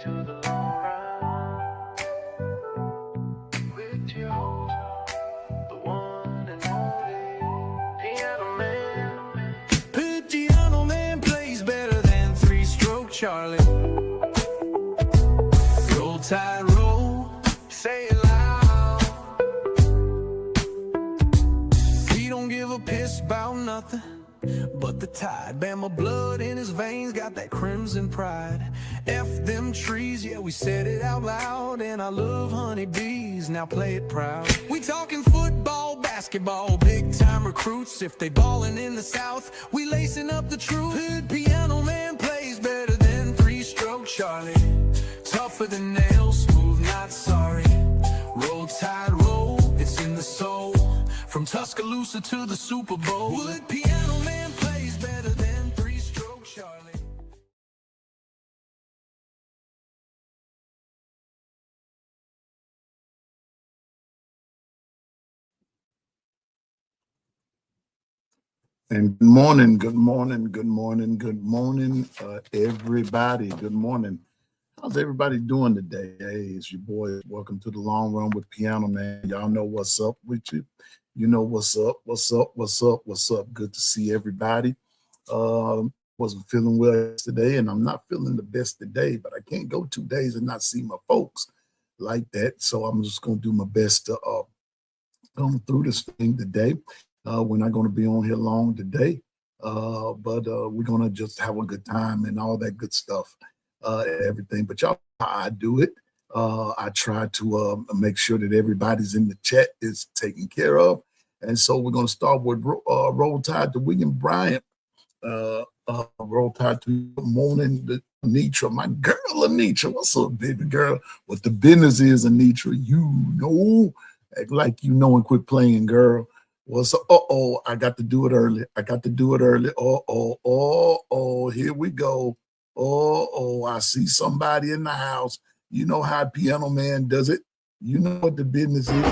to the long run with you, the one and only Piano Man. Piano Man plays better than three-stroke Charlie. Roll tide, roll, say it loud. He don't give a piss about nothing but the tide. Bama blood in his veins, got that crimson pride. F them trees, yeah, we said it out loud. And I love honeybees, now play it proud. We talking football, basketball, big time recruits. If they ballin' in the South, we lacing up the truth. Piano Man plays better than three-stroke Charlie. Tougher than nails, smooth, not sorry. Roll tide, roll, it's in the soul. From Tuscaloosa to the Super Bowl, Wood Piano Man plays better than three-stroke Charlie. And good morning, good morning, good morning, good morning, everybody. Good morning. How's everybody doing today? Hey, it's your boy. Welcome to the Long Run with Piano Man. Y'all know what's up with you. You know what's up, what's up, what's up, what's up. Good to see everybody. Wasn't feeling well yesterday, and I'm not feeling the best today, but I can't go 2 days and not see my folks like that. So I'm just going to do my best to come through this thing today. We're not going to be on here long today, but we're going to just have a good time and all that good stuff, everything. But y'all, I do it. I try to make sure that everybody's in the chat is taken care of. And so we're going to start with Roll Tide to William Bryant. Roll Tide to good morning, Anitra, my girl Anitra. What's up, baby girl? What the business is, Anitra, you know, act like you know and quit playing, girl. What's up? I got to do it early. Here we go. I see somebody in the house. You know how Piano Man does it. You know what the business is.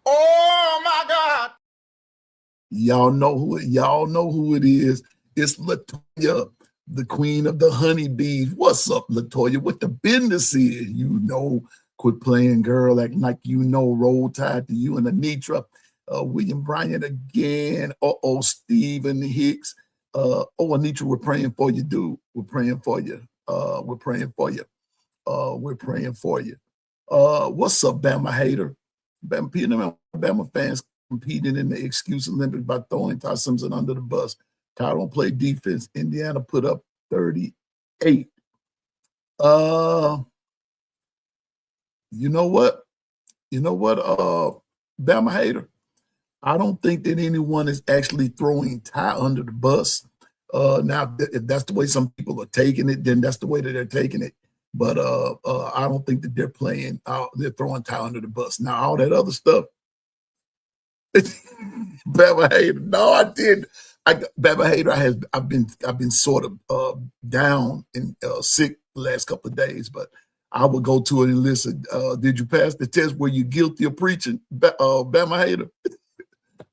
Oh my God! Y'all know who it is. It's Latoya, the queen of the honeybees. What's up, Latoya? What the business is? You know, quit playing, girl. Acting like you know. Roll Tide to you and Anitra. William Bryant again. Stephen Hicks. Anitra, we're praying for you, dude. We're praying for you. We're praying for you. What's up, Bama hater? Bama fans competing in the excuse Olympics by throwing Ty Simpson under the bus. Ty don't play defense. Indiana put up 38. You know what? Bama hater. I don't think that anyone is actually throwing Ty under the bus. Now, if that's the way some people are taking it, then that's the way that they're taking it. But I don't think that they're playing. They're throwing Ty under the bus. Now, all that other stuff. Bama hater. No, I didn't. Bama hater. I've been sort of down and sick the last couple of days, but I would go to it and listen. Did you pass the test? Were you guilty of preaching? Bama hater.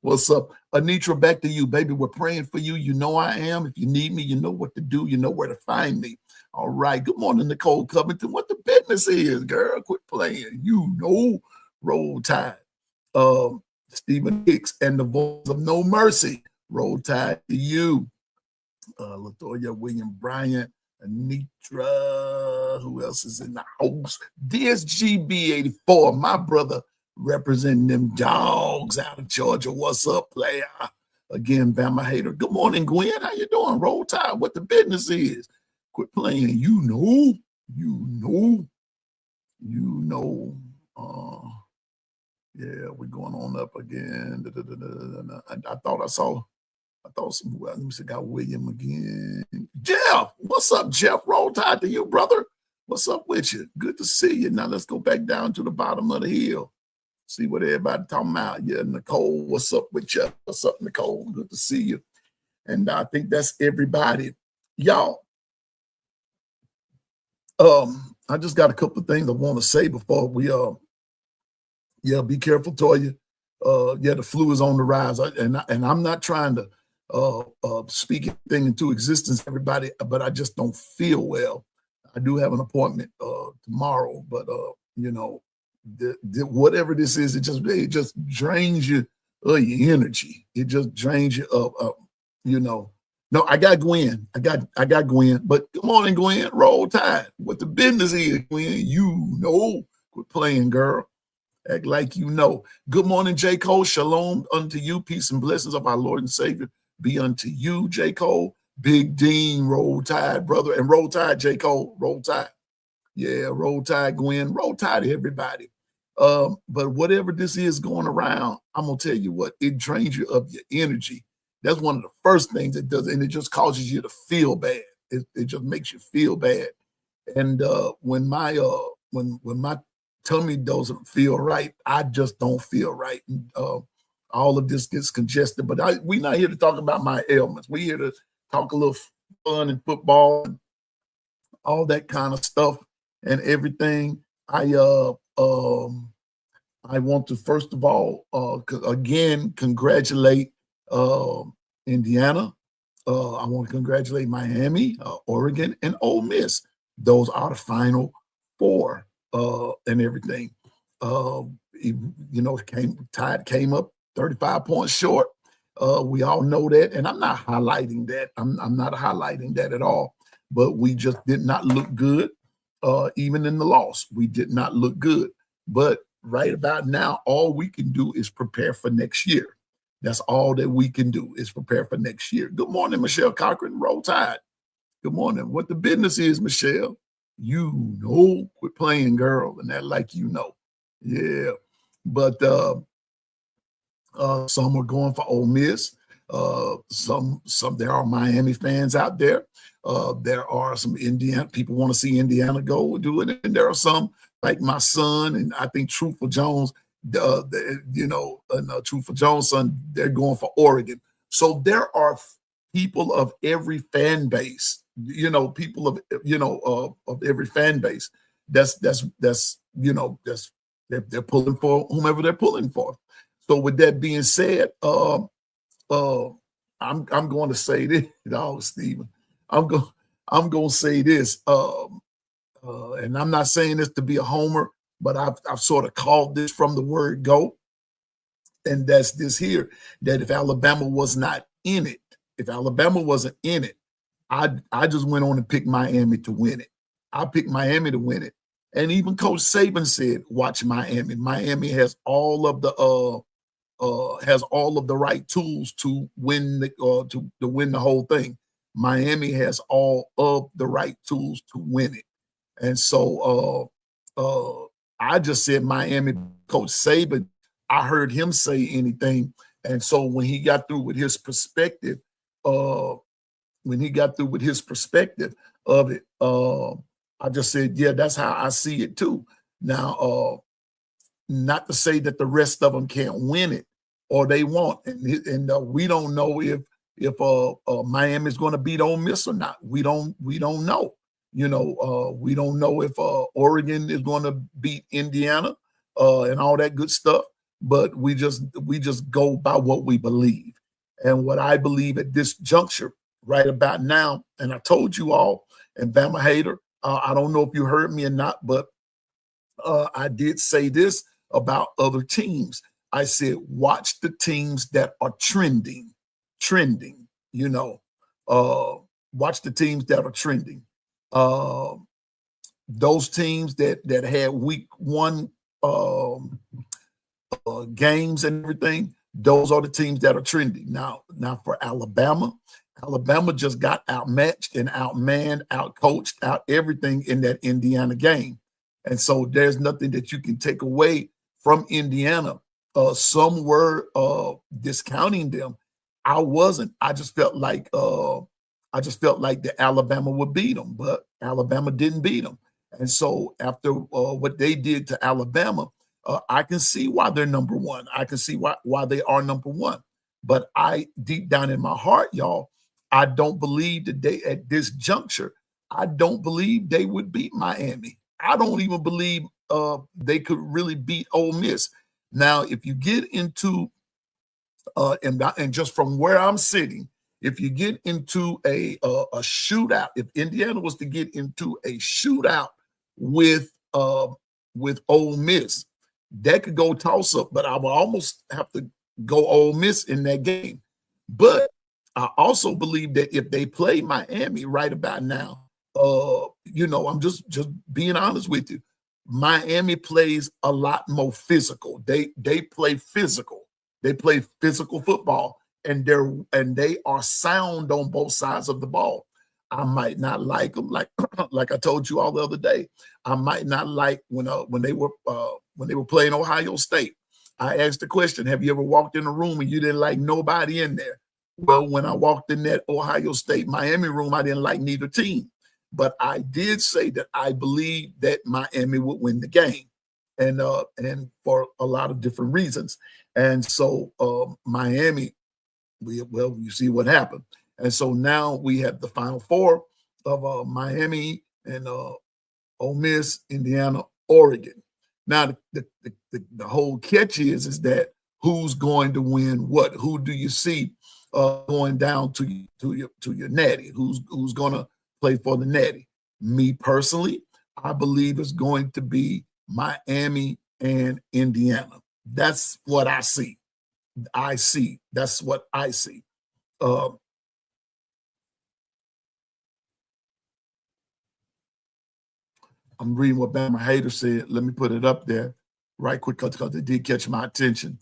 What's up? Anitra, back to you, baby. We're praying for you. You know I am. If you need me, you know what to do. You know where to find me. All right. Good morning, Nicole Covington. What the business is, girl? Quit playing. You know, Roll Tide. Stephen Hicks and the voice of No Mercy. Roll Tide to you. Latoya, William Bryant, Anitra. Who else is in the house? DSGB84, my brother, representing them dogs out of Georgia. What's up, player? Again, Bama hater. Good morning, Gwen. How you doing? Roll Tide. What the business is? Quit playing. You know. Yeah, we're going on up again. I thought some. Let me see. Got William again. Jeff, what's up, Jeff? Roll Tide to you, brother. What's up with you? Good to see you. Now let's go back down to the bottom of the hill. See what everybody talking about. Yeah, Nicole, what's up with you? What's up, Nicole? Good to see you. And I think that's everybody. Y'all, I just got a couple of things I want to say before we be careful, Toya. Yeah, the flu is on the rise, and I'm not trying to speak anything into existence, everybody, but I just don't feel well. I do have an appointment tomorrow, but you know, whatever this is, it just drains you your energy. It just drains you up. You know. No, I got Gwen. I got Gwen. But good morning, Gwen. Roll Tide. What the business is, Gwen? You know. Quit playing, girl. Act like you know. Good morning, J. Cole. Shalom unto you. Peace and blessings of our Lord and Savior be unto you, J. Cole. Big Dean, Roll Tide, brother. And Roll Tide, J. Cole. Roll Tide. Yeah, Roll Tide, Gwen. Roll Tide, everybody. But whatever this is going around, I'm going to tell you what, it drains you of your energy. That's one of the first things it does, and it just causes you to feel bad. It just makes you feel bad. And when my tummy doesn't feel right, I just don't feel right. And, all of this gets congested. But we're not here to talk about my ailments. We're here to talk a little fun and football and all that kind of stuff and everything. I want to first of all again congratulate Indiana. I want to congratulate Miami, Oregon, and Ole Miss. Those are the final four and everything. Tide came up 35 points short. We all know that, and I'm not highlighting that. I'm not highlighting that at all. But we just did not look good, even in the loss. We did not look good. But right about now, all we can do is prepare for next year. That's all that we can do is prepare for next year. Good morning, Michelle Cochran. Roll Tide. Good morning. What the business is, Michelle? You know, quit playing, girl, and that like you know. Yeah. But some are going for Ole Miss. Some there are Miami fans out there. There are some Indiana people want to see Indiana go do it, and there are some like my son and I think Truthful Jones. Truthful Jones' son, they're going for Oregon. So there are people of every fan base. People of every fan base. They're pulling for whomever they're pulling for. So with that being said, I'm going to say this, Stephen. I'm going to say this, and I'm not saying this to be a homer, but I've sort of called this from the word go, and that's this here, that if Alabama was not in it, if Alabama wasn't in it, I just went on and picked Miami to win it. I picked Miami to win it. And even Coach Saban said, watch Miami. Miami has all of the right tools to win to win the whole thing. Miami has all of the right tools to win it. And so I just said Miami. Coach Saban, I heard him say anything. And so when he got through with his perspective, of it, I just said, yeah, that's how I see it too. Now, not to say that the rest of them can't win it or they won't. And we don't know if Miami is going to beat Ole Miss or not. We don't know. We don't know if Oregon is going to beat Indiana and all that good stuff. But we just go by what we believe. And what I believe at this juncture, right about now, and I told you all, and Bama hater, I don't know if you heard me or not, but I did say this about other teams. I said, watch the teams that are trending, watch the teams that are trending. Those teams that had week one games and everything, those are the teams that are trending. Now for Alabama just got outmatched and outmanned, outcoached, out everything in that Indiana game. And so there's nothing that you can take away from Indiana. Some were discounting them. I wasn't. I just felt like the Alabama would beat them, but Alabama didn't beat them. And so after what they did to Alabama, I can see why they're number one. I can see why they are number one. But I, deep down in my heart, y'all, I don't believe that they, at this juncture, I don't believe they would beat Miami. I don't even believe they could really beat Ole Miss. Now, if you get into and just from where I'm sitting, if you get into a shootout, if Indiana was to get into a shootout with Ole Miss, that could go toss up. But I would almost have to go Ole Miss in that game. But I also believe that if they play Miami right about now, I'm just being honest with you. Miami plays a lot more physical. They play physical. They play physical football, and they are sound on both sides of the ball. I might not like them, like like I told you all the other day. I might not like when they were playing Ohio State. I asked the question, have you ever walked in a room and you didn't like nobody in there? Well, when I walked in that Ohio State Miami room, I didn't like neither team. But I did say that I believe that Miami would win the game, and for a lot of different reasons. And so Miami, you see what happened. And so now we have the Final Four of Miami and Ole Miss, Indiana, Oregon. Now the whole catch is that who's going to win what? Who do you see going down to your natty? Who's going to play for the natty? Me personally, I believe it's going to be Miami and Indiana. That's what I see. That's what I see. I'm reading what Bama Hater said. Let me put it up there right quick because it did catch my attention.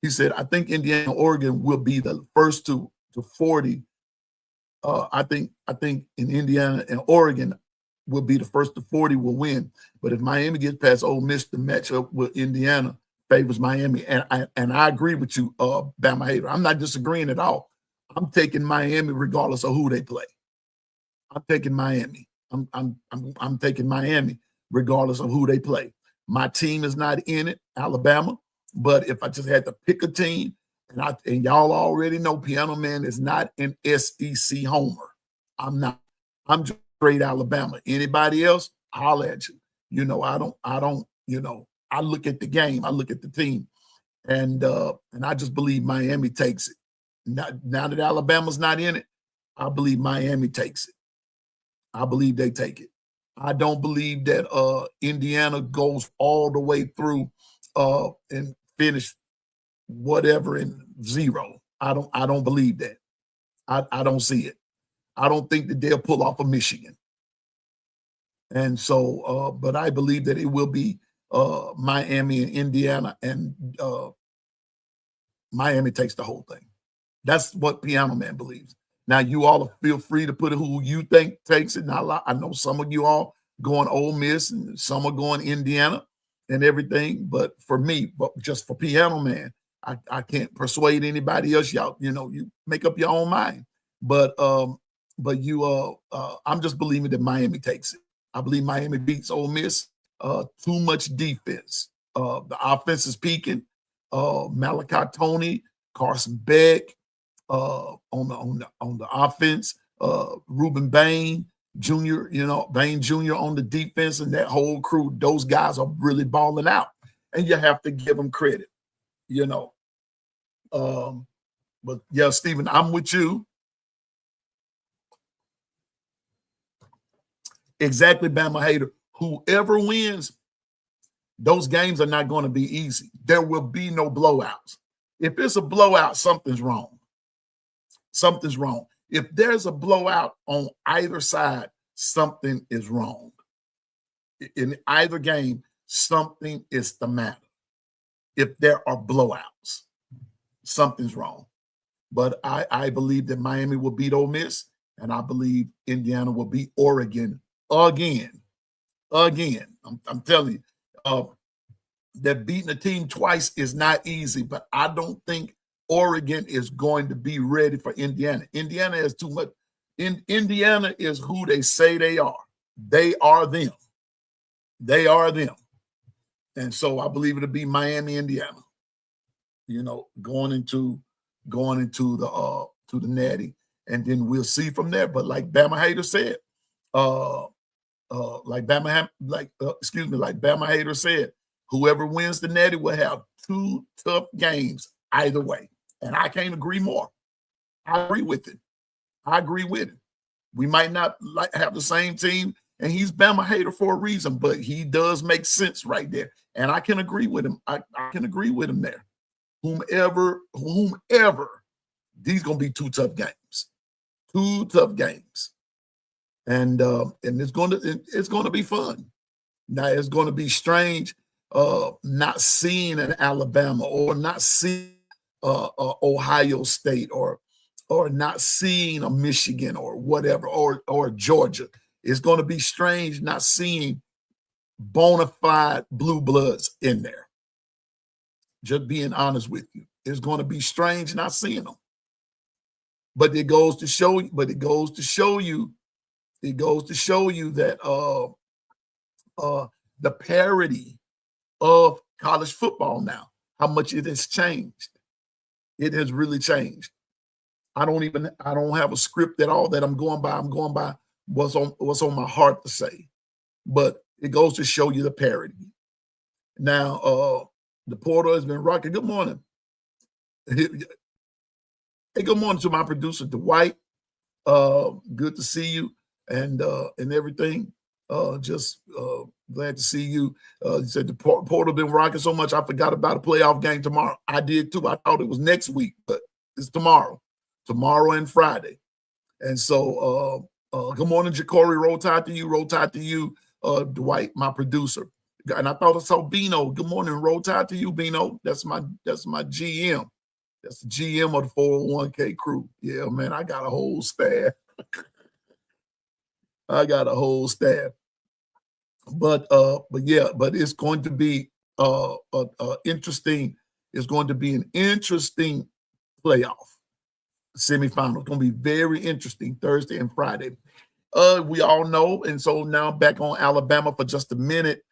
He said, I think Indiana, Oregon will be the first to 40. I think in Indiana and Oregon will be the first to 40 will win. But if Miami gets past Ole Miss, the matchup with Indiana favors Miami. And I agree with you, Bama Hater. I'm not disagreeing at all. I'm taking Miami regardless of who they play. I'm taking Miami. I'm taking Miami regardless of who they play. My team is not in it, Alabama. But if I just had to pick a team, and y'all already know Pianoman is not an SEC homer. I'm not. I'm just straight Alabama. Anybody else, holler at you. I don't, I look at the game, I look at the team, and I just believe Miami takes it. Now that Alabama's not in it, I believe Miami takes it. I believe they take it. I don't believe that Indiana goes all the way through and finish whatever in 0. I don't believe that. I don't see it. I don't think that they'll pull off of Michigan. And so, but I believe that it will be Miami and Indiana, and Miami takes the whole thing. That's what Pianoman believes. Now, you all feel free to put who you think takes it. Now, I know some of you all going Ole Miss and some are going Indiana and everything. But for me, just for Pianoman, I can't persuade anybody else. Y'all, you make up your own mind. But I'm just believing that Miami takes it. I believe Miami beats Ole Miss. Too much defense. The offense is peaking. Malachi Tony, Carson Beck on the offense. Reuben Bain Jr. Bain Jr. on the defense, and that whole crew. Those guys are really balling out, and you have to give them credit. But yeah, Stephen, I'm with you. Exactly, Bama Hater. Whoever wins, those games are not going to be easy. There will be no blowouts. If it's a blowout, something's wrong. Something's wrong. If there's a blowout on either side, something is wrong. In either game, something is the matter. If there are blowouts, something's wrong. But I believe that Miami will beat Ole Miss, and I believe Indiana will beat Oregon again. I'm telling you, that beating a team twice is not easy, but I don't think Oregon is going to be ready for Indiana. Indiana has too much. Indiana is who they say they are. They are them. They are them. And so I believe it'll be Miami, Indiana. Going into the to the natty, and then we'll see from there. But like Bama Hater said, like Bama Hater said, Whoever wins the Natty will have 2 tough games either way. And I can't agree more. I agree with it. I agree with it. We might not have the same team, and he's Bama hater for a reason, but he does make sense right there. And I can agree with him. I can agree with him there. Whomever, these going to be 2 tough games. 2 tough games. And it's going to be fun. Now it's going to be strange not seeing an Alabama or not seeing Ohio State or not seeing a Michigan or whatever or Georgia. It's going to be strange not seeing bona fide blue bloods in there. Just being honest with you, it's going to be strange not seeing them. But it goes to show you. But it goes to show you that the parity of college football now, how much it has changed. It has really changed. I don't have a script at all that I'm going by. I'm going by what's on my heart to say. But it goes to show you the parity. Now, the portal has been rocking. Good morning. Hey, good morning to my producer, Dwight. Good to see you and everything. Just glad to see you. You said the portal been rocking so much, I forgot about a playoff game tomorrow. I did too. I thought it was next week, but it's tomorrow and Friday. And so, good morning, Jacory. Roll Tide to you, Dwight, my producer. And I thought I saw Bino. Good morning, roll tide to you, Bino. That's my GM. That's the GM of the 401k crew. Yeah, man, I got a whole staff. But it's going to be interesting. It's going to be an interesting playoff semifinal. It's going to be very interesting Thursday and Friday. We all know, and so now back on Alabama for just a minute.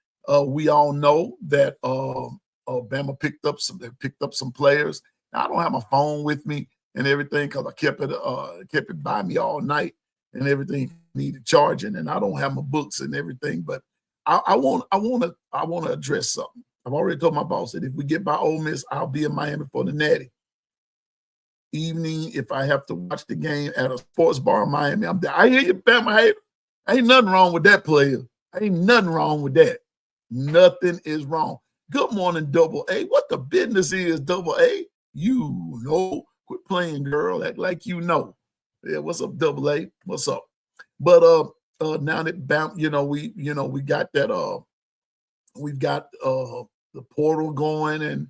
We all know that Bama picked up some players. Now, I don't have my phone with me and everything because I kept it by me all night and everything needed charging, and I don't have my books and everything. But I want to address something. I've already told my boss that if we get by Ole Miss, I'll be in Miami for the Natty. Evening, if I have to watch the game at a sports bar in Miami, I'm there. I hear you, Bama hater. Ain't nothing wrong with that, player. Ain't nothing wrong with that. Nothing is wrong. Good morning, Double A. What the business is, Double A? You know, quit playing, girl. Act like you know. Yeah, what's up, Double A? What's up? But now that we got that we've got the portal going, and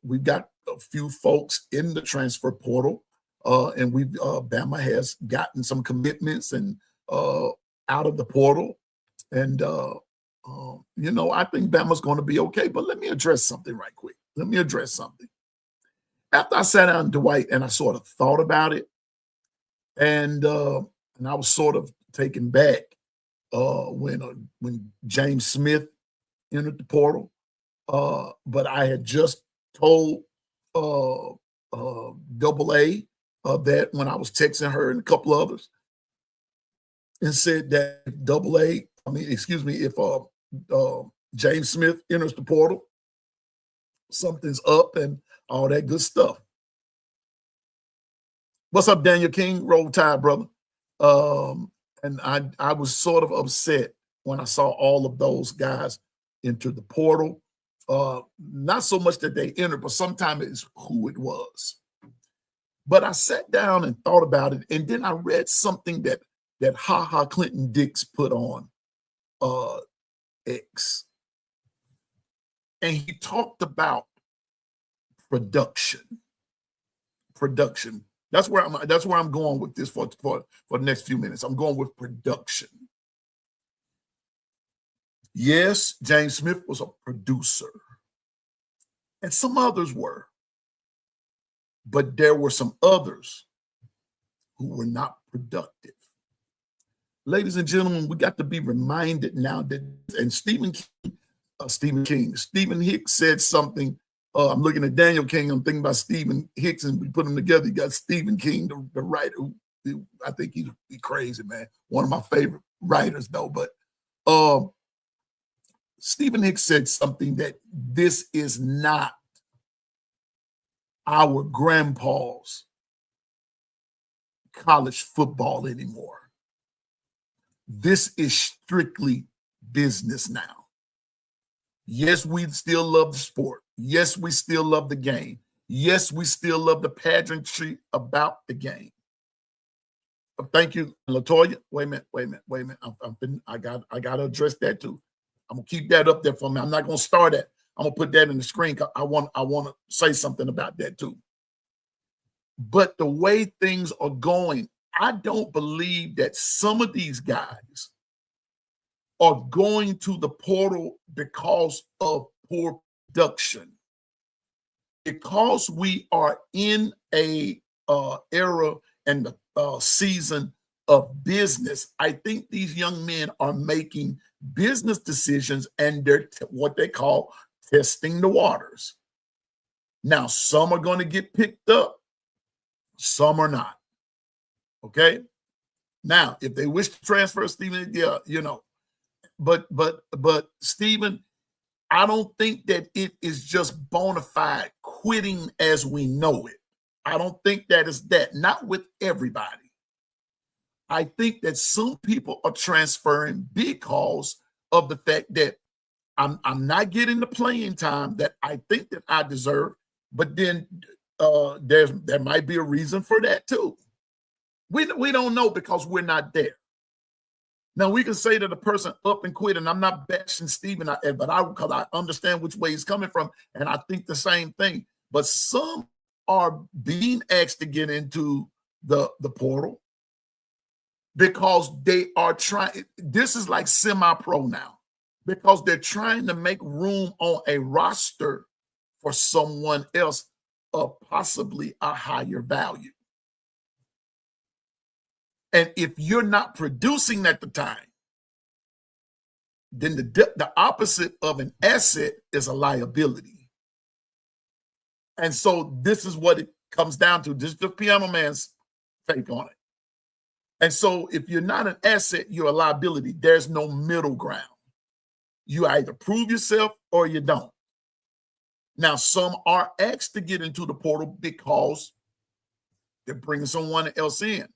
we've got a few folks in the transfer portal, and Bama has gotten some commitments and out of the portal, and I think Bama's going to be okay. But let me address something right quick. After I sat down, Dwight, and I sort of thought about it, and I was sort of taken back when James Smith entered the portal. But I had just told Double A that when I was texting her and a couple others, and said that if James Smith enters the portal, something's up and all that good stuff. What's up, Daniel King? Roll Tide, brother. And I was sort of upset when I saw all of those guys enter the portal. Not so much that they entered, but sometimes it's who it was. But I sat down and thought about it, and then I read something that Clinton Dix put on X. And he talked about production. That's where I'm going with this for the next few minutes. I'm going with production. Yes, James Smith was a producer, and some others were. But there were some others who were not productive. Ladies and gentlemen, we got to be reminded now that, and Stephen Hicks said something. I'm looking at Daniel King. I'm thinking about Stephen Hicks, and we put them together. You got Stephen King, the writer. Who I think he's crazy, man. One of my favorite writers, though. But Stephen Hicks said something that this is not our grandpa's college football anymore. This is strictly business now. Yes, we still love the sport. Yes, we still love the game. Yes, we still love the pageantry about the game. Thank you, Latoya. Wait a minute. I got to address that too. I'm gonna keep that up there for me. I'm not gonna start it. I'm gonna put that in the screen. I want to say something about that too. But the way things are going, I don't believe that some of these guys are going to the portal because of poor production. Because we are in a era and the season of business, I think these young men are making business decisions, and they're what they call testing the waters. Now, some are going to get picked up, some are not. Okay. Now, if they wish to transfer Stephen, yeah, but Stephen, I don't think that it is just bona fide quitting as we know it. I don't think that is that, not with everybody. I think that some people are transferring because of the fact that I'm not getting the playing time that I think that I deserve, but then there might be a reason for that too. We don't know because we're not there. Now, we can say that a person up and quit, and I'm not bashing Stephen, but because I understand which way he's coming from, and I think the same thing. But some are being asked to get into the portal because they are trying. This is like semi-pro now, because they're trying to make room on a roster for someone else of possibly a higher value. And if you're not producing at the time, then the opposite of an asset is a liability. And so this is what it comes down to. This is the Pianoman's take on it. And so if you're not an asset, you're a liability. There's no middle ground. You either prove yourself or you don't. Now, some are asked to get into the portal because they're bringing someone else in.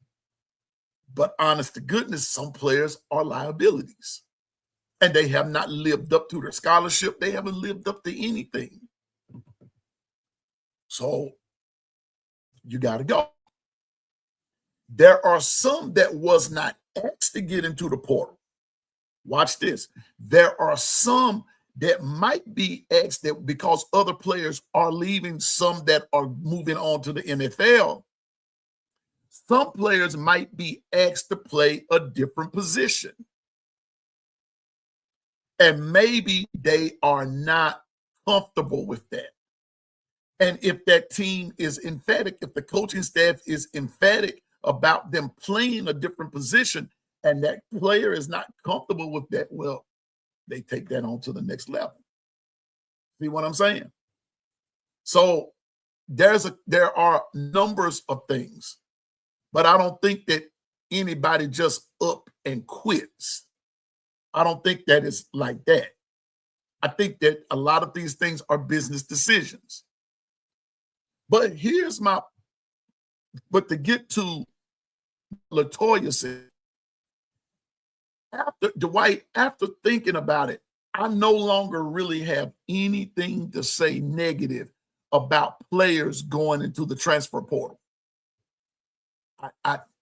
But honest to goodness, some players are liabilities. And they have not lived up to their scholarship. They haven't lived up to anything. So you got to go. There are some that was not asked to get into the portal. Watch this. There are some that might be asked that because other players are leaving, some that are moving on to the NFL. Some players might be asked to play a different position. And maybe they are not comfortable with that. And if that team is emphatic, if the coaching staff is emphatic about them playing a different position and that player is not comfortable with that, well, they take that on to the next level. See what I'm saying? So there are numbers of things, but I don't think that anybody just up and quits. I don't think that is like that. I think that a lot of these things are business decisions. But but to get to Latoya said, after thinking about it, I no longer really have anything to say negative about players going into the transfer portal.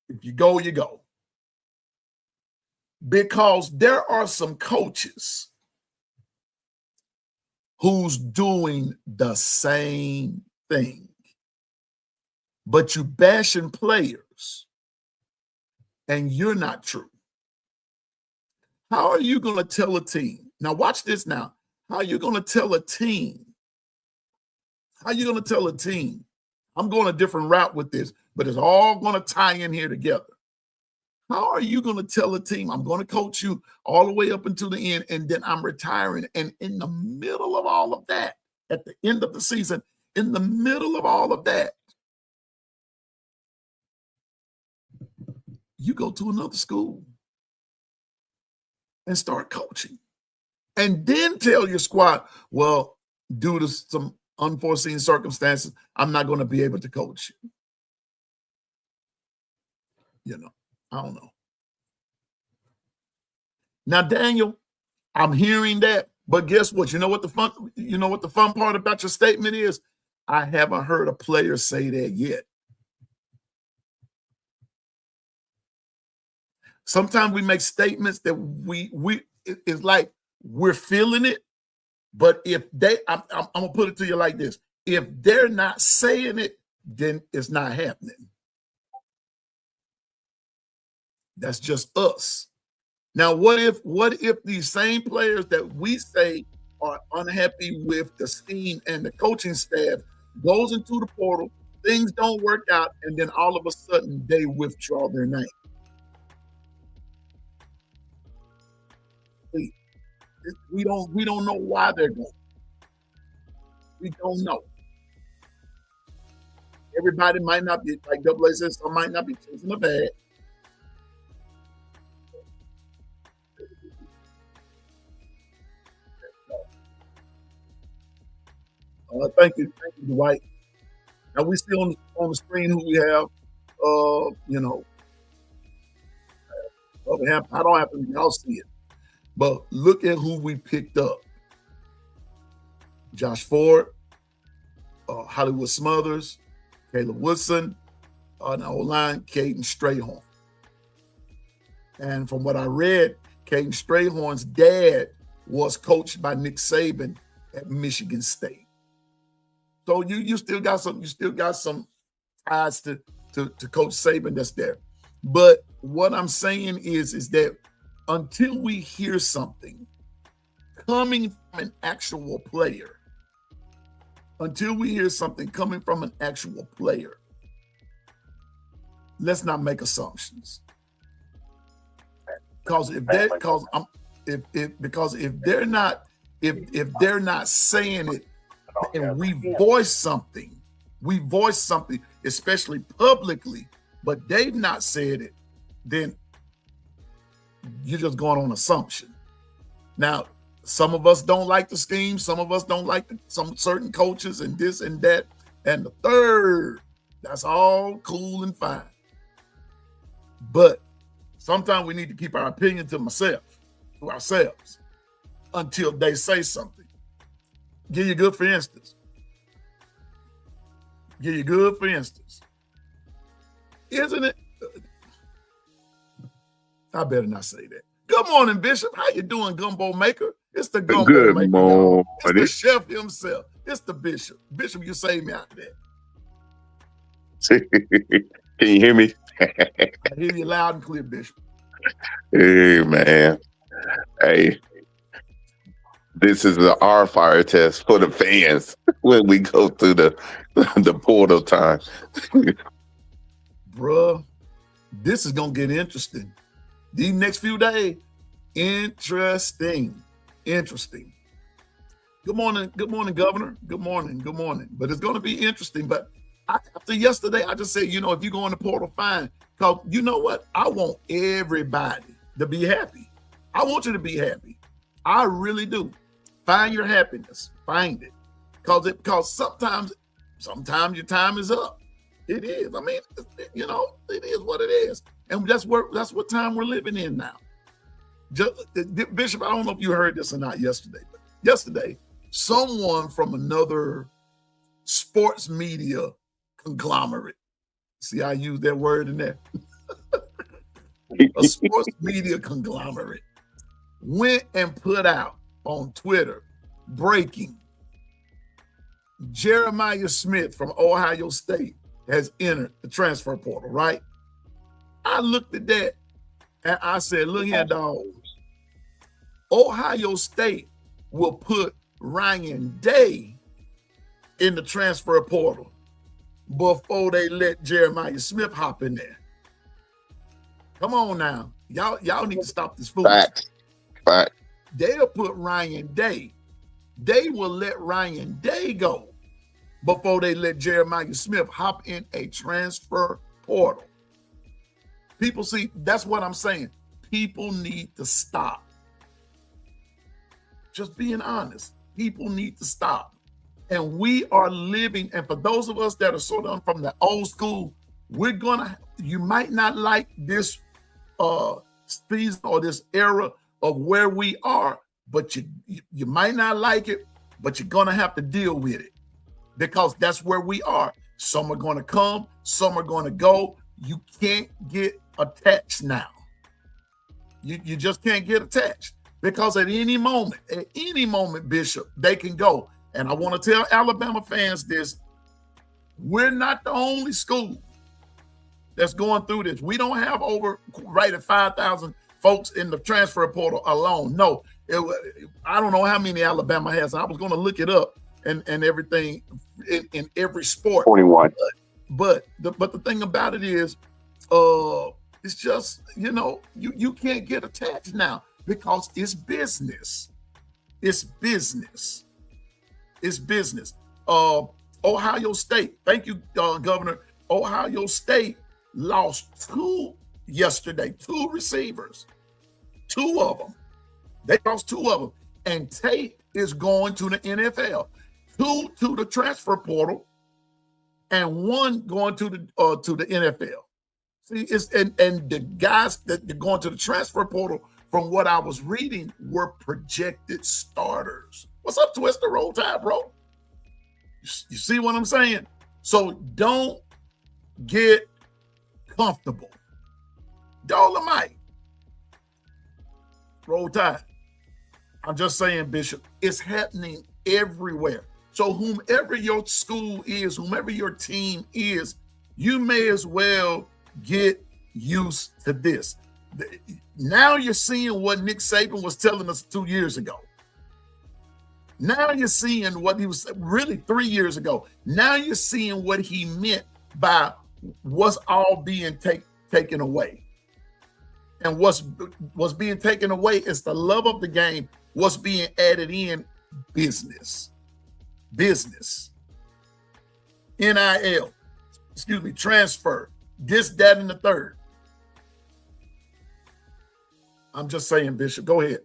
If you go, you go. Because there are some coaches who's doing the same thing, but you bashing players and you're not true. How are you going to tell a team? Now watch this now. How are you going to tell a team? How are you going to tell a team? I'm going a different route with this, but it's all going to tie in here together. How are you going to tell a team, I'm going to coach you all the way up until the end, and then I'm retiring? And in the middle of all of that, at the end of the season, in the middle of all of that, you go to another school and start coaching. And then tell your squad, well, due to some unforeseen circumstances, I'm not going to be able to coach you. You know, I don't know. Now, Daniel, I'm hearing that, but guess what? You know what the fun part about your statement is? I haven't heard a player say that yet. Sometimes we make statements that it's like we're feeling it, but if I'm gonna put it to you like this: if they're not saying it, then it's not happening. That's just us. Now, what if these same players that we say are unhappy with the scheme and the coaching staff goes into the portal, things don't work out, and then all of a sudden they withdraw their name? We don't know why they're going. We don't know. Everybody might not be, like AA says, some might not be chasing the bag. Thank you, Dwight. Now we see on the screen who we have. I don't have to. Y'all see it, but look at who we picked up: Josh Ford, Hollywood Smothers, Caleb Woodson, on the O-line, Caden Strayhorn. And from what I read, Caden Strayhorn's dad was coached by Nick Saban at Michigan State. So you still got some ties to Coach Saban that's there. But what I'm saying is that until we hear something coming from an actual player, let's not make assumptions. Because if they're not saying it, and we voice something, especially publicly, but they've not said it, then you're just going on assumption. Now, some of us don't like the scheme. Some of us don't like some certain coaches and this and that and the third. That's all cool and fine. But sometimes we need to keep our opinion to ourselves until they say something. Give you a good for instance. Isn't it? I better not say that. Good morning, Bishop. How you doing, Gumbo Maker? It's the Gumbo Maker, y'all. It's the chef himself. It's the Bishop. Bishop, you saved me out of that. Can you hear me? I hear you loud and clear, Bishop. Hey, man. Hey, this is the R fire test for the fans when we go through the portal time. Bruh, this is going to get interesting. These next few days, interesting. Good morning, Governor. Good morning. But it's going to be interesting. But after yesterday, I just said, if you go in the portal, fine. Because you know what? I want everybody to be happy. I want you to be happy. I really do. Find your happiness. Find it. Because sometimes your time is up. It is. I mean, it is what it is. And that's what time we're living in now. Bishop, I don't know if you heard this or not yesterday, but yesterday, someone from another sports media conglomerate, see, I use that word in there, a sports media conglomerate, went and put out on Twitter, breaking, Jeremiah Smith from Ohio State has entered the transfer portal, right? I looked at that and I said, look here, dog. Ohio State will put Ryan Day in the transfer portal before they let Jeremiah Smith hop in there. Come on now. Y'all need to stop this foolishness. Fact. They'll put Ryan Day. They will let Ryan Day go before they let Jeremiah Smith hop in a transfer portal. People see, that's what I'm saying. People need to stop Just being honest. People need to stop. And we are living, and for those of us that are sort of from the old school, you might not like this season or this era of where we are, but you might not like it, but you're gonna have to deal with it because that's where we are. Some are gonna come, some are gonna go. You can't get attached now. You just can't get attached because at any moment, Bishop, they can go. And I want to tell Alabama fans this: we're not the only school that's going through this. We don't have over right at 5,000 folks in the transfer portal alone. No, I don't know how many Alabama has. I was going to look it up and everything in every sport. 21. But the thing about it is, it's just, you can't get attached now because it's business. It's business. It's business. Ohio State, thank you, Governor. Ohio State lost two receivers, two of them. They lost two of them. And Tate is going to the NFL, two to the transfer portal, and one going to the NFL. See, and the guys that are going to the transfer portal, from what I was reading, were projected starters. What's up, Twister? Roll Tide, bro. You see what I'm saying? So don't get comfortable. Dolomite. Roll Tide. I'm just saying, Bishop, it's happening everywhere. So whomever your school is, whomever your team is, you may as well get used to this. Now you're seeing what Nick Saban was telling us 2 years ago. Now you're seeing what he was really 3 years ago. Now you're seeing what he meant by what's all being taken away. And what's being taken away is the love of the game. What's being added in? Business. NIL. Transfer. This, that, and the third. I'm just saying, Bishop. Go ahead.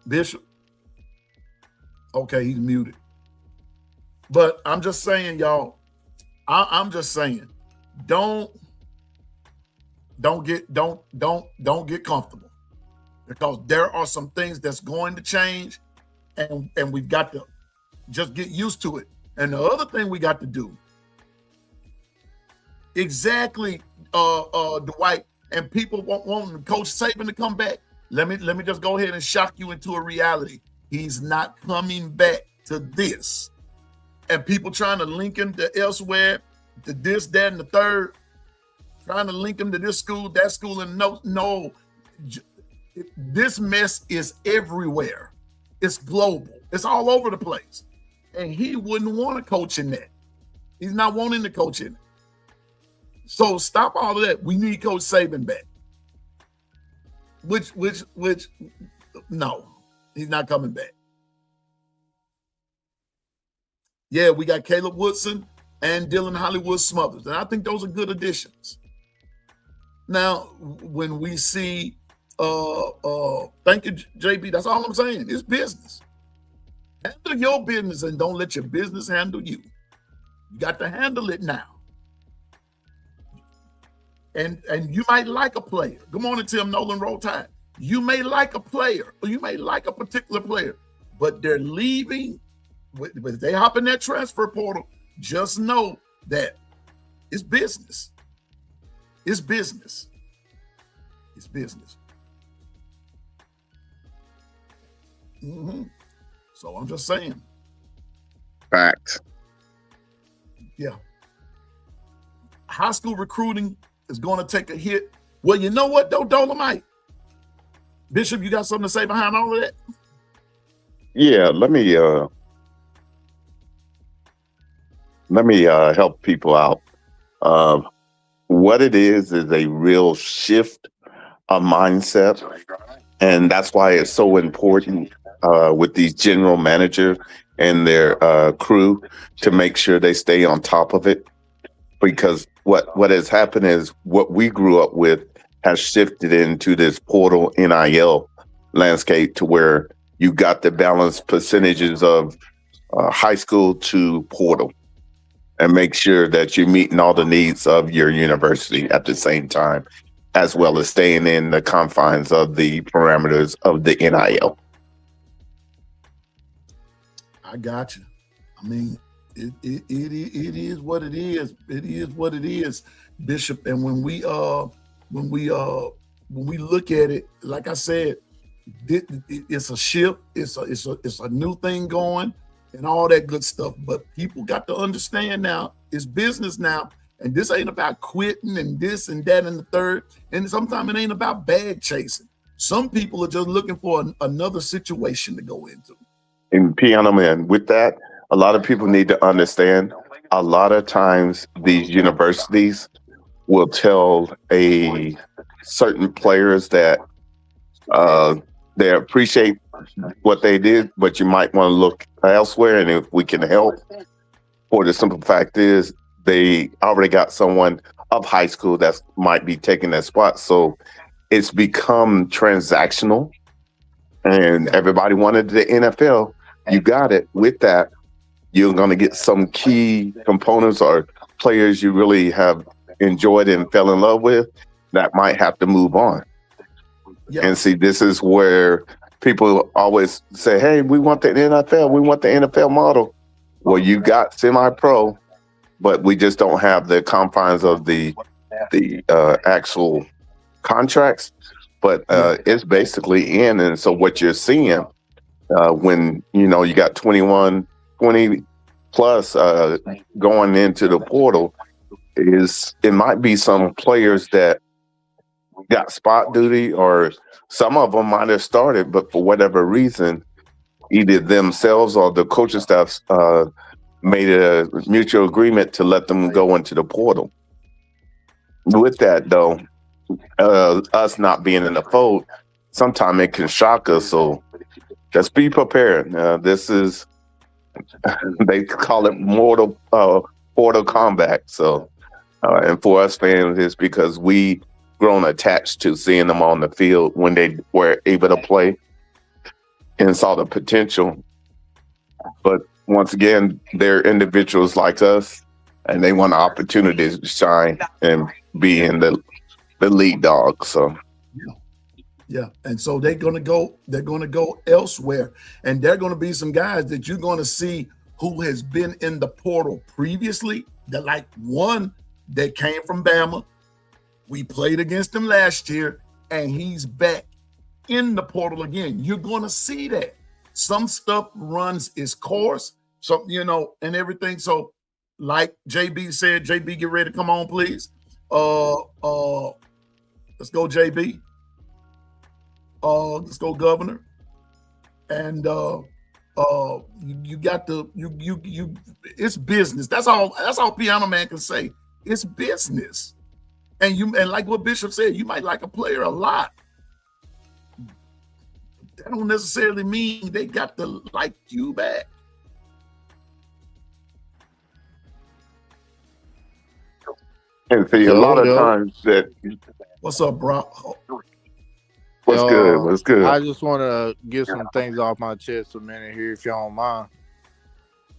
Bishop. Okay, he's muted. But I'm just saying, y'all. I'm just saying, don't get comfortable, because there are some things that's going to change, and we've got to just get used to it. And the other thing we got to do, exactly, Dwight, and people wanting Coach Saban to come back. Let me just go ahead and shock you into a reality. He's not coming back to this. And people trying to link him to elsewhere, to this, that, and the third, trying to link him to this school, that school, and no. This mess is everywhere. It's global. It's all over the place. And he wouldn't want to coach in that. He's not wanting to coach in it. So stop all of that. We need Coach Saban back. Which, no, he's not coming back. Yeah, we got Caleb Woodson and Dylan Hollywood Smothers, and I think those are good additions. Now, when we see, thank you, JB, that's all I'm saying. It's business. Handle your business and don't let your business handle you. You got to handle it now. And you might like a player. Good morning, Tim Nolan, Roll Tide. You may like a player, or you may like a particular player, but they're leaving. When they hop in that transfer portal, just know that it's business. It's business. It's business. So I'm just saying. Fact. Yeah. High school recruiting is going to take a hit. Well, you know what, though, Dolomite? Bishop, you got something to say behind all of that? Yeah, let me help people out. What it is a real shift of mindset, and that's why it's so important with these general managers and their crew to make sure they stay on top of it. Because what has happened is what we grew up with has shifted into this portal NIL landscape to where you got the balanced percentages of high school to portal, and make sure that you're meeting all the needs of your university at the same time, as well as staying in the confines of the parameters of the NIL. I got you. I mean, it is what it is. It is what it is, Bishop. And when we look at it, like I said, it's a shift. It's a new thing going, and all that good stuff. But people got to understand now, it's business now, and this ain't about quitting and this and that and the third. And sometimes it ain't about bag chasing. Some people are just looking for another situation to go into. And Pianoman, with that, a lot of people need to understand, a lot of times these universities will tell a certain players that they appreciate what they did, but you might want to look elsewhere. And if we can help, for the simple fact is they already got someone of high school that might be taking that spot. So it's become transactional, and everybody wanted the NFL. You got it. With that, you're going to get some key components or players you really have enjoyed and fell in love with that might have to move on. Yeah. And see, this is where people always say, hey, we want the NFL. We want the NFL model. Well, you got semi-pro, but we just don't have the confines of the actual contracts. But it's basically in. And so what you're seeing when, you got 20 plus going into the portal is it might be some players that got spot duty, or some of them might have started, but for whatever reason, either themselves or the coaching staff made a mutual agreement to let them go into the portal. With that, though, us not being in the fold, sometimes it can shock us. So just be prepared. This is, they call it portal combat. So, and for us fans, it's because we grown attached to seeing them on the field when they were able to play and saw the potential. But once again, they're individuals like us, and they want opportunities to shine and be in the lead dog. So yeah. And so they're gonna go elsewhere. And there are gonna be some guys that you're gonna see who has been in the portal previously, that like one that came from Bama. We played against him last year, and he's back in the portal again. You're going to see that. Some stuff runs its course, so and everything. So, like JB said, JB, get ready to come on, please. Let's go, JB. Let's go, Governor. And you got to you. It's business. That's all Pianoman can say. It's business. And like what Bishop said, you might like a player a lot. That don't necessarily mean they got to like you back. And see, a lot of times that. What's up, bro? What's good? What's good? I just want to get some things off my chest a minute here, if y'all don't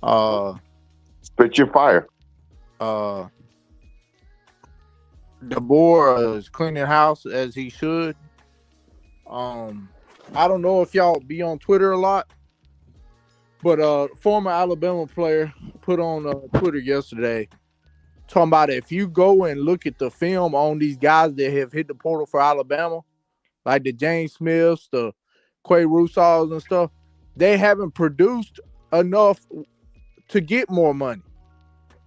mind. Spit your fire. DeBoer is cleaning house as he should. I don't know if y'all be on Twitter a lot, but former Alabama player put on Twitter yesterday talking about if you go and look at the film on these guys that have hit the portal for Alabama, like the James Smiths, the Quay Russalls and stuff, they haven't produced enough to get more money.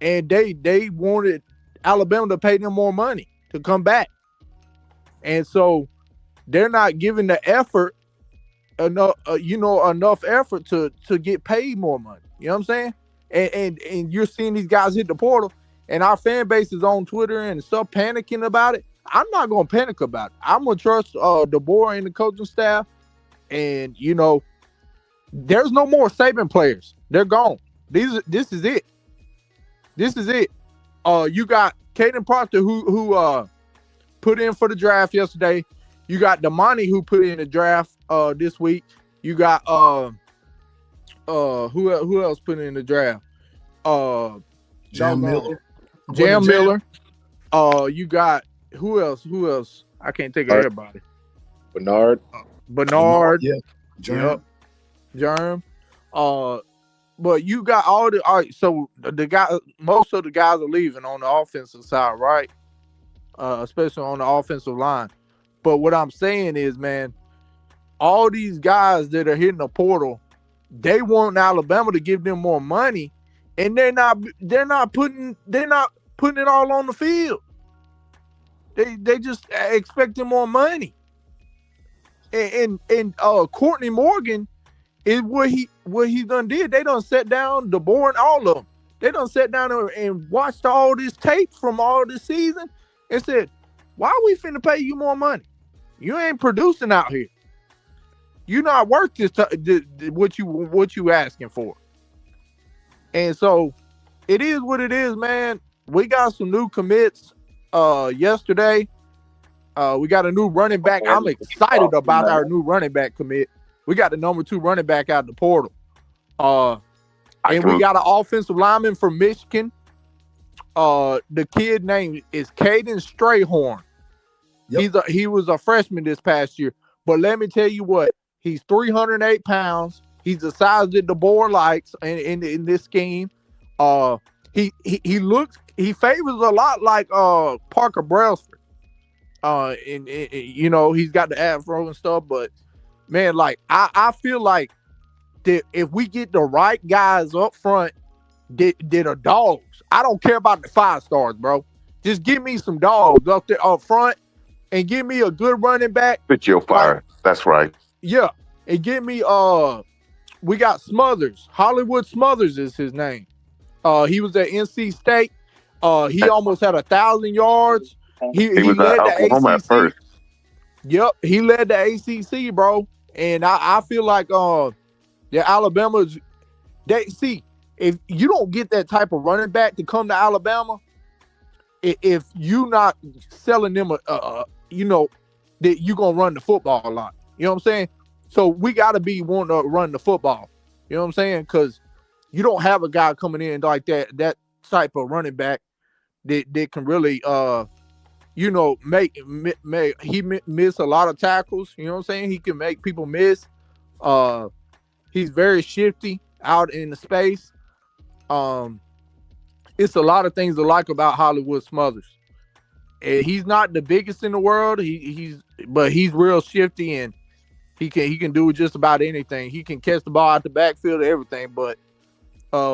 And they wanted Alabama to pay them more money to come back. And so they're not giving the effort enough effort to get paid more money. You know what I'm saying? And you're seeing these guys hit the portal, and our fan base is on Twitter and stuff panicking about it. I'm not going to panic about it. I'm going to trust DeBoer and the coaching staff. And, there's no more Saban players. They're gone. This is it. This is it. You got Caden Proctor, who put in for the draft yesterday. You got Damani who put in the draft this week. You got who else put in the draft? Jam Miller. Jam Miller. You got who else? I can't think of everybody. Bernard. Yeah. Germ. Germ. But you got all right. So most of the guys are leaving on the offensive side, right? Especially on the offensive line. But what I'm saying is, man, all these guys that are hitting the portal, they want Alabama to give them more money, and they're not putting it all on the field. They just expecting more money. And Courtney Morgan is what he done did. They done sat down, DeBoer and all of them. They done sat down and watched all this tape from all this season and said, why are we finna pay you more money? You ain't producing out here. You're not worth this what you asking for. And so it is what it is, man. We got some new commits yesterday. We got a new running back. I'm excited about our new running back commit. We got the number 2 running back out the portal. And we got an offensive lineman from Michigan. The kid name is Caden Strayhorn. Yep. He was a freshman this past year. But let me tell you what, he's 308 pounds. He's the size that DeBoer likes in this scheme. He favors a lot like Parker Brailsford. And you know, he's got the afro and stuff, but man, like I feel like that if we get the right guys up front that are dogs, I don't care about the 5 stars, bro. Just give me some dogs up there up front and give me a good running back. Pitch your fire. Like, that's right. Yeah. And give me we got Smothers. Hollywood Smothers is his name. He was at NC State. He almost had 1,000 yards. He led the ACC. First. Yep, he led the ACC, bro. And I feel like Alabama's if you don't get that type of running back to come to Alabama, if you not selling them you know that you're gonna run the football a lot. You know what I'm saying? So we gotta be wanting to run the football. You know what I'm saying? Because you don't have a guy coming in like that type of running back that can really you know, he miss a lot of tackles. You know what I'm saying? He can make people miss. He's very shifty out in the space. It's a lot of things to like about Hollywood Smothers. And he's not the biggest in the world. But he's real shifty and he can do just about anything. He can catch the ball out the backfield, everything. But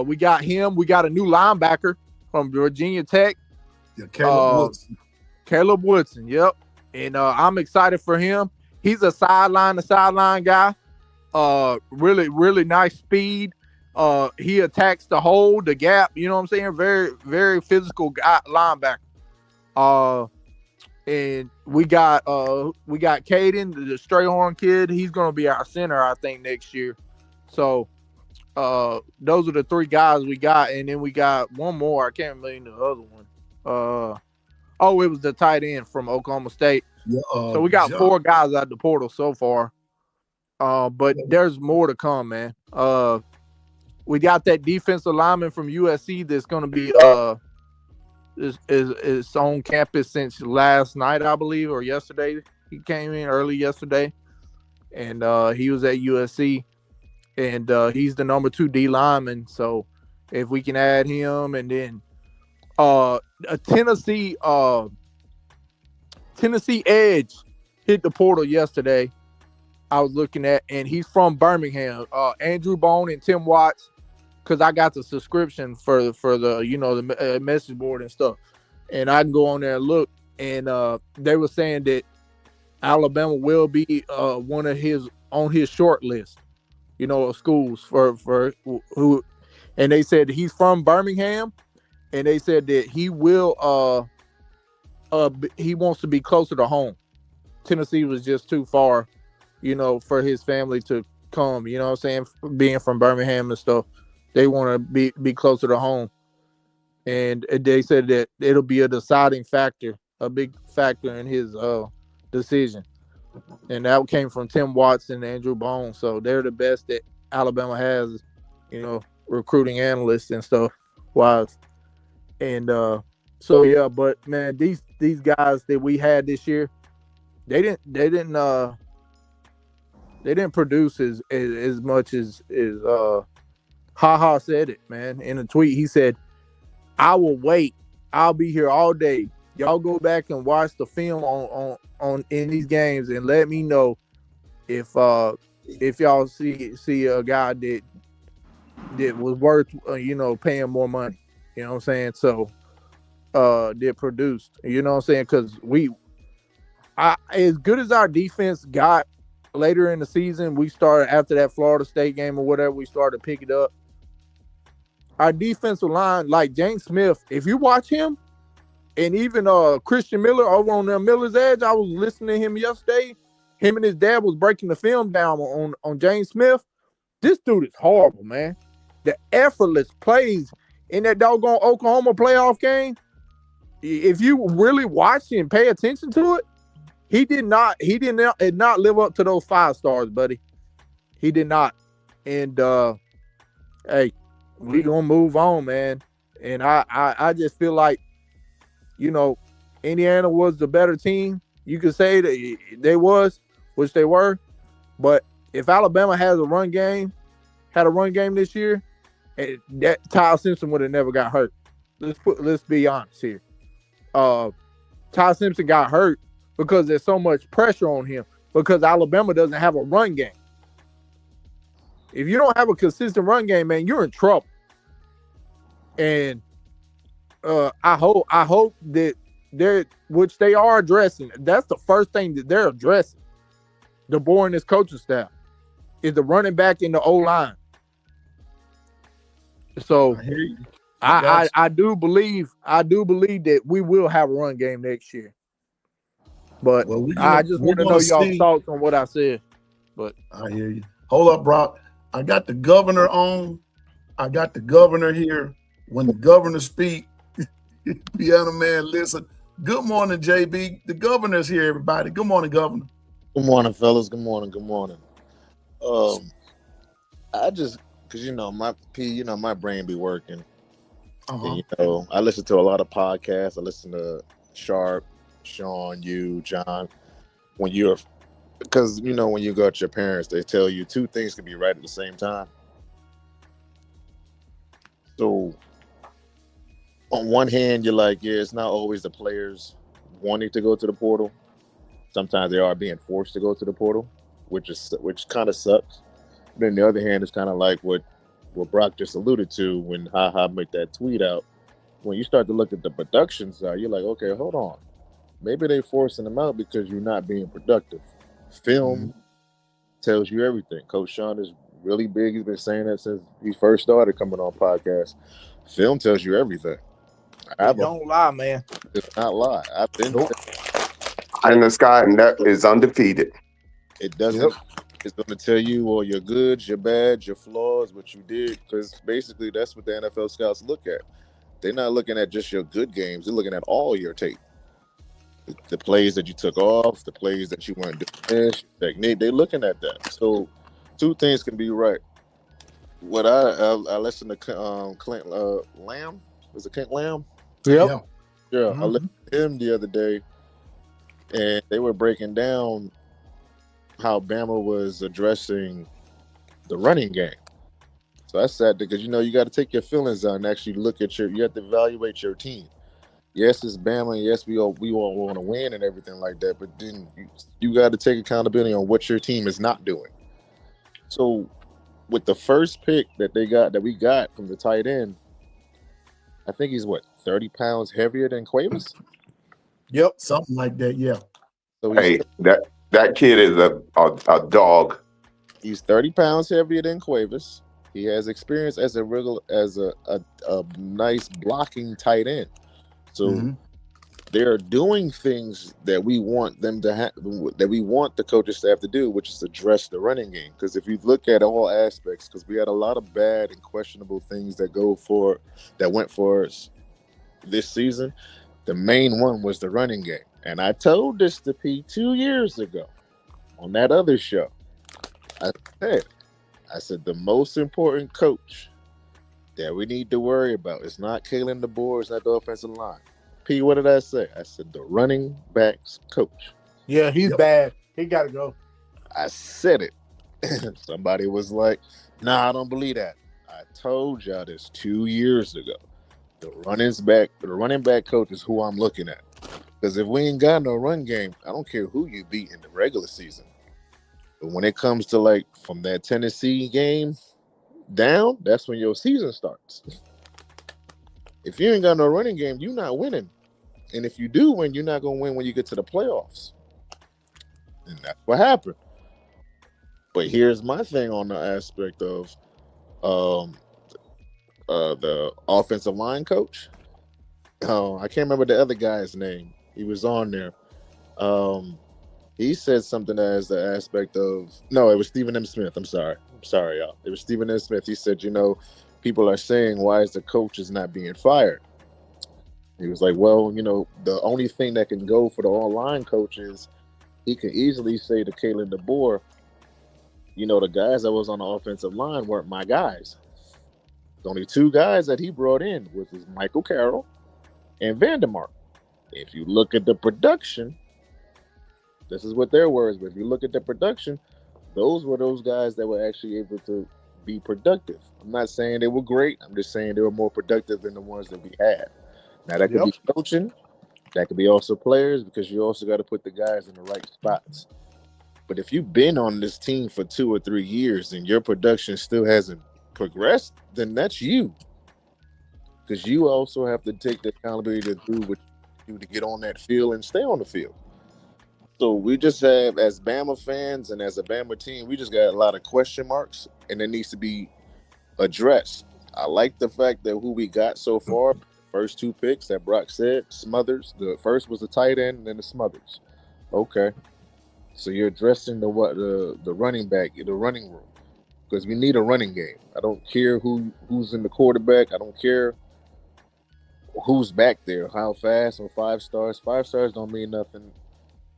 we got him. We got a new linebacker from Virginia Tech. Yeah, Caleb Woodson, yep. And I'm excited for him. He's a sideline guy. Really, really nice speed. He attacks the hole, the gap. You know what I'm saying? Very, very physical guy, linebacker. And we got Caden, the Strayhorn kid. He's gonna be our center, I think, next year. So those are the 3 guys we got, and then we got one more. I can't remember the other one. It was the tight end from Oklahoma State. Yeah, so we got 4 guys out the portal so far. But there's more to come, man. We got that defensive lineman from USC that's going to be is on campus since last night, I believe, or yesterday. He came in early yesterday, and he was at USC, and he's the number 2 D lineman. So if we can add him, and then a Tennessee edge hit the portal yesterday. I was looking at, and he's from Birmingham. Andrew Bone and Tim Watts, because I got the subscription for the the message board and stuff, and I can go on there and look. And they were saying that Alabama will be one of his on his short list, of schools for who, and they said he's from Birmingham. And they said that he will, he wants to be closer to home. Tennessee was just too far, for his family to come. You know what I'm saying? Being from Birmingham and stuff, they want to be closer to home. And they said that it'll be a deciding factor a big factor in his decision. And that came from Tim Watson and Andrew Bones. So they're the best that Alabama has, recruiting analysts and stuff wise. And so yeah, but man, these guys that we had this year, they didn't produce as much as Ha said it, man. In a tweet, he said, "I will wait. I'll be here all day. Y'all go back and watch the film on in these games and let me know if y'all see a guy that was worth paying more money. You know what I'm saying? So that produced. You know what I'm saying? Because as good as our defense got later in the season, we started after that Florida State game or whatever. We started to pick it up. Our defensive line, like James Smith, if you watch him, and even Christian Miller over on Miller's Edge, I was listening to him yesterday. Him and his dad was breaking the film down on James Smith. This dude is horrible, man. The effortless plays in that doggone Oklahoma playoff game, if you really watch and pay attention to it, he did not live up to those 5 stars, buddy. He did not. And hey, we gonna move on, man. And I just feel like, Indiana was the better team. You could say that they was, which they were. But if Alabama had a run game this year, that Ty Simpson would have never got hurt. Let's be honest here. Ty Simpson got hurt because there's so much pressure on him because Alabama doesn't have a run game. If you don't have a consistent run game, man, you're in trouble. And I hope that which they are addressing. That's the first thing that they're addressing. The board and his coaching staff is the running back in the O-line. So I do believe that we will have a run game next year. But I just want to know y'all's thoughts on what I said. But I hear you. Hold up, Brock. I got the governor on. I got the governor here. When the governor speak, Pianoman, listen. Good morning, JB. The governor's here, everybody. Good morning, Governor. Good morning, fellas. Good morning. Good morning. I just, because my brain be working. And, I listen to a lot of podcasts. I listen to Sharp, Sean, you, John. Because when you go to your parents, they tell you 2 things can be right at the same time. So on one hand, you're like, yeah, it's not always the players wanting to go to the portal. Sometimes they are being forced to go to the portal, which kind of sucks. But on the other hand, it's kind of like what Brock just alluded to when Ha made that tweet out. When you start to look at the production side, you're like, okay, hold on. Maybe they're forcing them out because you're not being productive. Film tells you everything. Coach Sean is really big. He's been saying that since he first started coming on podcasts. Film tells you everything. Don't lie, man. It's not lie. I've been in the sky, and that is undefeated. It doesn't. It's going to tell you all your goods, your bads, your flaws, what you did, because basically that's what the NFL scouts look at. They're not looking at just your good games. They're looking at all your tape. The plays that you took off, the plays that you weren't doing, technique. They're looking at that. So 2 things can be right. What I listened to Clint Lamb. Was it Clint Lamb? Yeah. I listened to him the other day, and they were breaking down how Bama was addressing the running game. So I sat there because you got to take your feelings out and actually look at you have to evaluate your team. Yes, it's Bama. Yes, we all want to win and everything like that. But then you got to take accountability on what your team is not doing. So with the first pick that we got from the tight end, I think he's 30 pounds heavier than Cuevas? Yep, something like that, yeah. So Hey, that kid is a dog. He's 30 pounds heavier than Cuevas. He has experience as a nice blocking tight end. So they're doing things that we want them to have, that we want the coaching staff to do, which is address the running game. Because if you look at all aspects, because we had a lot of bad and questionable things that went for us this season, The main one was the running game. And I told this to P 2 years ago on that other show. I said, the most important coach that we need to worry about is not Kalen DeBoer, it's not the offensive line. P, what did I say? I said, the running backs coach. Yeah, he's bad. He got to go. I said it. Somebody was like, nah, I don't believe that. I told y'all this 2 years ago. The running back coach is who I'm looking at. Because if we ain't got no run game, I don't care who you beat in the regular season. But when it comes to like from that Tennessee game down, that's when your season starts. If you ain't got no running game, you're not winning. And if you do win, you're not going to win when you get to the playoffs. And that's what happened. But here's my thing on the aspect of the offensive line coach. I can't remember the other guy's name. He was on there. He said something as the aspect of no, it was Stephen M. Smith. I'm sorry, y'all. It was Stephen M. Smith. He said, people are saying why is the coach is not being fired? He was like, well, the only thing that can go for the all-line coach is he can easily say to Kalen DeBoer, the guys that was on the offensive line weren't my guys. The only two guys that he brought in was Michael Carroll and Vandermark. If you look at the production, this is what their words, but if you look at the production, those were those guys that were actually able to be productive. I'm not saying they were great. I'm just saying they were more productive than the ones that we had. Now, that could be coaching. That could be also players, because you also got to put the guys in the right spots. But if you've been on this team for 2 or 3 years and your production still hasn't progressed, then that's you. Because you also have to take the accountability to do what you do to get on that field and stay on the field. So we just have, as Bama fans and as a Bama team, we just got a lot of question marks, and it needs to be addressed. I like the fact that who we got so far, first 2 picks that Brock said, Smothers. The first was the tight end, and then the Smothers. Okay. So you're addressing the running back, the running room, because we need a running game. I don't care who's in the quarterback. I don't care who's back there, how fast, or 5 stars. 5 stars don't mean nothing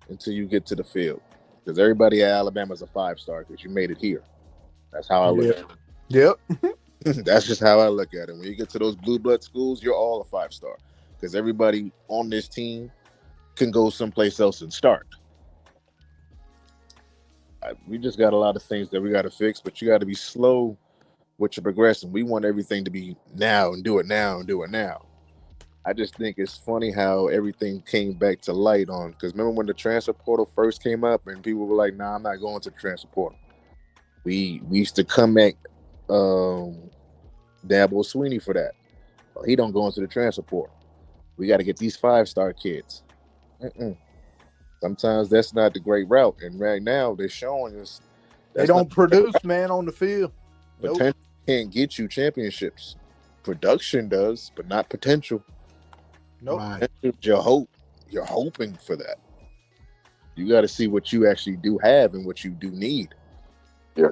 until you get to the field, because everybody at Alabama is a 5-star because you made it here. That's how I look at it. Yep. That's just how I look at it. When you get to those blue blood schools, you're all a 5-star, because everybody on this team can go someplace else and start. We just got a lot of things that we got to fix, but you got to be slow with your progression. We want everything to be now and do it now and do it now. I just think it's funny how everything came back to light on, because remember when the transfer portal first came up and people were like, nah, I'm not going to the transfer portal. We used to come at Dabo Sweeney for that. Oh, he don't go into the transfer portal. We got to get these 5-star kids. Sometimes that's not the great route. And right now they're showing us they don't produce, man, on the field. Potential can't get you championships. Production does, but not potential. Nope. Right. You're hoping for that. You got to see what you actually do have and what you do need. Yeah.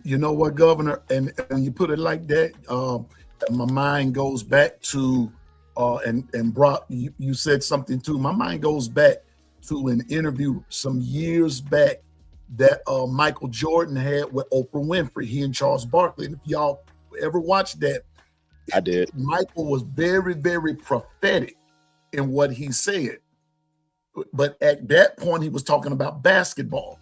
You know what, Governor? And you put it like that, my mind goes back to, and Brock, you said something too. My mind goes back to an interview some years back that Michael Jordan had with Oprah Winfrey, he and Charles Barkley. And if y'all ever watched that, I did. Michael was very, very prophetic in what he said. But at that point, he was talking about basketball,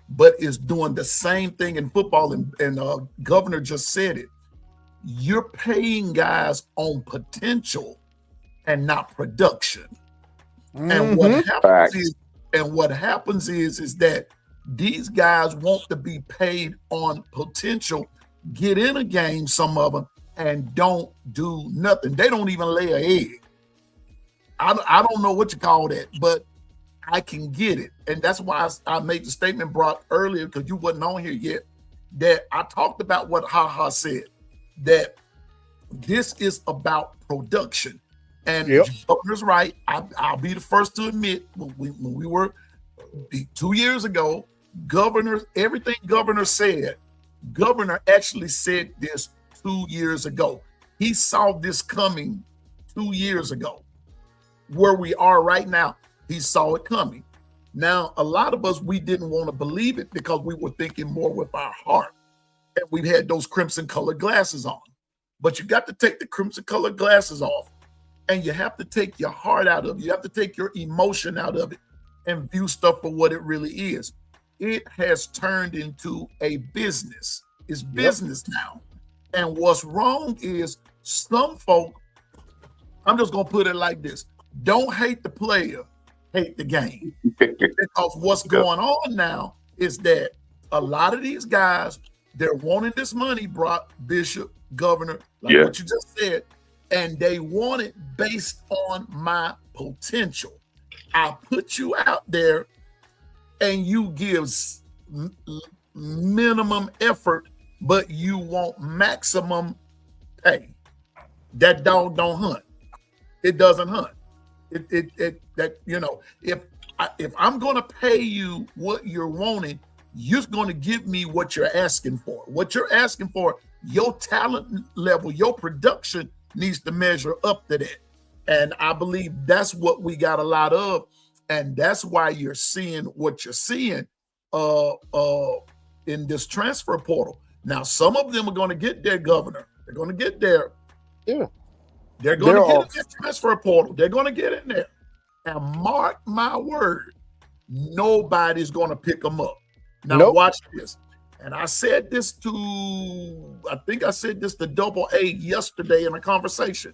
but is doing the same thing in football. And Governor just said it. You're paying guys on potential and not production. And what happens is that these guys want to be paid on potential, get in a game, some of them, and don't do nothing. They don't even lay an egg. I don't know what you call that, but I can get it. And that's why I made the statement, Brock, earlier, because you wasn't on here yet, that I talked about what HaHa said, that this is about production. And Governor's right. I'll be the first to admit, when we were 2 years ago, everything Governor said, Governor actually said this 2 years ago. He saw this coming 2 years ago. where we are right now. He saw it coming. Now, a lot of us, we didn't want to believe it because we were thinking more with our heart. And we had those crimson colored glasses on. But you got to take the crimson colored glasses off, and you have to take your heart out of it. You have to take your emotion out of it and view stuff for what it really is. It has turned into a business. It's business now. And what's wrong is some folk, I'm just going to put it like this. Don't hate the player, hate the game. Because what's going on now is that a lot of these guys, they're wanting this money, Brock, Bishop, Governor, like what you just said, and they want it based on my potential. I put you out there and you give minimum effort, but you want maximum pay. That dog don't hunt. It doesn't hunt. That you know, if I'm going to pay you what you're wanting, you're going to give me what you're asking for. What you're asking for, your talent level, your production needs to measure up to that. And I believe that's what we got a lot of. And that's why you're seeing what you're seeing in this transfer portal. Now, some of them are going to get their Governor. They're going to get there. Yeah. They're going to get in their transfer portal. They're going to get in there. And mark my word, nobody's going to pick them up. Now, watch this. And I said this I think I said this to Double A yesterday in a conversation.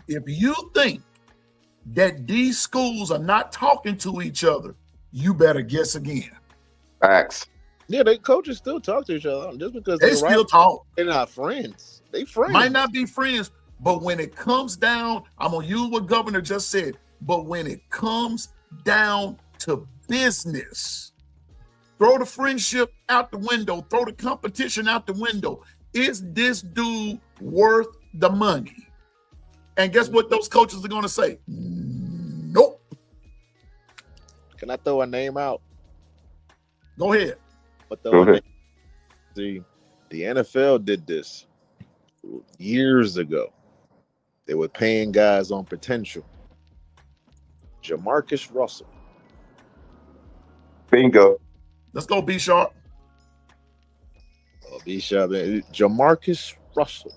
If you think that these schools are not talking to each other, you better guess again. Facts. Yeah, they coaches still talk to each other. Just because they still talk. They're not friends. They friends. Might not be friends, but when it comes down, I'm going to use what Governor just said, but when it comes down to business, throw the friendship out the window, throw the competition out the window. Is this dude worth the money? And guess what those coaches are going to say? Nope. Can I throw a name out? Go ahead. But see, the NFL did this years ago. They were paying guys on potential. Jamarcus Russell. Bingo. Let's go, B Sharp. Oh, B Sharp. Jamarcus Russell.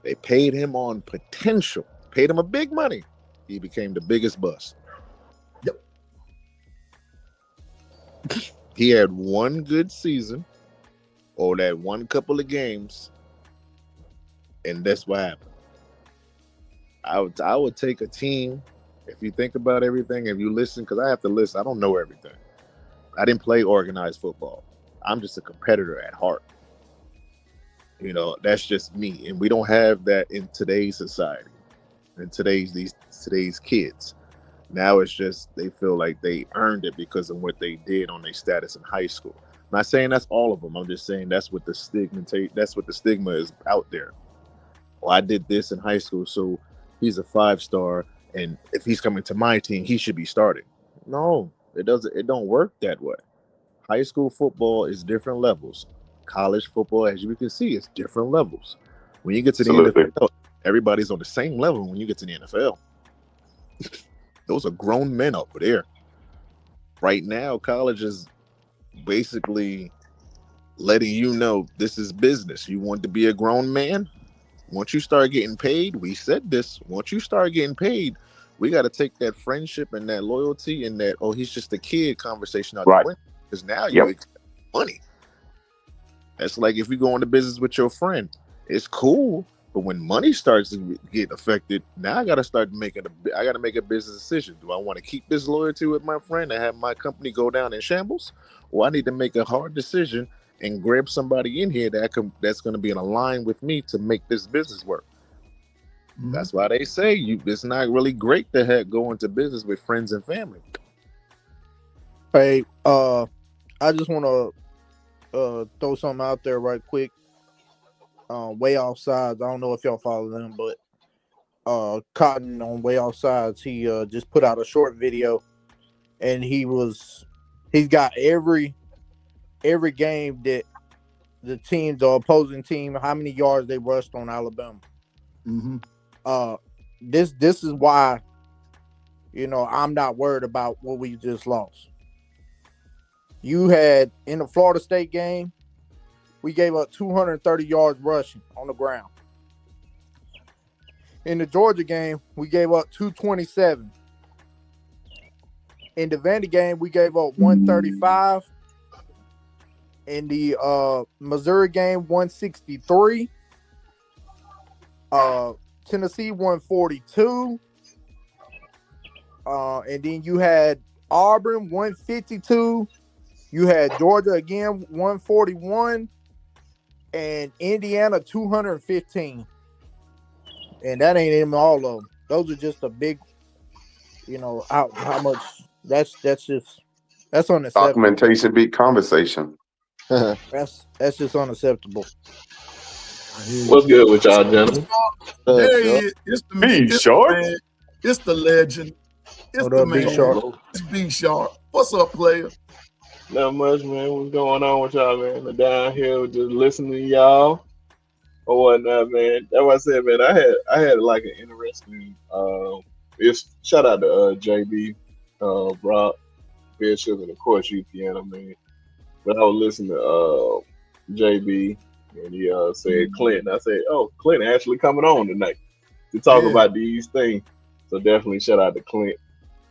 They paid him on potential. Paid him a big money. He became the biggest bust. Yep. He had one good season or that one couple of games, and that's what happened. I would take a team, if you think about everything, if you listen, because I have to listen. I don't know everything. I didn't play organized football. I'm just a competitor at heart. You know, that's just me. And we don't have that in today's society, in today's kids. Now it's just they feel like they earned it because of what they did on their status in high school. I'm not saying that's all of them. I'm just saying that's what the stigma is out there. Well, I did this in high school, so he's a 5-star, and if he's coming to my team, he should be starting. No, it don't work that way. High school football is different levels. College football, as you can see, is different levels. When you get to the NFL, everybody's on the same level when you get to the NFL. Those are grown men over there. Right now, college is basically letting you know this is business. You want to be a grown man? Once you start getting paid, we said this, once you start getting paid, we got to take that friendship and that loyalty and that, oh, he's just a kid conversation out the window. Because now you expect money. That's like if you go into business with your friend. It's cool, but when money starts to get affected, now I got to make a business decision. Do I want to keep this loyalty with my friend and have my company go down in shambles? Or I need to make a hard decision and grab somebody in here that's going to be in a line with me to make this business work. Mm-hmm. That's why they say it's not really great to go into business with friends and family. Hey, I just want to throw something out there right quick. Way Offsides. I don't know if y'all follow them, but Cotton on Way Offsides, he just put out a short video, and he's got every game that the opposing team, how many yards they rushed on Alabama. Mm-hmm. This is why I'm not worried about what we just lost. You had in the Florida State game, we gave up 230 yards rushing on the ground. In the Georgia game, we gave up 227. In the Vandy game, we gave up 135. In the Missouri game, 163. Tennessee 142. And then you had Auburn 152. You had Georgia again 141, and Indiana 215. And that ain't even all of them. Those are just a big, how much. That's unacceptable. Documentation beat conversation. That's just unacceptable. What's good with y'all, gentlemen? There he is. It's the man. Be short. It's the legend. It's What the up, man. Big Shark? It's B Sharp. What's up, player? Not much, man. What's going on with y'all, man? I'm down here just listening to y'all or whatnot, man. That's what I said, man. I had like an interesting. It's shout out to JB, Brock, Bishop, and of course you, Pianoman. But I was listening to JB, and he said Clinton. I said, oh, Clinton actually coming on tonight to talk about these things. So definitely shout out to Clint.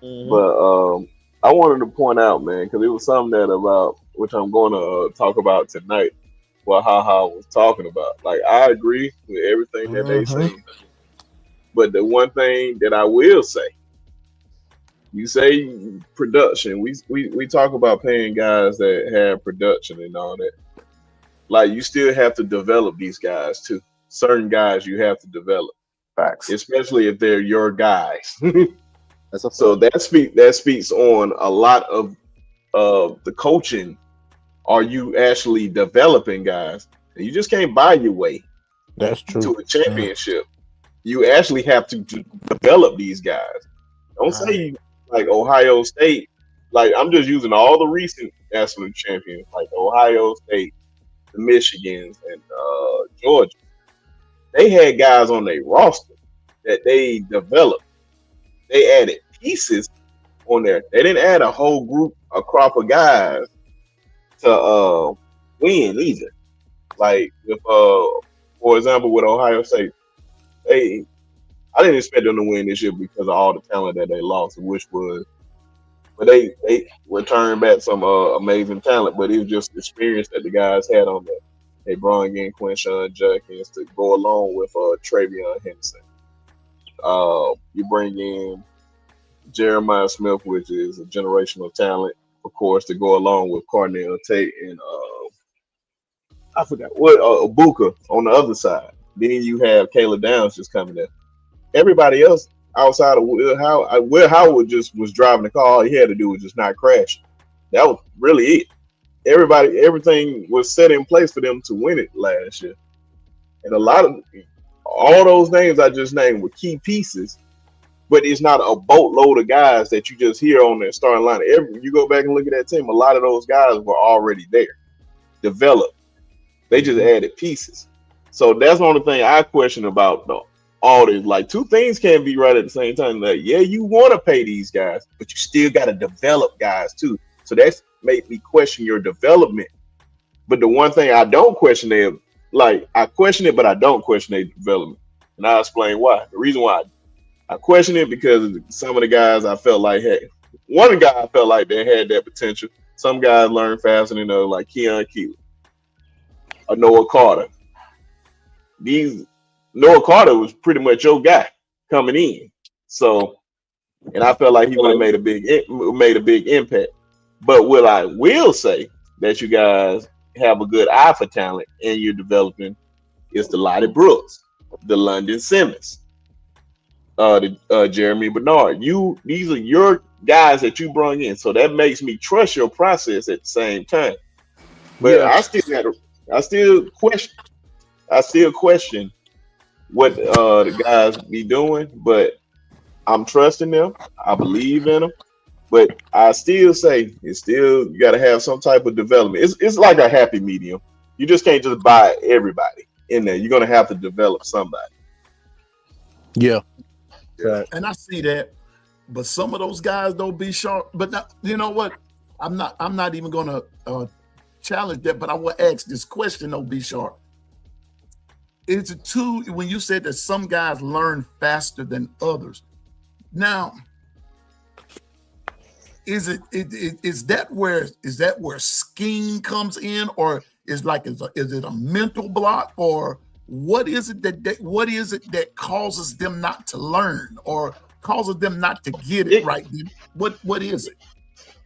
But I wanted to point out, man, because it was something that about which I'm going to talk about tonight. What HaHa was talking about. Like I agree with everything that they say, but the one thing that I will say, you say production. We talk about paying guys that have production and all that. Like you still have to develop these guys too. Certain guys you have to develop. Facts. Especially if they're your guys. So that speaks on a lot of the coaching. Are you actually developing guys? And you just can't buy your way That's true. to a championship. You actually have to develop these guys. Don't say like Ohio State. Like I'm just using all the recent national champions, like Ohio State, the Michigans, and Georgia. They had guys on their roster that they developed. They added pieces on there. They didn't add a whole group, a crop of guys to win either. Like if for example with Ohio State, I didn't expect them to win this year because of all the talent that they lost, but they returned back some amazing talent, but it was just experience that the guys had on there. They brought in Quinshawn Judkins to go along with Travion Henderson. You bring in Jeremiah Smith, which is a generational talent, of course, to go along with Cardinal Tate and I forgot what Ibuka on the other side. Then you have Caleb Downs just coming in. Everybody else outside of Will Howard just was driving the car. All he had to do was just not crash. That was really it. Everything was set in place for them to win it last year. And all those names I just named were key pieces, but it's not a boatload of guys that you just hear on the starting line. You go back and look at that team, a lot of those guys were already there, developed. They just added pieces. So that's the only thing I question about all this. Like two things can't be right at the same time. Like, yeah, you want to pay these guys, but you still got to develop guys too. So that's made me question your development. But the one thing I don't question is, like, I question it, but I don't question their development. And I'll explain why. The reason why I question it because some of the guys I felt like one guy I felt like they had that potential. Some guys learn faster than others, like Keon Keeley or Noah Carter. Noah Carter was pretty much your guy coming in. So, and I felt like he would have made a big impact. But what I will say that you guys have a good eye for talent and you're developing is the Lottie Brooks, the London Simmons, the Jeremy Bernard. These are your guys that you brought in, so that makes me trust your process at the same time. But I still question what the guys be doing, but I'm trusting them. I believe in them. But I still say you got to have some type of development. It's like a happy medium. You just can't just buy everybody in there. You're gonna have to develop somebody. Yeah. And I see that. But some of those guys don't be sharp. But now, you know what? I'm not even gonna challenge that. But I will ask this question. Though, be sharp. Is it too when you said that some guys learn faster than others? Now, is that where scheme comes in, or is it a mental block, or what is it that causes them not to learn or causes them not to get it right? What is it?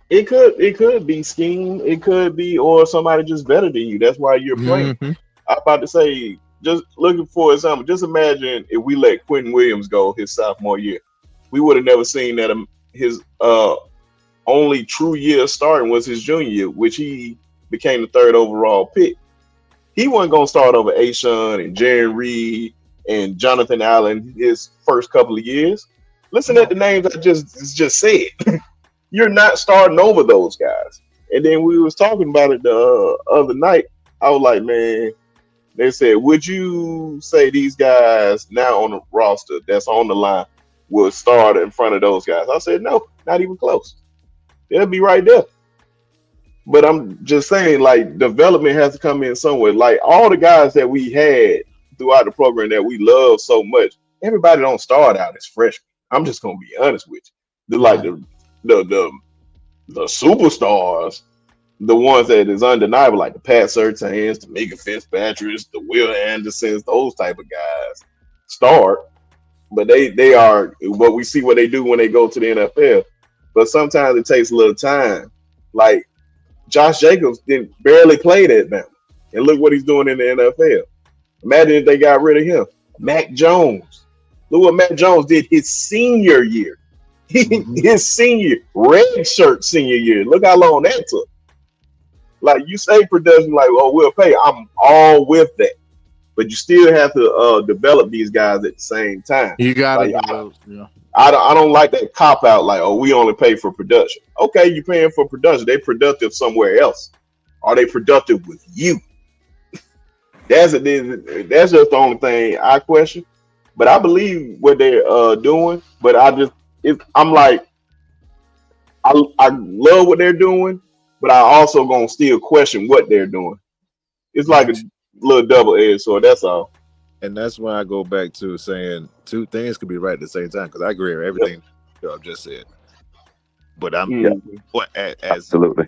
It could be scheme. It could be or somebody just better than you. That's why you're playing. Mm-hmm. I'm about to say, just looking for example. Just imagine if we let Quentin Williams go his sophomore year, we would have never seen that his only true year starting was his junior year, which he became the 3rd overall pick. He wasn't gonna start over Ashawn and Jerry Reed and Jonathan Allen his first couple of years. Listen at the names I just said. You're not starting over those guys. And then we was talking about it the other night. I was like, man, they said, would you say these guys now on the roster that's on the line will start in front of those guys? I said, no, not even close. They'll be right there. But I'm just saying, like, development has to come in somewhere. Like, all the guys that we had throughout the program that we love so much, everybody don't start out as freshmen. I'm just gonna be honest with you. The superstars, the ones that is undeniable, like the Pat Surtains, the Mika Fitzpatricks, the Will Andersons, those type of guys start. But they are what we see what they do when they go to the NFL. But sometimes it takes a little time. Like Josh Jacobs barely played at Bama, and look what he's doing in the NFL. Imagine if they got rid of him. Mac Jones. Look what Mac Jones did his senior year. His senior red shirt senior year. Look how long that took. Like you say, production, like, oh, we'll pay. I'm all with that, but you still have to develop these guys at the same time. You got to like, develop. Yeah. I don't like that cop out. Like, oh, we only pay for production. Okay, you're paying for production. They productive somewhere else. Are they productive with you? That's just the only thing I question. But I believe what they're doing. But I'm like, I love what they're doing, but I also gonna still question what they're doing. It's like a little double-edged sword. That's all. And that's why I go back to saying two things could be right at the same time, because I agree with everything I've just said. But I'm as Absolutely.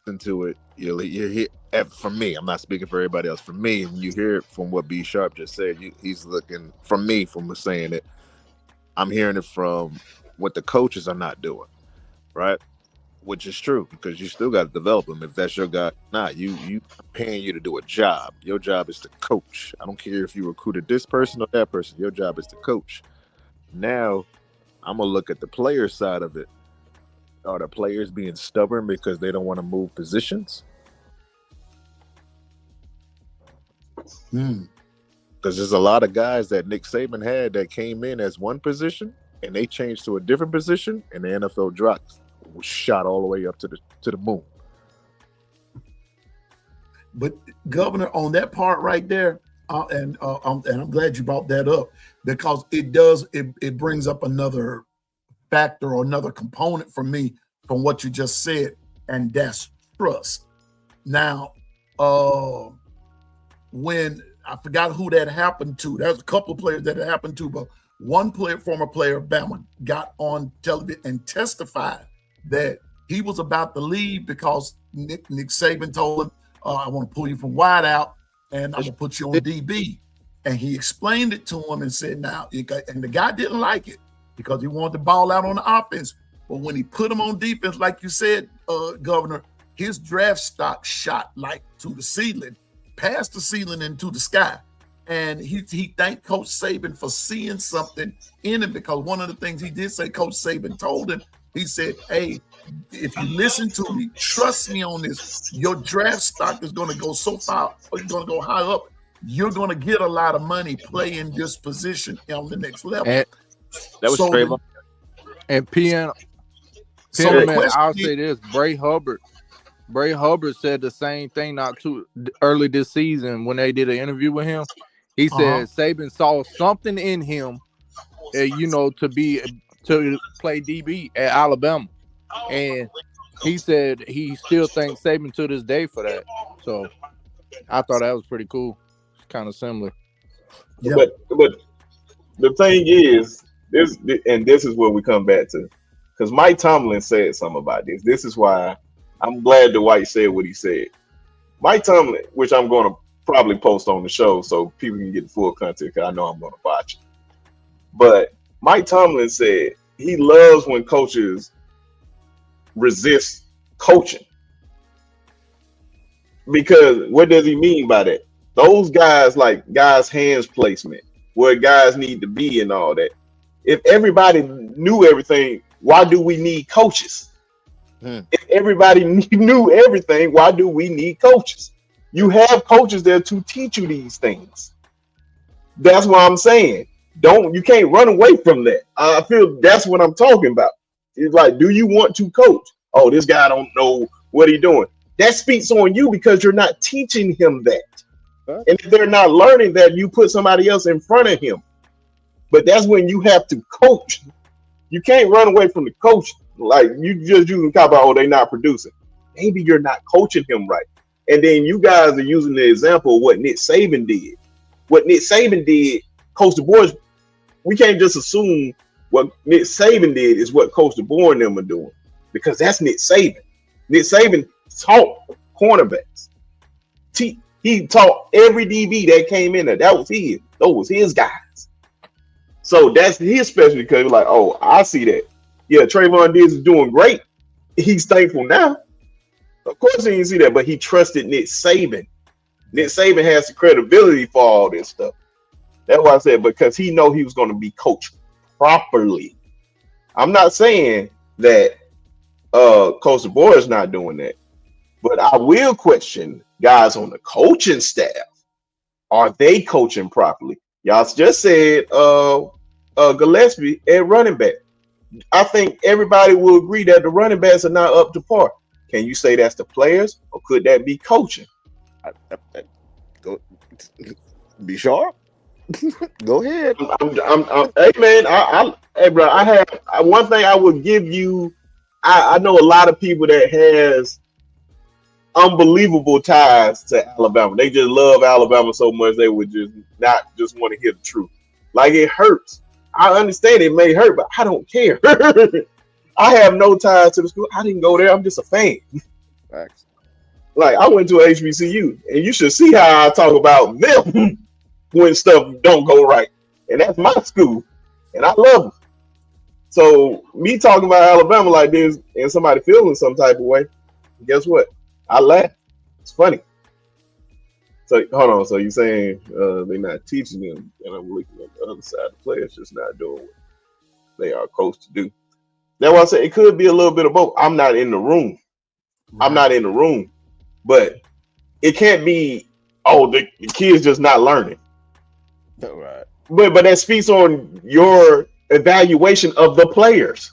into it, you hear from me. I'm not speaking for everybody else. From me, when you hear it from what B Sharp just said, he's looking from me from saying it. I'm hearing it from what the coaches are not doing, right? Which is true, because you still got to develop them. If that's your guy, you paying you to do a job. Your job is to coach. I don't care if you recruited this person or that person. Your job is to coach. Now, I'm gonna look at the player side of it. Are the players being stubborn because they don't want to move positions? Because there's a lot of guys that Nick Saban had that came in as one position and they changed to a different position, and the NFL dropped. Was shot all the way up to the moon. But Governor, on that part right there, and I'm glad you brought that up, because it brings up another factor or another component for me from what you just said, and that's trust. Now, when I forgot who that happened to, there's a couple of players that it happened to, but one former player of Bama got on television and testified that he was about to leave because Nick Saban told him, I want to pull you from wide out and I'm going to put you on DB. And he explained it to him and said, and the guy didn't like it because he wanted to ball out on the offense. But when he put him on defense, like you said, Governor, his draft stock shot like to the ceiling, past the ceiling into the sky. And he thanked Coach Saban for seeing something in him, because one of the things he did say, Coach Saban told him, he said, hey, if you listen to me, trust me on this, your draft stock is going to go so far, or you're going to go high up, you're going to get a lot of money playing this position on the next level. And that was Trayvon. And Pianoman, I'll say this, Bray Hubbard said the same thing not too early this season when they did an interview with to Saban saw something in him, to to play DB at Alabama, and he said he still thanks Saban to this day for that. So I thought that was pretty cool. It's kind of similar. Yeah. But the thing is, this is where we come back to, because Mike Tomlin said something about this. This is why I'm glad Dwight said what he said. Mike Tomlin, which I'm going to probably post on the show so people can get the full content, because I know I'm going to watch it. But Mike Tomlin said he loves when coaches resist coaching. Because what does he mean by that? Those guys, like guys' hands placement, where guys need to be and all that. If everybody knew everything, why do we need coaches? If everybody knew everything, why do we need coaches? You have coaches there to teach you these things. That's what I'm saying. You can't run away from that. I feel that's what I'm talking about. It's like, do you want to coach? Oh, this guy don't know what he's doing. That speaks on you because you're not teaching him that. And if they're not learning that, you put somebody else in front of him. But that's when you have to coach. You can't run away from the coach. Like, you just using cop out, oh, they're not producing. Maybe you're not coaching him right. And then you guys are using the example of what Nick Saban did. What Nick Saban did, Coach DeBoer, we can't just assume what Nick Saban did is what Coach DeBoer and them are doing, because that's Nick Saban. Nick Saban taught cornerbacks. He taught every DB that came in there. That was his. Those was his guys. So that's his specialty, because you're like, oh, I see that. Yeah, Trayvon Diggs is doing great. He's thankful now. Of course he didn't see that, but he trusted Nick Saban. Nick Saban has the credibility for all this stuff. That's why I said, because he know he was going to be coached properly. I'm not saying that Coach DeBoer is not doing that, but I will question guys on the coaching staff. Are they coaching properly? Y'all just said Gillespie at running back. I think everybody will agree that the running backs are not up to par. Can you say that's the players, or could that be coaching? Go be sharp. Go ahead. Hey man, hey bro, I have one thing I would give you. I know a lot of people that has unbelievable ties to Alabama. They just love Alabama so much they would just not just want to hear the truth. Like, it hurts. I understand it may hurt, but I don't care. I have no ties to the school. I didn't go there. I'm just a fan. Facts. Like, I went to HBCU, and you should see how I talk about them when stuff don't go right. And that's my school, and I love them. So me talking about Alabama like this and somebody feeling some type of way, guess what? I laugh. It's funny. So hold on. So you're saying they're not teaching them, and I'm looking at the other side. The players just not doing what they are coached to do. That's why I say it could be a little bit of both. I'm not in the room. Right. I'm not in the room, but it can't be. Oh, the kids just not learning. All right. But that speaks on your evaluation of the players.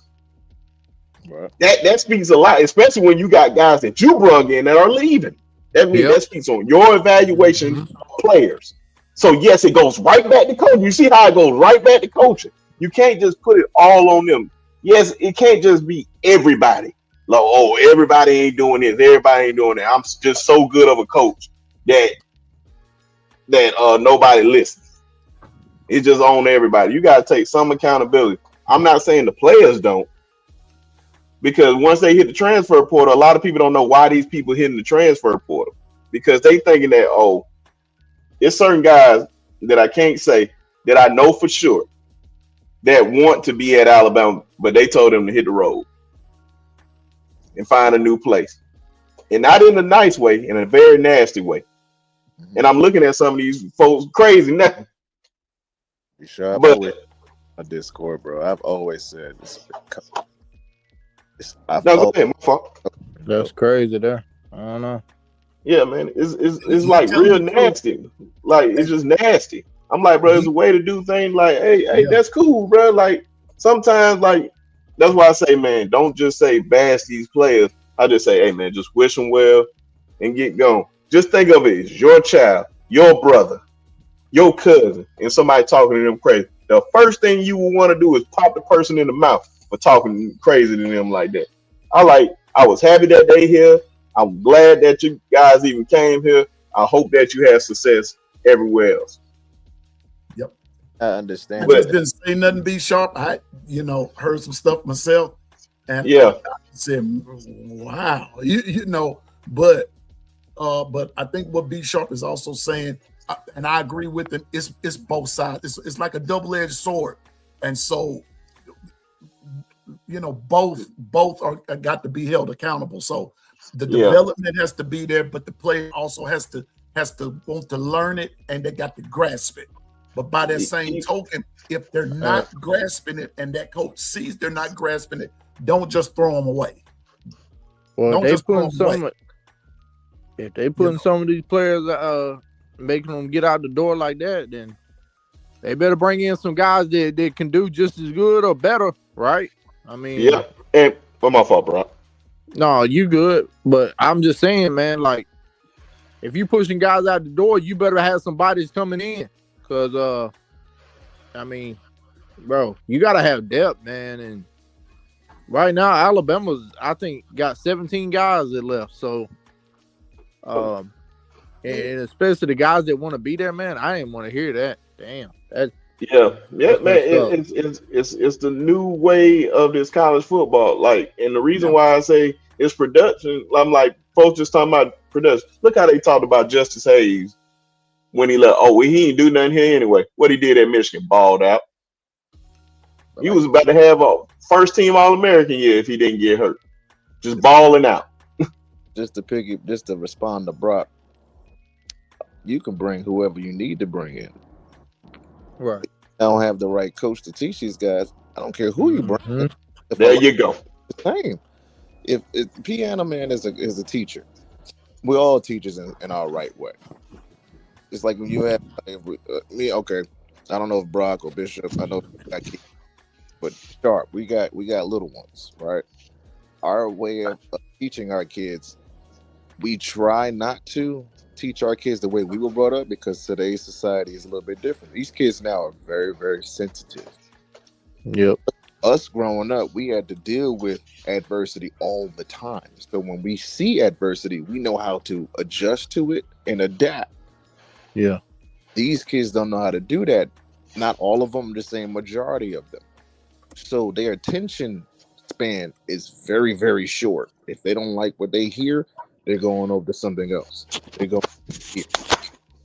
Right. That speaks a lot, especially when you got guys that you brought in that are leaving. That means that speaks on your evaluation of players. So yes, it goes right back to coaching. You see how it goes right back to coaching. You can't just put it all on them. Yes, it can't just be everybody. Like, oh, everybody ain't doing this, everybody ain't doing that. I'm just so good of a coach that nobody listens. It's just on everybody. You got to take some accountability. I'm not saying the players don't, because once they hit the transfer portal, a lot of people don't know why these people hitting the transfer portal, because they thinking that, oh, there's certain guys that I can't say that I know for sure that want to be at Alabama, but they told them to hit the road and find a new place. And not in a nice way, in a very nasty way. And I'm looking at some of these folks crazy now. You sure? But a Discord, bro. I've always said this. That's crazy there. I don't know. Yeah, man. It's like real nasty. Like, it's just nasty. I'm like, bro, there's a way to do things like, hey, that's cool, bro. Like, sometimes, like, that's why I say, man, don't just say bash these players. I just say, hey, man, just wish them well and get going. Just think of it as your child, your brother, your cousin, and somebody talking to them crazy. the first thing you will want to do is pop the person in the mouth for talking crazy to them like that. I was happy that they here. I'm glad that you guys even came here. I hope that you have success everywhere else. Yep. I I understand. just didn't say nothing. Be sharp. I, heard some stuff myself, and Yeah. I said, "Wow," But I think what B Sharp is also saying, and I agree with him, it's both sides. It's like a double-edged sword, and so both are got to be held accountable. So the development has to be there, but the player also has to want to learn it, and they got to grasp it. But by that same token, if they're not grasping it, and that coach sees they're not grasping it, don't just throw them away. Well, Don't just throw them away. If they putting some of these players, making them get out the door like that, then they better bring in some guys that can do just as good or better, right? I mean, yeah. And my fault, bro. No, you good, but I'm just saying, man. Like, if you pushing guys out the door, you better have some bodies coming in, cause I mean, bro, you gotta have depth, man. And right now, Alabama's, I think, got 17 guys that left. So, and especially the guys that want to be there, man, I didn't want to hear that. Damn. Yeah, man. It's the new way of this college football. Like, and the reason why I say it's production, I'm like, folks just talking about production. Look how they talked about Justice Hayes when he left. Oh, well, he ain't do nothing here anyway. What he did at Michigan, balled out. He was about to have a first team All-American year if he didn't get hurt. Just balling out. Just to respond to Brock, you can bring whoever you need to bring in. Right. I don't have the right coach to teach these guys. I don't care who you bring. There you go. Same. If Pianoman is a teacher, we're all teachers in our right way. It's like when you have me. Okay, I don't know if Brock or Bishop. I know I keep, but Sharp. We got little ones, right? Our way of teaching our kids, we try not to teach our kids the way we were brought up, because today's society is a little bit different. These kids now are very, very sensitive. Yep. Us growing up, we had to deal with adversity all the time. So when we see adversity, we know how to adjust to it and adapt. Yeah. These kids don't know how to do that. Not all of them, the same majority of them. So their attention span is very, very short. If they don't like what they hear, they're going over to something else. They go here.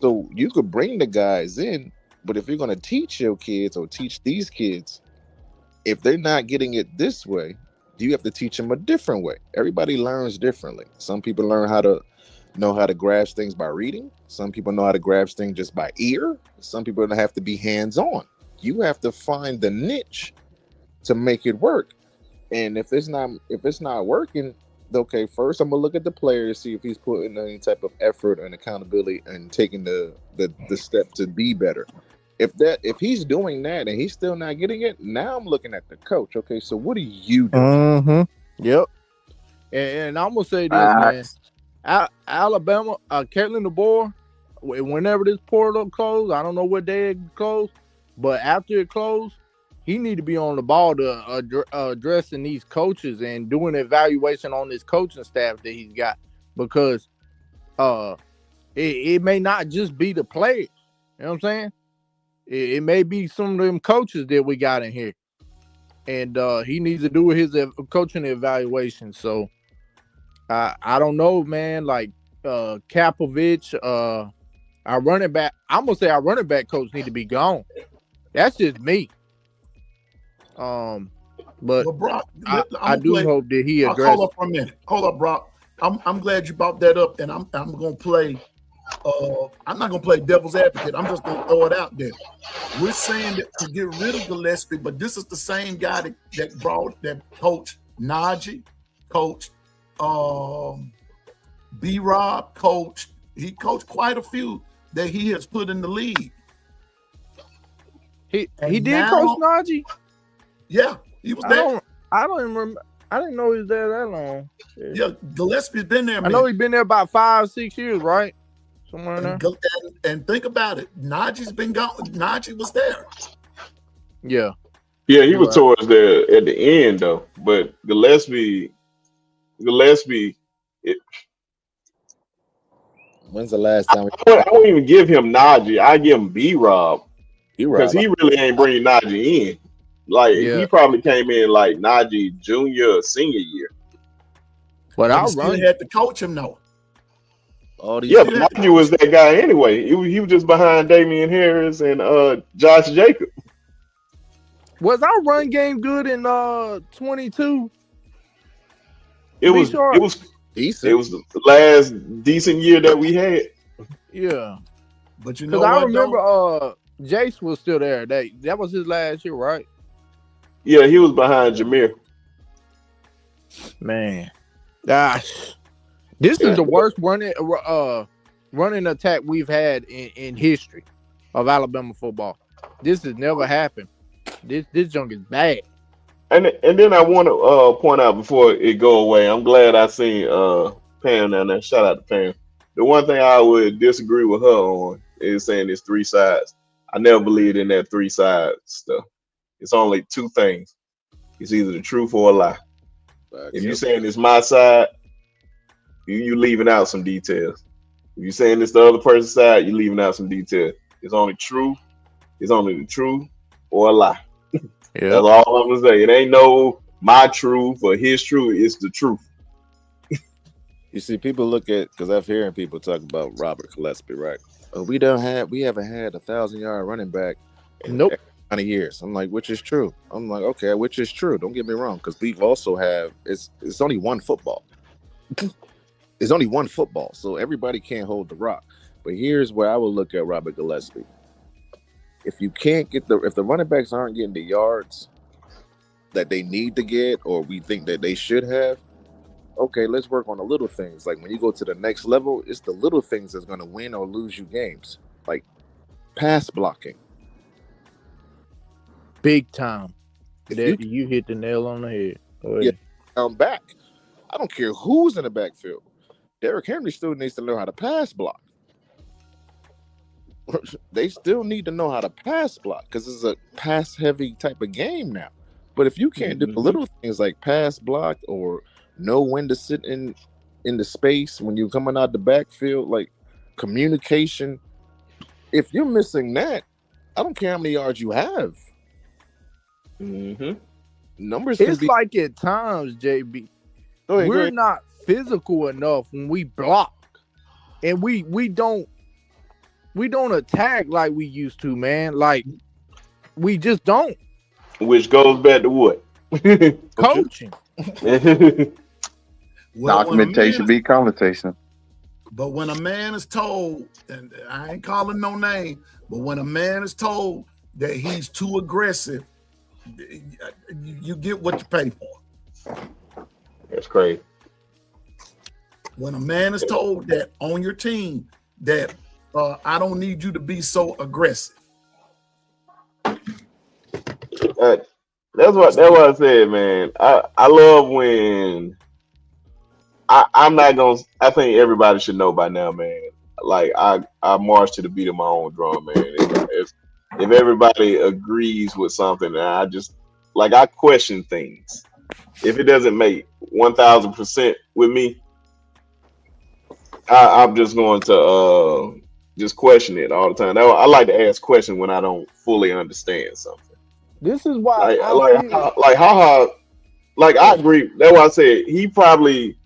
So you could bring the guys in, but if you're going to teach your kids or teach these kids, if they're not getting it this way, you have to teach them a different way. Everybody learns differently. Some people know how to grasp things by reading. Some people know how to grasp things just by ear. Some people have to be hands-on. You have to find the niche to make it work. And if it's not working, okay, first I'm gonna look at the player to see if he's putting any type of effort and accountability and taking the step to be better. If he's doing that and he's still not getting it, now I'm looking at the coach. Okay, so what do you do? Mm-hmm. Yep. And I'm gonna say this, man. Alabama, Caitlin DeBoer, whenever this portal closed, I don't know what day it closed, but after it closed, he need to be on the ball to addressing these coaches and doing evaluation on this coaching staff that he's got, because it may not just be the players. You know what I'm saying? It may be some of them coaches that we got in here, and he needs to do his coaching evaluation. So I don't know, man. Like Kapovich, our running back. I'm gonna say our running back coach need to be gone. That's just me. But Brock, I do hope that he addresses. Hold up for a minute. Hold up, Brock. I'm glad you brought that up, and I'm gonna play. I'm not gonna play devil's advocate. I'm just gonna throw it out there. We're saying that to get rid of Gillespie, but this is the same guy that coached Najee, coached B-Rob, he coached quite a few that he has put in the league. He did coach Najee. Yeah, he was there. I don't even remember. I didn't know he was there that long. Yeah, Gillespie's been there. I know he's been there about 5-6 years, right? Somewhere in there. And think about it. Najee's been gone. Najee was there. Yeah, Yeah, he you're was right. towards the at the end though. But Gillespie, it, When's the last time I won't even give him Najee. I give him B Rob you because Rob? he really ain't bringing Najee in. Like he Yeah, probably came in like Najee junior or senior year. but But he I'll still run. had to coach him though. All these Yeah, Still but had to Najee coach was him. that guy anyway. He was just behind Damian Harris and Josh Jacobs. Was our run game good in 22? It Be was it sure. was it decent. was the last decent year that we had. Yeah, But you because know I what remember though? Jace was still there. That was his last year, right? Yeah, he was behind Jameer. Man, gosh, this is Yeah. the worst running attack we've had in history of Alabama football. This has never happened. This junk is bad. And then I want to point out before it go away. I'm glad I seen Pam down there. Shout out to Pam. The one thing I would disagree with her on is saying it's three sides. I never believed in that three sides stuff. It's only two things. It's either the truth or a lie. If you're Yep. saying it's my side, you leaving out some details. If you're saying it's the other person's side, you're leaving out some details. It's only true. It's only the truth or a lie. That's Yep. all I'm gonna say. It ain't no my truth or his truth. It's the truth. You see, people look at because I've hearing people talk about Robert Gillespie, right? Oh, we haven't had 1,000-yard running back in Nope. X amount of years. I'm like, which is true. I'm like, okay, which is true. Don't get me wrong, because we've also have it's only one football. It's only one football, so everybody can't hold the rock. But here's where I would look at Robert Gillespie. If you can't get if the running backs aren't getting the yards that they need to get, or we think that they should have, okay, let's work on the little things. Like when you go to the next level, it's the little things that's going to win or lose you games. Like pass blocking. Big time. If That you hit the nail on the head. Go ahead. I'm back. I don't care who's in the backfield. Derrick Henry still needs to learn how to pass block. They still need to know how to pass block because it's a pass heavy type of game now. But if you can't do the little things like pass block or know when to sit in the space when you're coming out the backfield, like communication, if you're missing that, I don't care how many yards you have. Mm-hmm. Numbers It's can be. like at times, JB, Go ahead, we're not physical enough when we block, and we don't attack like we used to, man. Like we just don't. Which goes back to what? Coaching. Well, when a Documentation man, be conversation. but when a man is told, and I ain't calling no name, but when a man is told that he's too aggressive, you get what you pay for. That's crazy. When a man is told that on your team that I don't need you to be so aggressive. That's what I said, man. I love when I'm not gonna. I think everybody should know by now, man. Like I march to the beat of my own drum, man. If everybody agrees with something, I just like I question things. If it doesn't make 1,000% with me, I'm just going to just question it all the time. I like to ask questions when I don't fully understand something. This is why Like I like feel. haha. Like I agree. That's why I said he probably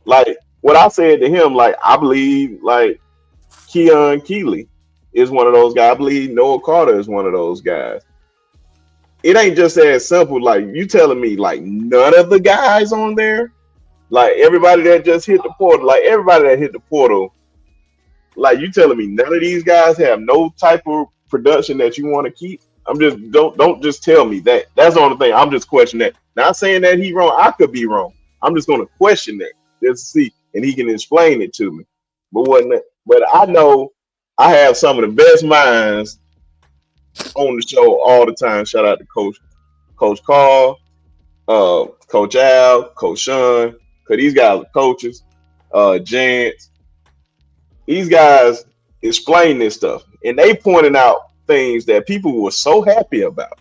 like what I said to him. Like I believe like Keon Keeley is one of those guys. I believe Noah Carter is one of those guys. It ain't just as simple. Like you telling me like none of the guys on there, like everybody that just hit the portal, like everybody that hit the portal, like you telling me none of these guys have no type of production that you want to keep. I'm just don't just tell me that. That's the only thing. I'm just questioning that. Not saying that he wrong. I could be wrong. I'm just going to question that just to see, and he can explain it to me. But I know I have some of the best minds on the show all the time. Shout out to Coach Carl, Coach Al, Coach Sean, because these guys are coaches. Jance, these guys explain this stuff, and they pointed out things that people were so happy about.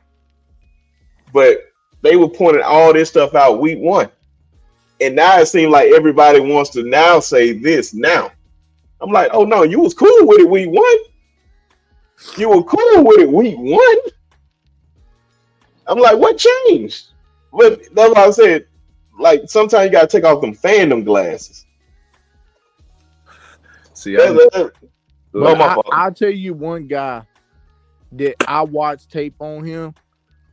but they were pointing all this stuff out week 1. And now it seems like everybody wants to now say this now. I'm like, oh no, you was cool with it week 1. You were cool with it week 1. I'm like, what changed? But that's why I said, like, sometimes you gotta take off them fandom glasses. See, I'll tell you one guy that I watched tape on him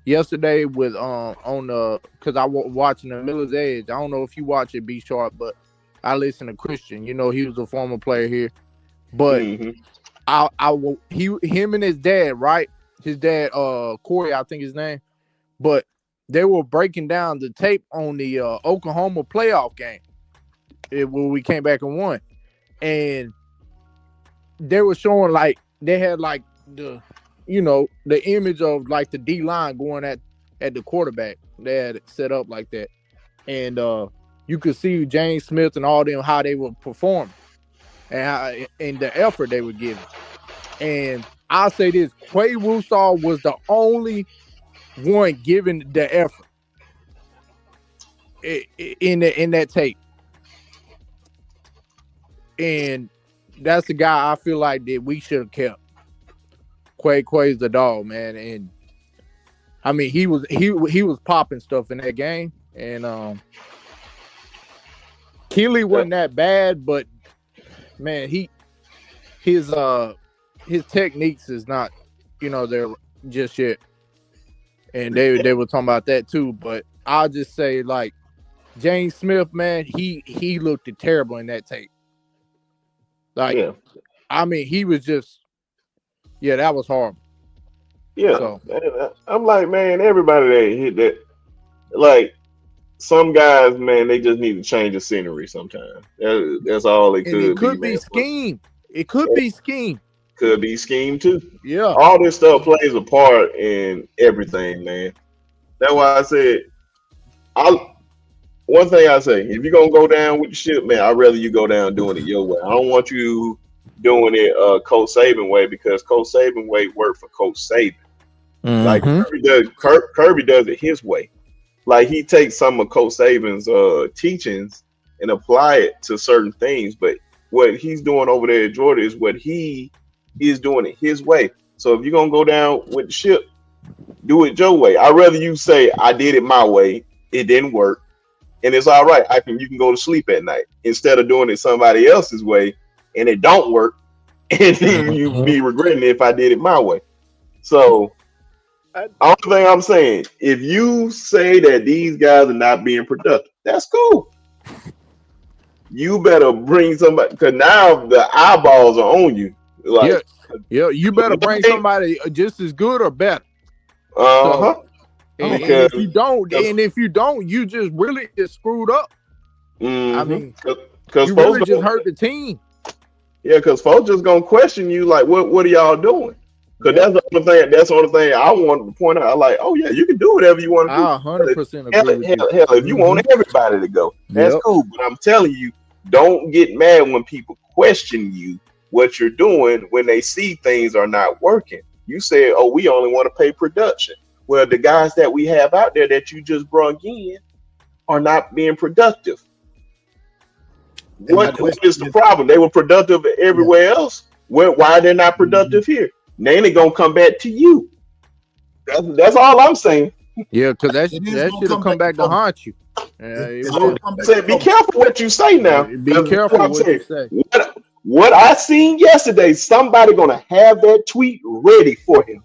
yesterday with on the because I was watching the Miller's Edge. I don't know if you watch it, B Sharp, but I listen to Christian. You know, he was a former player here, but him and his dad, right? His dad, Corey, I think his name, but they were breaking down the tape on the Oklahoma playoff game when we came back and won, and they were showing like they had like the image of like the D line going at the quarterback. They had it set up like that, and you could see James Smith and all them how they were performing and the effort they were giving. And I'll say this: Quay Russaw was the only one giving the effort in that tape, and that's the guy I feel like that we should have kept. Quay's the dog, man, and I mean he was popping stuff in that game, and Keely wasn't that bad, but man, his techniques is not, there just yet, and they were talking about that too. But I'll just say, like, James Smith, man, he looked terrible in that tape. Like, yeah. I mean, he was just, that was horrible. Yeah, so I'm like, man, everybody that hit that, like, some guys, man, they just need to change the scenery sometimes. That's all it could be. It could be scheme. It could be scheme. Could be scheme too. Yeah. All this stuff plays a part in everything, man. That's why I said, one thing I say, if you're gonna go down with the shit, man, I'd rather you go down doing it your way. I don't want you doing it Coach Saban way, because Coach Saban way worked for Coach Saban. Mm-hmm. Like Kirby does it his way. Like, he takes some of Coach Saban's teachings and apply it to certain things, but what he's doing over there at Georgia is what he is doing it his way. So if you're gonna go down with the ship, do it your way. I'd rather you say, I did it my way, it didn't work, and it's all right. You can go to sleep at night, instead of doing it somebody else's way and it don't work, and then you be regretting it if I did it my way. So only thing I'm saying, if you say that these guys are not being productive, that's cool. You better bring somebody, because now the eyeballs are on you. Like, you better bring somebody just as good or better. And if you don't, you just really just screwed up. Mm-hmm. I mean, because you really just hurt the team. Yeah, because folks just gonna question you, like, what are y'all doing? Because that's the only thing I wanted to point out. I like, oh yeah, you can do whatever you want to do. I 100% agree with you. Hell, if you want everybody to go, that's cool. But I'm telling you, don't get mad when people question you what you're doing when they see things are not working. You say, oh, we only want to pay production. Well, the guys that we have out there that you just brought in are not being productive. What is the problem? They were productive everywhere else. Why they're not productive here? Then they're gonna come back to you. That's all I'm saying. Yeah, because that should have come back to haunt you. Be careful what you say now. Be careful what you say. What I seen yesterday, somebody gonna have that tweet ready for him.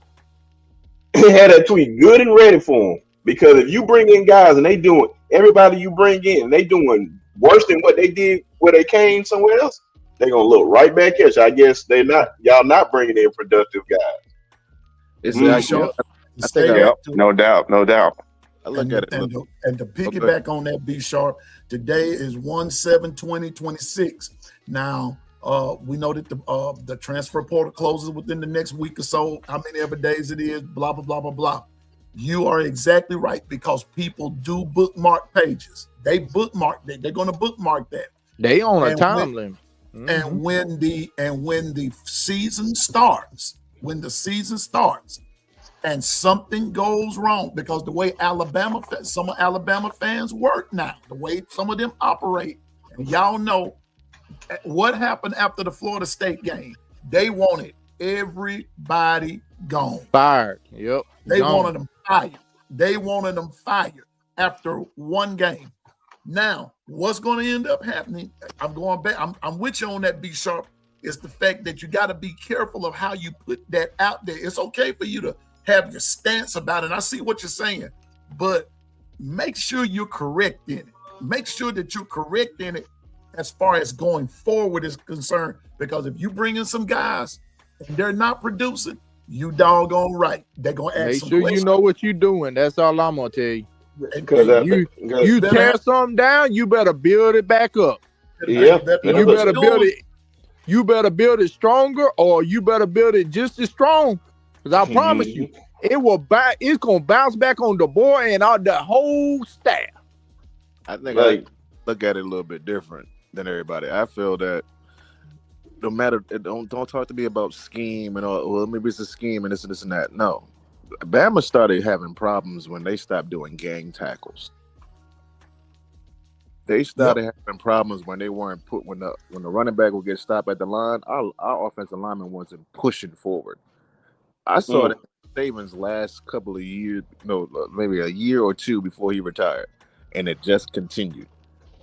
Had that tweet good and ready for him. Because if you bring in guys and they doing, everybody you bring in, they doing worse than what they did where they came somewhere else, they're gonna look right back at you. I guess y'all not bringing in productive guys. It's no doubt. I look at it. And to piggyback on that, B Sharp, today is 1/7/2026. Now we know that the transfer portal closes within the next week or so. How many ever days it is, blah blah blah blah blah. You are exactly right, because people do bookmark pages. They bookmark that. They're going to bookmark that. They on a time limit. Mm-hmm. And when the season starts, and something goes wrong because the way some Alabama fans work now, the way some of them operate, and y'all know what happened after the Florida State game. They wanted everybody gone. Fired. Yep. They Gone. wanted them fired. They wanted them fired after one game. Now, what's going to end up happening? I'm going back. I'm with you on that, B Sharp. It's the fact that you got to be careful of how you put that out there. It's okay for you to have your stance about it. I see what you're saying, but make sure you're correct in it. Make sure that you're correct in it as far as going forward is concerned. Because if you bring in some guys and they're not producing, you doggone right. They're going to ask Make some sure questions. you know what you're doing. That's all I'm going to tell you. Because You tear something down, you better build it back up. Yeah. You better build it. You better build it stronger, or you better build it just as strong. Because I promise you, it's gonna bounce back on the boy and all the whole staff. I think I look at it a little bit different than everybody. I feel that no matter, don't talk to me about scheme and all. Well, maybe it's a scheme and this and that. No, Bama started having problems when they stopped doing gang tackles. They started having problems when they weren't when the running back would get stopped at the line. Our offensive lineman wasn't pushing forward. I saw that Saban's last couple of years, maybe a year or two before he retired, and it just continued.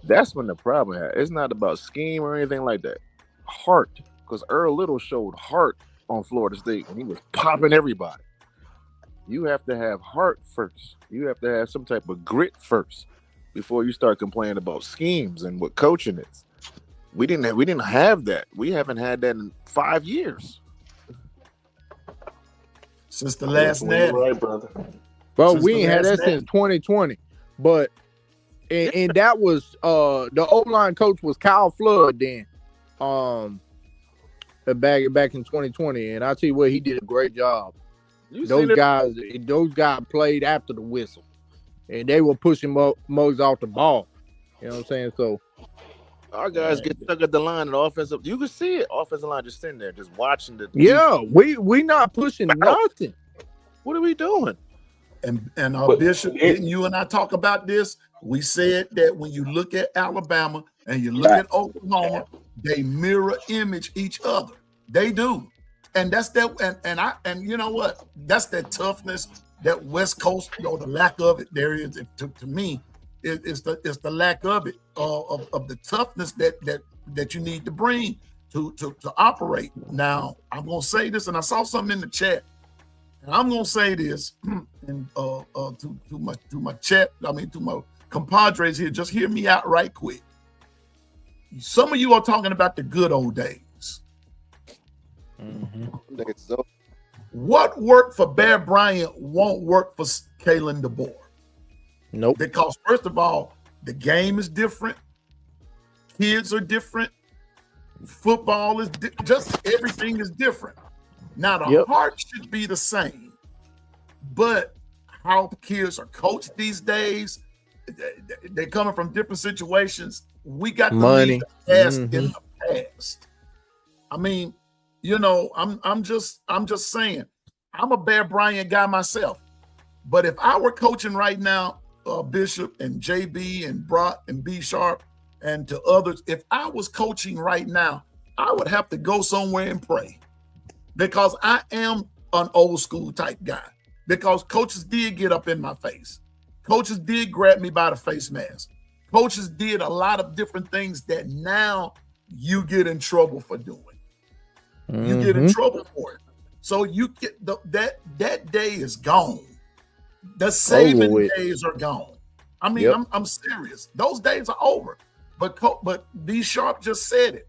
That's when the problem had. It's not about scheme or anything like that. Heart, because Earl Little showed heart on Florida State when he was popping everybody. You have to have heart first. You have to have some type of grit first before you start complaining about schemes and what coaching is. We didn't have that. We haven't had that in 5 years. Since the last natty. Right, brother. But we ain't had that since 2020. But and that was the O-line coach was Kyle Flood then. Back in 2020. And I tell you what, he did a great job. Those guys played after the whistle. And they were pushing Muggs off the ball. You know what I'm saying? So our guys get stuck at the line and offensive. You can see it. Offensive line just sitting there, just watching the. Yeah, we not pushing nothing. What are we doing? And Bishop, didn't you and I talk about this? We said that when you look at Alabama and you look at Oklahoma, they mirror image each other. They do, and that's that. And you know what? That's that toughness. That West Coast, the lack of it, there is to me, it's the lack of it, of the toughness that you need to bring to operate. Now, I'm gonna say this, and I saw something in the chat, and I'm gonna say this, and to my chat, to my compadres here, just hear me out right quick. Some of you are talking about the good old days. Mm-hmm. What worked for Bear Bryant won't work for Kalen DeBoer. Nope. Because first of all, the game is different. Kids are different. Football is just everything is different. Now the heart should be the same, but how kids are coached these days, they're coming from different situations. We got to leave the past in the past. I mean, I'm just saying, I'm a Bear Bryant guy myself. But if I were coaching right now, Bishop and JB and Brock and B Sharp and to others, if I was coaching right now, I would have to go somewhere and pray, because I am an old school type guy. Because coaches did get up in my face. Coaches did grab me by the face mask. Coaches did a lot of different things that now you get in trouble for doing. You get in trouble for it. So you get that day is gone. The saving days are gone. I mean, I'm serious. Those days are over. But B Sharp just said it.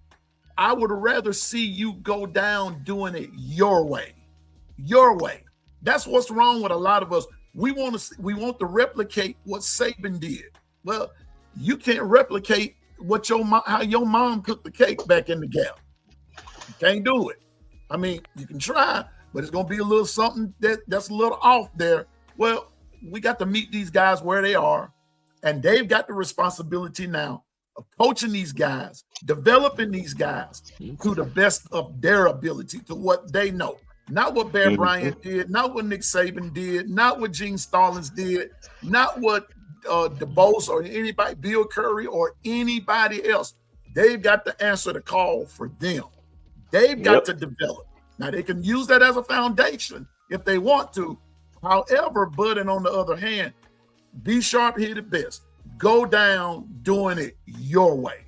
I would rather see you go down doing it your way. Your way. That's what's wrong with a lot of us. We want to replicate what Saban did. Well, you can't replicate how your mom cooked the cake back in the Gap. You can't do it. I mean, you can try, but it's going to be a little something that's a little off there. Well, we got to meet these guys where they are, and they've got the responsibility now of coaching these guys, developing these guys to the best of their ability, to what they know. Not what Bear Bryant did, not what Nick Saban did, not what Gene Stallings did, not what DeBose or anybody, Bill Curry or anybody else. They've got to answer the call for them. They've got to develop. Now, they can use that as a foundation if they want to. However, Bud, and on the other hand, be sharp-headed best. Go down doing it your way.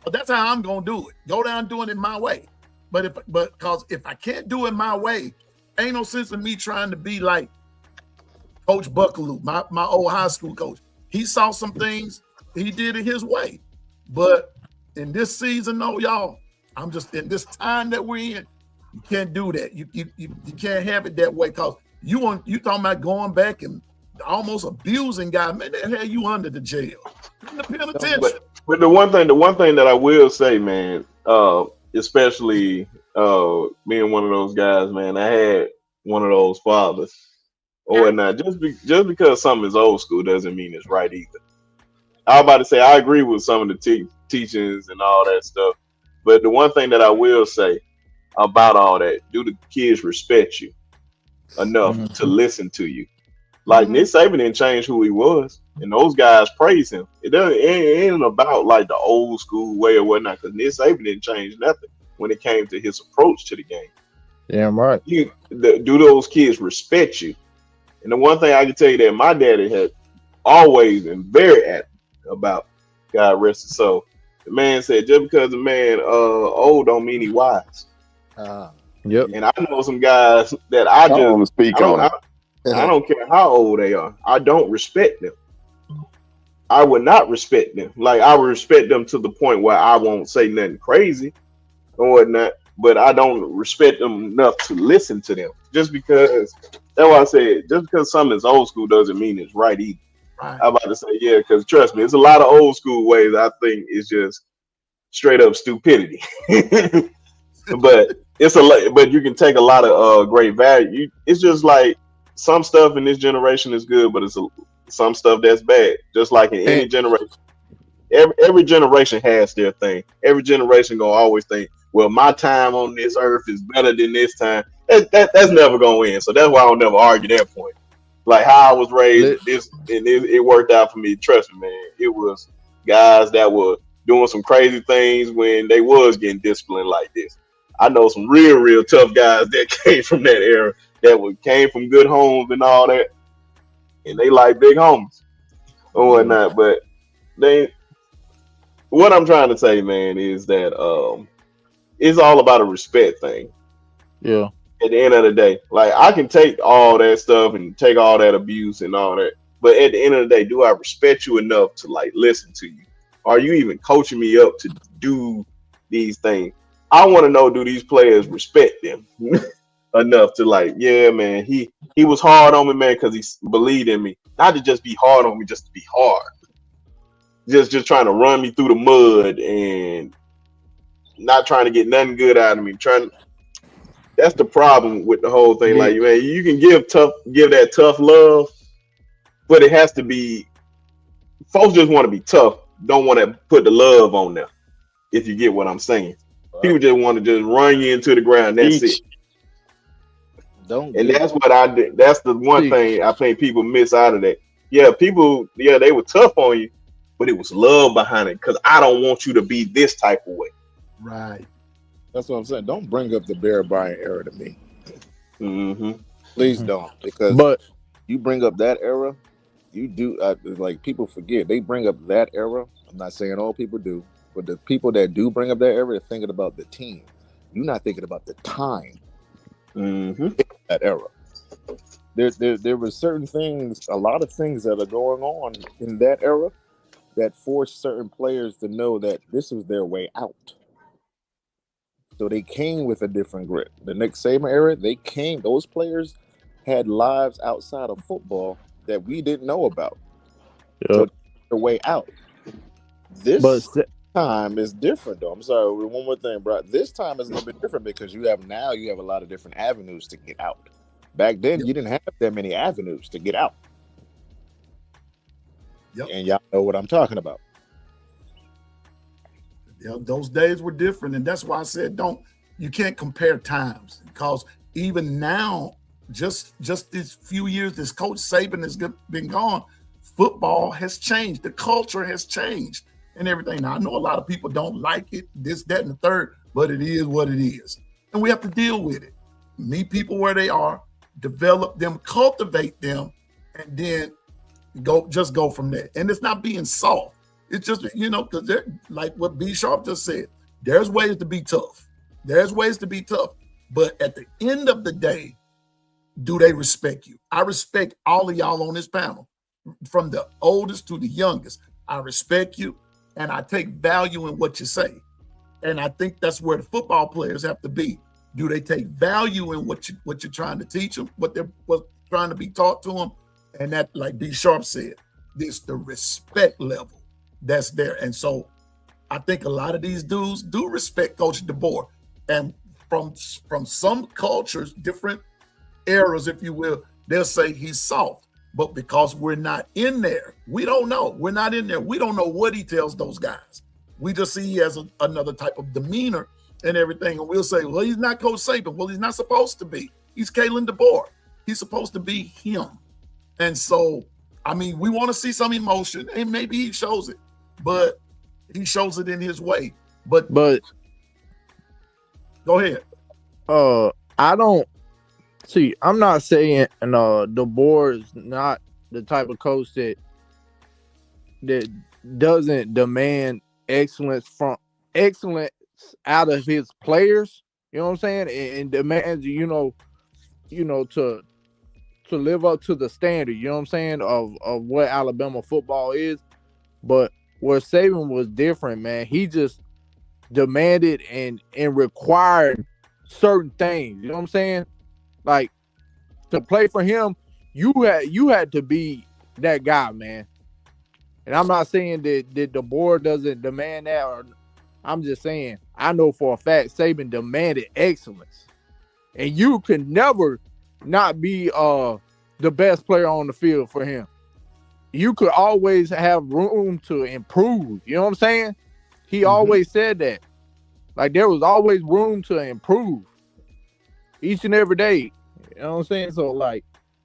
But that's how I'm going to do it. Go down doing it my way. But because if I can't do it my way, ain't no sense in me trying to be like Coach Buckaloo, my old high school coach. He saw some things, he did it his way. But in this season, though, y'all, I'm just in this time that we're in, you can't do that. You can't have it that way because you talking about going back and almost abusing guys. Man, that had you under the jail. In the penitentiary. But the one thing that I will say, man, especially being one of those guys, man, I had one of those fathers or whatnot. Just because something is old school doesn't mean it's right either. I was about to say I agree with some of the teachings and all that stuff, but the one thing that I will say about all that, do the kids respect you enough to listen to you? Like Nick Saban didn't change who he was, and those guys praise him. It ain't about like the old school way or whatnot, because Nick Saban didn't change nothing when it came to his approach to the game. Damn right. Do those kids respect you? And the one thing I can tell you that my daddy had always been very adamant about, God rest his soul. The man said, just because a man old don't mean he wise. Yep. And I know some guys that I just speak on it. I don't care how old they are. I don't respect them. I would not respect them. Like, I would respect them to the point where I won't say nothing crazy or whatnot, but I don't respect them enough to listen to them. Just because, that's why I said, just because something is old school doesn't mean it's right either. Right. I'm about to say, yeah, because trust me, it's a lot of old school ways I think it's just straight up stupidity. But but you can take a lot of great value. It's just like some stuff in this generation is good, but some stuff that's bad. Just like in any generation, every generation has their thing. Every generation gonna always think, well, my time on this earth is better than this time. That's never gonna win. So that's why I don't never argue that point. Like how I was raised, it worked out for me. Trust me, man. It was guys that were doing some crazy things when they was getting disciplined like this. I know some real tough guys that came from that era, that came from good homes and all that, and they like big homes or whatnot. But what I'm trying to say, man, is that it's all about a respect thing. Yeah. At the end of the day, like I can take all that stuff and take all that abuse and all that, but at the end of the day, do I respect you enough to like listen to you? Are you even coaching me up to do these things? I want to know, do these players respect them enough to like, yeah, man, he was hard on me, man, because he believed in me. Not to just be hard on me, just to be hard. Just trying to run me through the mud and not trying to get nothing good out of me. That's the problem with the whole thing. Like, man, you can give that tough love, but it has to be. Folks just want to be tough, don't want to put the love on them. If you get what I'm saying. People just want to just run you into the ground. That's it. That's what I did. That's the one thing I think people miss out of that. Yeah, they were tough on you, but it was love behind it. Because I don't want you to be this type of way. Right. That's what I'm saying. Don't bring up the Bear Bryant era to me. Please don't. Because you bring up that era, you do like people forget. They bring up that era. I'm not saying all people do. But the people that do bring up that era are thinking about the team. You're not thinking about the time. That era. There were certain things, a lot of things that are going on in that era that forced certain players to know that this was their way out. So they came with a different grit. The Nick Saban era, those players had lives outside of football that we didn't know about. Yep. So their way out. This time is different, though. I'm sorry, one more thing, bro. This time is a little bit different because you have a lot of different avenues to get out. Back then, you didn't have that many avenues to get out. And y'all know what I'm talking about. Those days were different, and that's why I said you can't compare times, because even now, just this few years, this Coach Saban has been gone, football has changed. The culture has changed and everything. Now, I know a lot of people don't like it, this, that, and the third, but it is what it is. And we have to deal with it. Meet people where they are, develop them, cultivate them, and then go from there. And it's not being soft. It's just, because they're like what B Sharp just said, there's ways to be tough. There's ways to be tough. But at the end of the day, do they respect you? I respect all of y'all on this panel, from the oldest to the youngest. I respect you, and I take value in what you say. And I think that's where the football players have to be. Do they take value in what you're trying to teach them, what's trying to be taught to them? And that, like B Sharp said, it's the respect level that's there. And so I think a lot of these dudes do respect Coach DeBoer. And from some cultures, different eras, if you will, they'll say he's soft. But because we're not in there, we don't know. We're not in there. We don't know what he tells those guys. We just see he has another type of demeanor and everything. And we'll say, well, he's not Coach Saban. Well, he's not supposed to be. He's Kalen DeBoer. He's supposed to be him. And so, I mean, we want to see some emotion, and maybe he shows it, but he shows it in his way. But go ahead. I don't see. I'm not saying DeBoer is not the type of coach that doesn't demand excellence out of his players. You know what I'm saying? And demands, to live up to the standard, you know what I'm saying, of what Alabama football is. But where Saban was different, man, he just demanded and required certain things. You know what I'm saying? Like, to play for him, you had to be that guy, man. And I'm not saying that the board doesn't demand that, or I'm just saying I know for a fact Saban demanded excellence, and you can never not be the best player on the field for him. You could always have room to improve. You know what I'm saying? He always said that. Like, there was always room to improve each and every day. You know what I'm saying? So, like,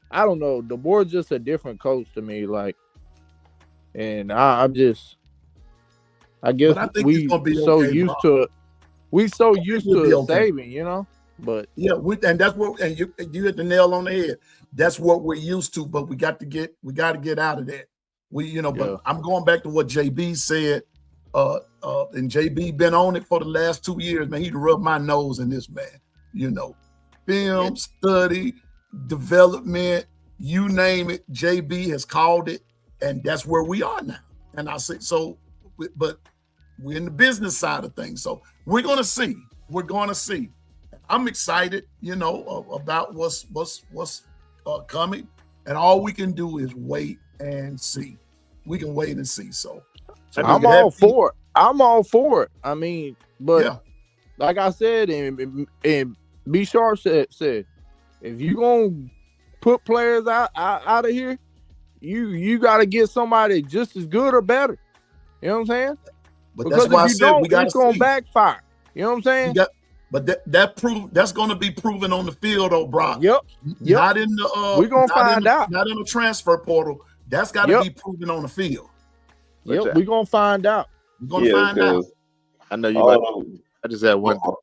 I don't know. The board's just a different coach to me. Like, and I guess we so used to Saban, you know. But yeah, and that's what, and you hit the nail on the head. That's what we're used to, but we got to get out of that. But I'm going back to what JB said. And JB been on it for the last 2 years, man. He'd rub my nose in this, man. Film, study, development, you name it. JB has called it, and that's where we are now. And I say so, but we're in the business side of things, so we're going to see. We're going to see. I'm excited, about what's coming, and all we can do is wait and see. We can wait and see. So I'm all for it. I'm all for it. I mean, but like I said, and B Sharp said, if you gonna put players out of here, you got to get somebody just as good or better. You know what I'm saying? But because that's why if you don't, it's gonna backfire. You know what I'm saying? But that's going to be proven on the field, though, Brock. Yep. Not in the we're gonna find out. Not in the transfer portal. That's got to be proven on the field. Yep, we're gonna find out. We're gonna find out. I know you. I just had one thing.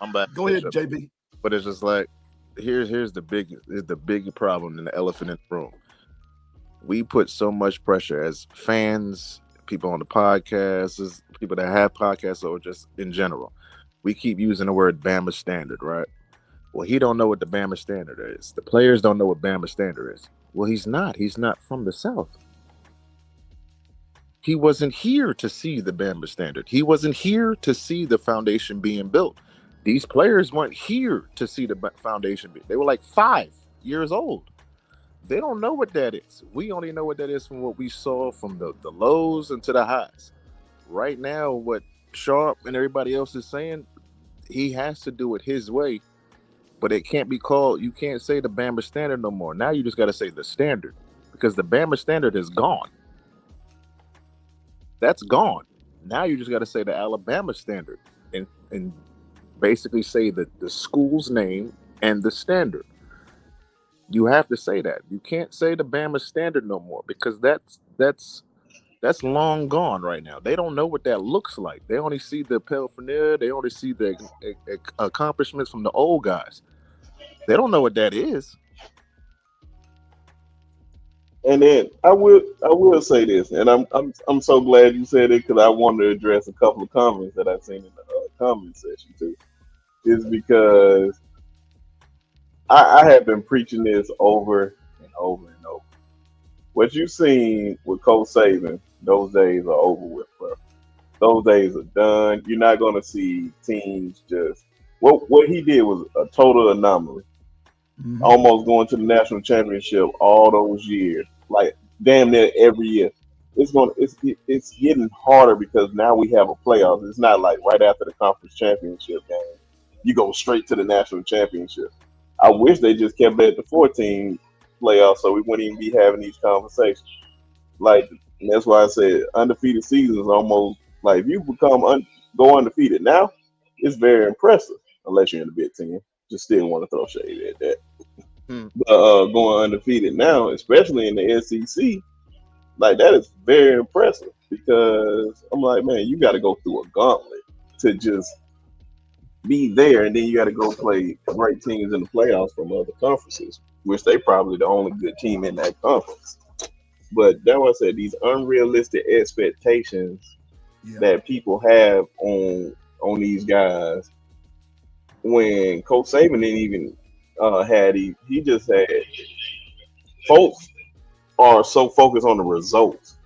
I'm back. Go ahead, JB. But it's just like, here's the big problem in the elephant in the room. We put so much pressure as fans, people on the podcasts, people that have podcasts, or just in general. We keep using the word Bama standard, right? Well, he don't know what the Bama standard is. The players don't know what Bama standard is. Well, he's not. He's not from the South. He wasn't here to see the Bama standard. He wasn't here to see the foundation being built. These players weren't here to see the foundation. They were like 5 years old. They don't know what that is. We only know what that is from what we saw from the lows into the highs. Right now, what Sharp and everybody else is saying, he has to do it his way, but it can't be called, you can't say the Bama standard no more. Now you just got to say the standard, because the Bama standard is gone. That's gone. Now you just got to say the Alabama standard and basically say that the school's name and the standard. You have to say that. You can't say the Bama standard no more because that's long gone right now. They don't know what that looks like. They only see the paraphernalia. They only see the accomplishments from the old guys. They don't know what that is. And then I will say this, and I'm so glad you said it because I wanted to address a couple of comments that I've seen in the comment section too. Is because I have been preaching this over and over and over. What you've seen with Coach Saban, those days are over with, bro. Those days are done. You're not going to see teams just what he did was a total anomaly. Mhm. Almost going to the national championship all those years, like damn near every year. It's getting harder because now we have a playoffs. It's not like right after the conference championship game, you go straight to the national championship. I wish they just kept it at the 14 playoffs so we wouldn't even be having these conversations. Like, and that's why I said undefeated seasons almost like if you go undefeated now, it's very impressive unless you're in the Big Ten. Just still want to throw shade at that. But going undefeated now, especially in the SEC, like that is very impressive because I'm like, man, you got to go through a gauntlet to just be there, and then you got to go play great teams in the playoffs from other conferences, which they probably the only good team in that conference. But that's what I said, these unrealistic expectations that people have on these guys. When Coach Saban didn't even he just had folks are so focused on the results,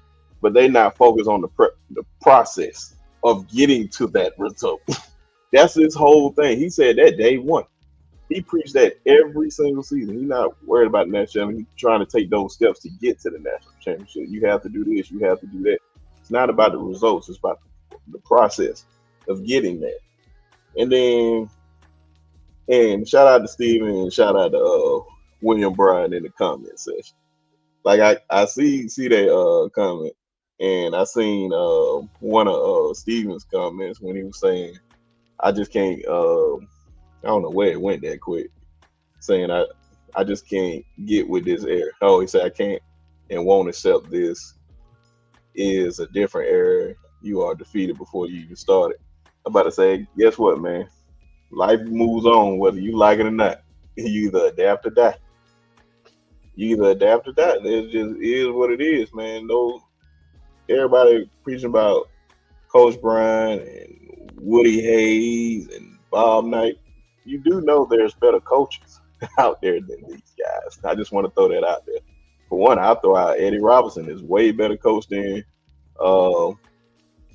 but they not focused on the process of getting to that result. That's his whole thing. He said that day one. He preached that every single season. He's not worried about the national championship. He's trying to take those steps to get to the national championship. You have to do this. You have to do that. It's not about the results. It's about the process of getting there. And shout out to Steven and shout out to William Bryan in the comment section. Like I see that comment, and I seen one of Steven's comments when he was saying, "I just can't." I don't know where it went that quick. Saying I just can't get with this error. Oh, he said I can't and won't accept this is a different error. You are defeated before you even started. I'm about to say, guess what, man? Life moves on whether you like it or not. You either adapt or die. It just is what it is, man. Everybody preaching about Coach Bryan and Woody Hayes and Bob Knight. You do know there's better coaches out there than these guys. I just want to throw that out there. For one, I'll throw out Eddie Robinson is way better coach than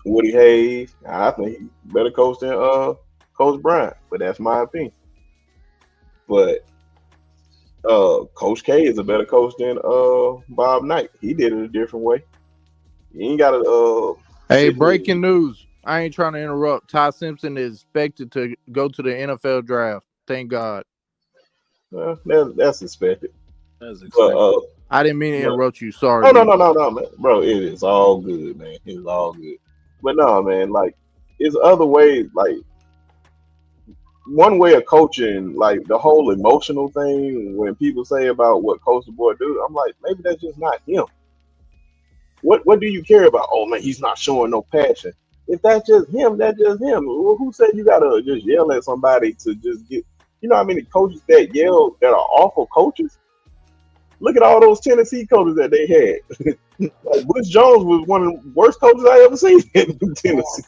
Woody Hayes. I think he's better coach than Coach Bryan, but that's my opinion. But Coach K is a better coach than Bob Knight. He did it a different way. You ain't got to. Hey, breaking news. I ain't trying to interrupt. Ty Simpson is expected to go to the NFL draft. Thank God. That's expected. That's expected. But, I didn't mean to interrupt you. Sorry. No, man. Bro, it is all good, man. It's all good. But no, man, like, it's other ways. Like, one way of coaching, like the whole emotional thing, when people say about what Coach DeBoer do, I'm like, maybe that's just not him. What do you care about? Oh man, he's not showing no passion. If that's just him, that's just him. Who said you gotta just yell at somebody to just get? You know how many coaches that yell that are awful coaches? Look at all those Tennessee coaches that they had. Like Butch Jones was one of the worst coaches I ever seen in Tennessee.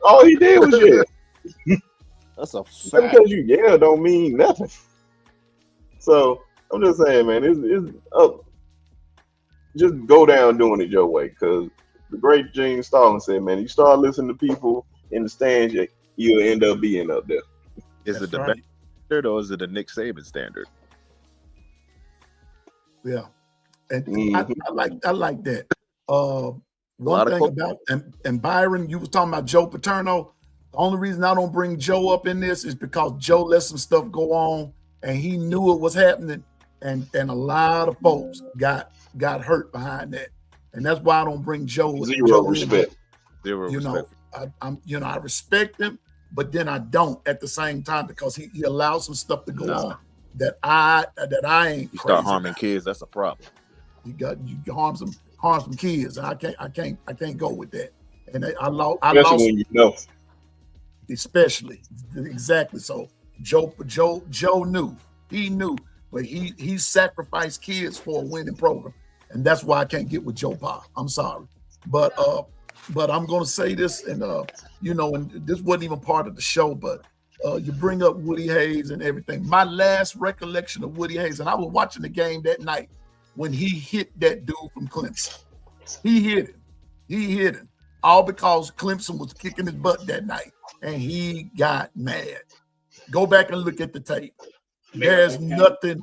All he did was yell. That's a fact. Just because you yell don't mean nothing. So I'm just saying, man, it's just go down doing it your way. Because the great Gene Stalin said, man, you start listening to people in the stands, you'll end up being up there. Is it the best standard or is it a Nick Saban standard? Yeah, and I like that. One thing about and Byron, you was talking about Joe Paterno. The only reason I don't bring Joe up in this is because Joe let some stuff go on, and he knew it was happening, and a lot of folks got hurt behind that, and that's why I don't bring Joe. Zero respect. I respect him, but then I don't at the same time because he allows some stuff to go on that I ain't. You start harming kids, that's a problem. You harm some kids. I can't go with that. And I lost when you know. Especially exactly. So Joe knew. He knew, but he sacrificed kids for a winning program. And that's why I can't get with Joe Pa. I'm sorry. But I'm gonna say this, and and this wasn't even part of the show, but you bring up Woody Hayes and everything. My last recollection of Woody Hayes, and I was watching the game that night when he hit that dude from Clemson. He hit him. All because Clemson was kicking his butt that night, and he got mad. Go back and look at the tape. There's nothing.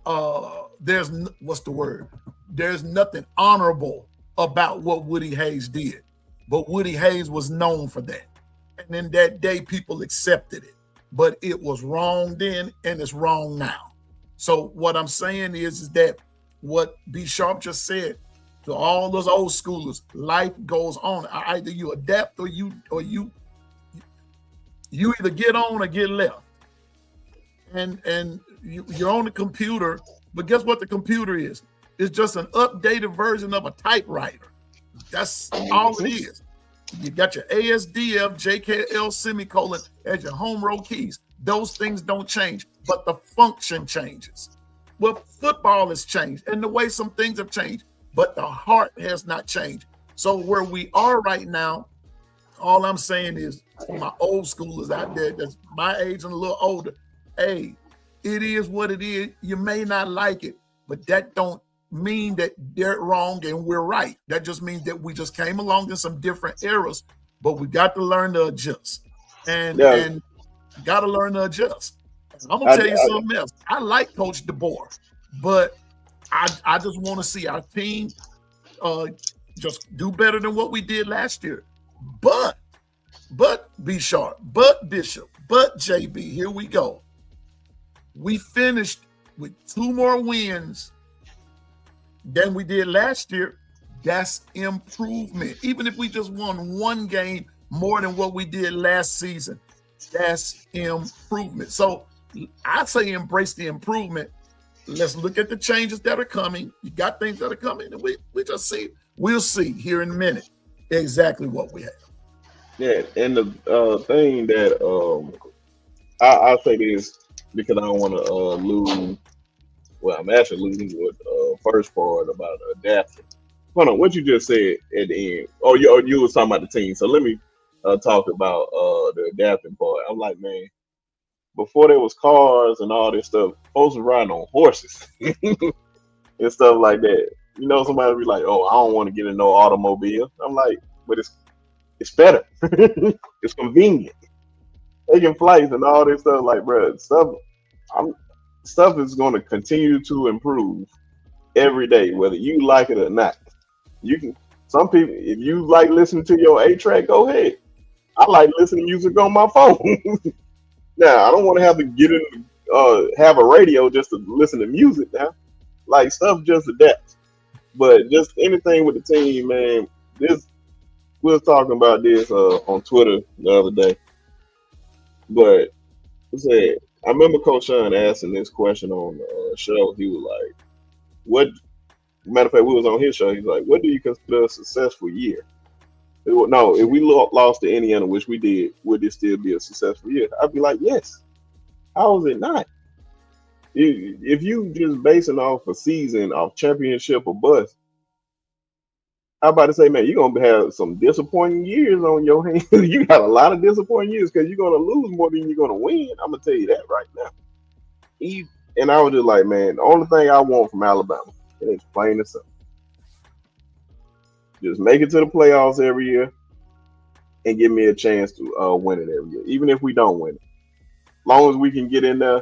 What's the word? There's nothing honorable about what Woody Hayes did, but Woody Hayes was known for that. And in that day, people accepted it, but it was wrong then, and it's wrong now. So what I'm saying is that what B Sharp just said to all those old schoolers, life goes on. Either you adapt or you either get on or get left. And you're on the computer, but guess what the computer is? It's just an updated version of a typewriter. That's all it is. You got your ASDF, JKL semicolon as your home row keys. Those things don't change, but the function changes. Well, football has changed, and the way some things have changed, but the heart has not changed. So where we are right now, all I'm saying is for my old schoolers out there that's my age and a little older, hey, it is what it is. You may not like it, but that don't mean that they're wrong and we're right. That just means that we just came along in some different eras, but we got to learn to adjust. And got to learn to adjust. I'm going to tell you something else. I like Coach DeBoer, but I just want to see our team just do better than what we did last year. But B Sharp, but Bishop, but JB, here we go. We finished with 2 more wins than we did last year. That's improvement. Even if we just won 1 game more than what we did last season, that's improvement. So I say embrace the improvement. Let's look at the changes that are coming. You got things that are coming, and we just see. We'll see here in a minute exactly what we have. Yeah, and the thing that I'll say this because I don't want to lose. Well, I'm actually losing with first part about adapting. Hold on, what you just said at the end? Oh, you was talking about the team. So let me talk about the adapting part. I'm like, man, before there was cars and all this stuff, folks were riding on horses and stuff like that. You know, somebody be like, "Oh, I don't want to get in no automobile." I'm like, but it's better. It's convenient. Taking flights and all this stuff, like, bro, stuff is going to continue to improve every day, whether you like it or not. You can. Some people, if you like listening to your 8-track, go ahead. I like listening to music on my phone. Now, I don't want to have to get in, have a radio just to listen to music now. Like, stuff just adapts. But just anything with the team, man. We were talking about this on Twitter the other day. But I remember Coach Sean asking this question on the show. He was like, "What?" Matter of fact, we was on his show. He's like, "What do you consider a successful year?" No, if we lost to Indiana, which we did, would it still be a successful year? I'd be like, yes. How is it not? If you just basing off a season of championship or bust, I'm about to say, man, you're going to have some disappointing years on your hands. You got a lot of disappointing years because you're going to lose more than you're going to win. I'm going to tell you that right now. And I was just like, man, the only thing I want from Alabama, and it's plain and simple. Just make it to the playoffs every year and give me a chance to win it every year, even if we don't win it. As long as we can get in there,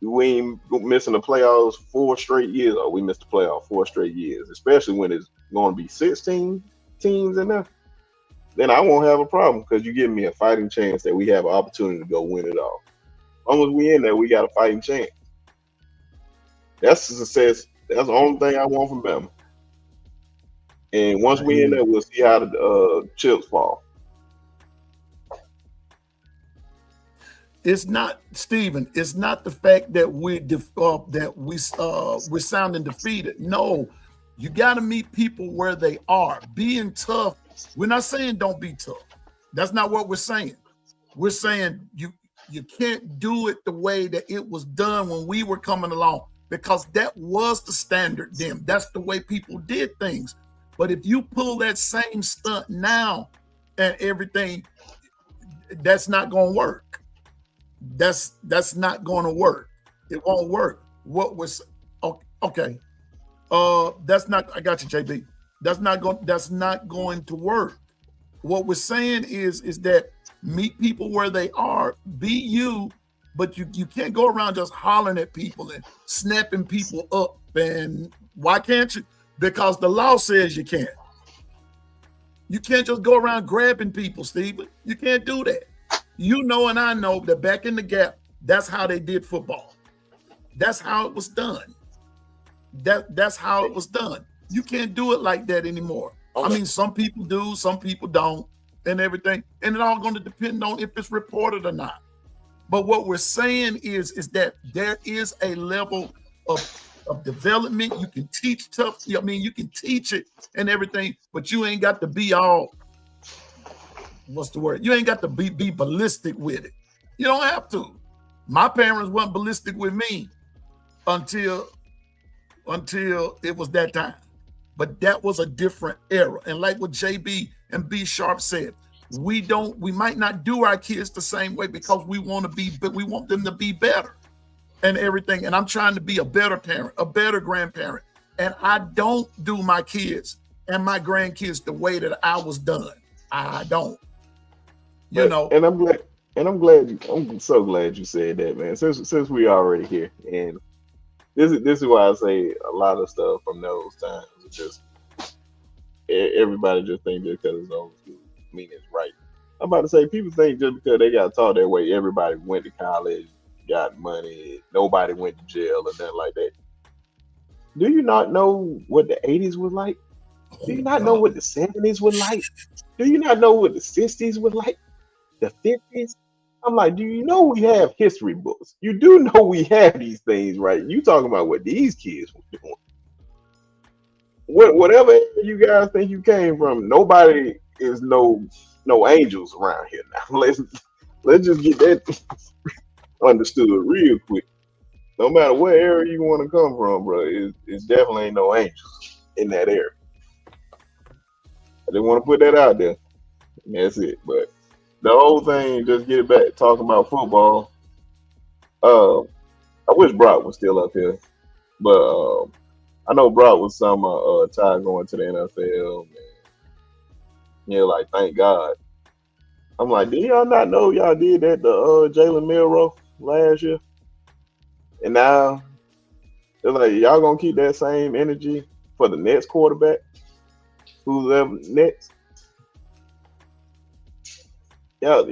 we ain't missing the playoffs 4 straight years. Or we missed the playoff 4 straight years, especially when it's going to be 16 teams in there. Then I won't have a problem because you give me a fighting chance that we have an opportunity to go win it all. As long as we in there, we got a fighting chance. That's a success. That's the only thing I want from them. And once we in there, we'll see how the chips fall. It's not, Stephen. It's not the fact that we're sounding defeated. No, you got to meet people where they are. Being tough. We're not saying don't be tough. That's not what we're saying. We're saying you can't do it the way that it was done when we were coming along, because that was the standard then. That's the way people did things. But if you pull that same stunt now and everything, that's not going to work. That's not going to work. It won't work. What was okay? That's not. I got you, JB. That's not going to work. What we're saying is that meet people where they are. Be you, but you can't go around just hollering at people and snapping people up. And why can't you? Because the law says you can't. You can't just go around grabbing people, Stephen. You can't do that. You know, and I know that back in the Gap, that's how they did football. That's how it was done. That's how it was done. You can't do it like that anymore. Okay. I mean, some people do, some people don't, and everything. And it's all going to depend on if it's reported or not. But what we're saying is that there is a level of development. You can teach tough. I mean, you can teach it and everything, but you ain't got to be all, what's the word? You ain't got to be ballistic with it. You don't have to. My parents weren't ballistic with me until it was that time. But that was a different era. And like what JB and B Sharp said, we might not do our kids the same way because we want them to be better and everything. And I'm trying to be a better parent, a better grandparent. And I don't do my kids and my grandkids the way that I was done. I don't. You know. And I'm so glad you said that, man. Since we already here. And this is why I say a lot of stuff from those times. It's just everybody just think just because it's old school mean it's right. I'm about to say people think just because they got taught that way, everybody went to college, got money, nobody went to jail or nothing like that. Do you not know what the 80s was like? Do you not know what the 70s were like? Do you not know what the 60s were like? The 50s? I'm like, do you know we have history books? You do know we have these things, right? You talking about what these kids were doing. Whatever you guys think you came from, nobody is no angels around here now. Let's just get that understood real quick. No matter what area you want to come from, bro, it definitely ain't no angels in that area. I just want to put that out there. And that's it. But the whole thing, just get it back talking about football. I wish Brock was still up here, but I know Brock was some tired going to the NFL. Man. Yeah, like thank God. I'm like, did y'all not know y'all did that to Jalen Milroe last year? And now they're like, y'all gonna keep that same energy for the next quarterback, who's ever next. Yeah.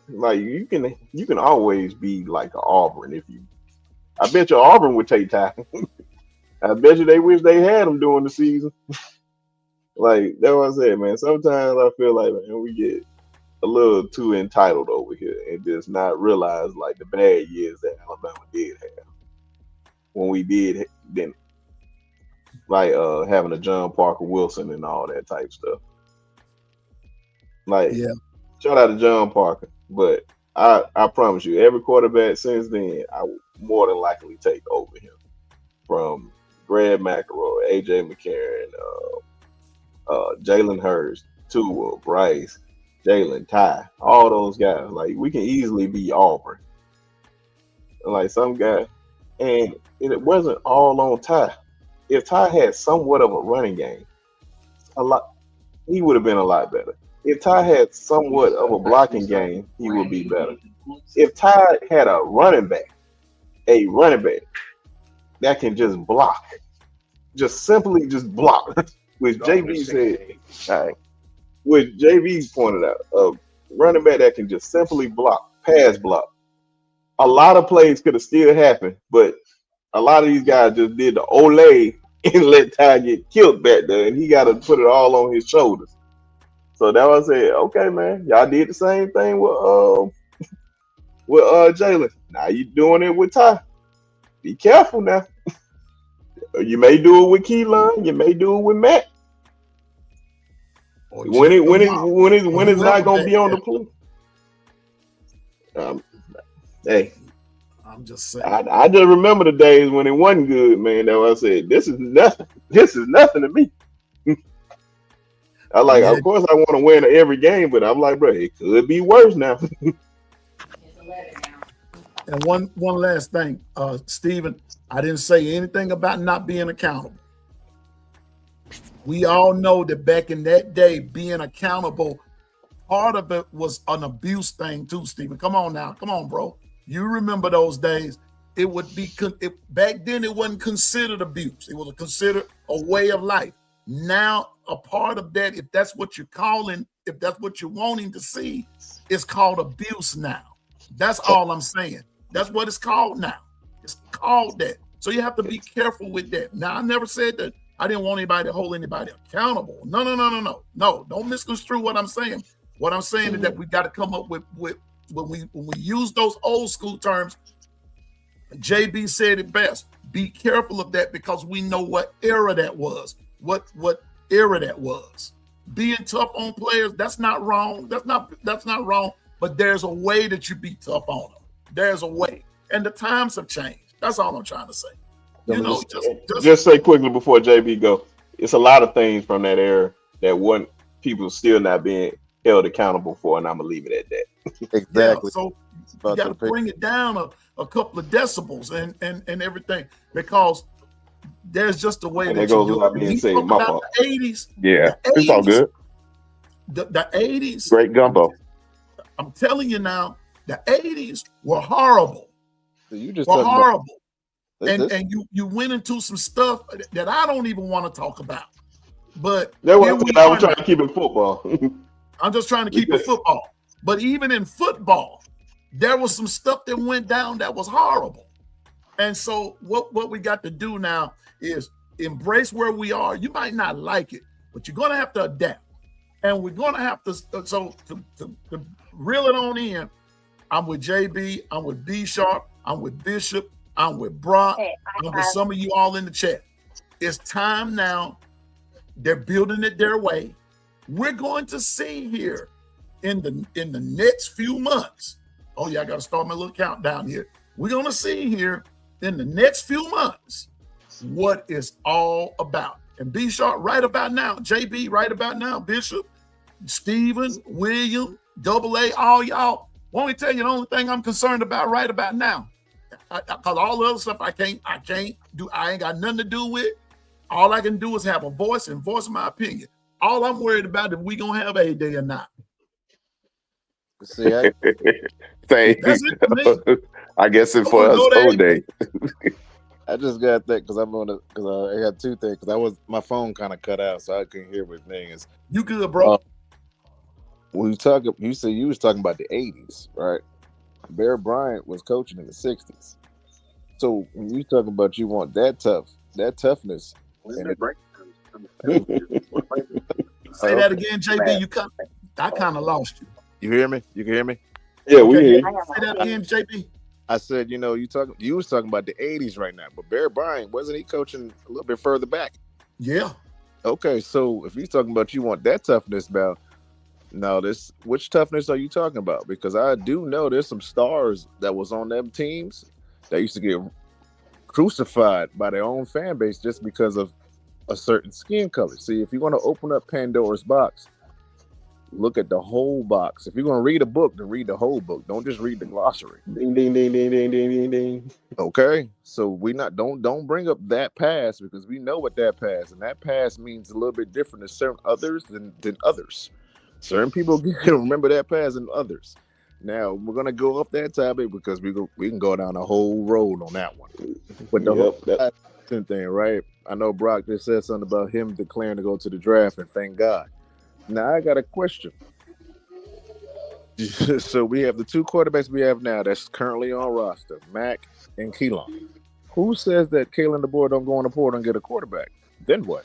Like you can always be like an Auburn if you. I bet you Auburn would take time. I bet you they wish they had them during the season. Like that's what I said, man. Sometimes I feel like, man, we get a little too entitled over here and just not realize like the bad years that Alabama did have when we did then, like having a John Parker Wilson and all that type stuff. Like, yeah. Shout out to John Parker, but I promise you, every quarterback since then, I would more than likely take over him. From Greg McElroy, AJ McCarron, Jalen Hurts, Tua, Bryce, Jalen, Ty, all those guys. Like we can easily be Auburn. Like some guy, and it wasn't all on Ty. If Ty had somewhat of a running game, he would have been a lot better. If Ty had somewhat of a blocking game, he would be better. If Ty had a running back that can just block, simply block, which JB said, which JB pointed out, a running back that can just simply block, pass block. A lot of plays could have still happened, but a lot of these guys just did the Olay and let Ty get killed back there, and he got to put it all on his shoulders. So that was I said, okay, man, y'all did the same thing with Jalen. Now you doing it with Ty. Be careful now. You may do it with Keelan. You may do it with Matt. When it's not gonna be on the play. Hey, I'm just saying. I just remember the days when it wasn't good, man. That's why I said this is nothing. This is nothing to me. Of course, I want to win every game, but I'm like, bro, it could be worse now. And one last thing, Stephen, I didn't say anything about not being accountable. We all know that back in that day, being accountable, part of it was an abuse thing too, Stephen. Come on now. Come on, bro. You remember those days. It would be, back then it wasn't considered abuse. It was considered a way of life. Now, a part of that, if that's what you're calling, if that's what you're wanting to see, it's called abuse now. That's all I'm saying. That's what it's called now. It's called that. So you have to be careful with that. Now, I never said that I didn't want anybody to hold anybody accountable. No. Don't misconstrue what I'm saying. What I'm saying is that we got to come up with when we use those old school terms. JB said it best. Be careful of that because we know what era that was. What era that was. Being tough on players, that's not wrong. That's not wrong. But there's a way that you be tough on them. There's a way, and the times have changed. That's all I'm trying to say. You know, just say quickly before JB go. It's a lot of things from that era that people still not being held accountable for, and I'm gonna leave it at that. Exactly. Yeah, so you got to bring it down a couple of decibels and everything because there's just a way that you do it. Being said, my fault. The 80s. Yeah, it's all good. The 80s. Great gumbo. I'm telling you now, the 80s were horrible. So you just horrible. And you went into some stuff that I don't even want to talk about. But I was trying to keep it football. I'm just trying to keep it football. But even in football, there was some stuff that went down that was horrible. And so what we got to do now is embrace where we are. You might not like it, but you're going to have to adapt. And we're going to have to, to reel it on in, I'm with JB, I'm with B Sharp, I'm with Bishop, I'm with Brock, I'm with some of you all in the chat. It's time now. They're building it their way. We're going to see here in the next few months. Oh yeah, I got to start my little countdown here. We're going to see here in the next few months what it's all about. And B Sharp right about now, JB right about now, Bishop, Stephen, William, Double A, all y'all. Want me to tell you the only thing I'm concerned about right about now? Because all the other stuff I can't do. I ain't got nothing to do with. All I can do is have a voice and voice my opinion. All I'm worried about is we gonna have a day or not. See, That's it for me. I guess it's for us whole day. I just got that because I had two things because my phone kind of cut out, so I couldn't hear what thing is. You good, bro? You said you was talking about the 80s, right? Bear Bryant was coaching in the 60s. So when you talking about you want that toughness. Say that again, JB. I kind of lost you. You hear me? You can hear me? Yeah, we hear you. Say that again, JB. I said, you was talking about the 80s right now, but Bear Bryant, wasn't he coaching a little bit further back? Yeah. Okay, so if you're talking about you want that toughness now, which toughness are you talking about? Because I do know there's some stars that was on them teams that used to get crucified by their own fan base just because of a certain skin color. See, if you're going to open up Pandora's box, look at the whole box. If you're going to read a book, then read the whole book. Don't just read the glossary. Ding, ding, ding, ding, ding, ding, ding, ding. Okay, so don't bring up that past because we know what that past, and that past means a little bit different to certain others than others. Certain people remember that past than others. Now we're gonna go off that topic because we can go down a whole road on that one. But the whole thing, right? I know Brock just said something about him declaring to go to the draft, and thank God. Now I got a question. So we have the two quarterbacks we have now that's currently on roster, Mac and Keelan. Who says that Kalen DeBoer don't go on the portal and get a quarterback? Then what?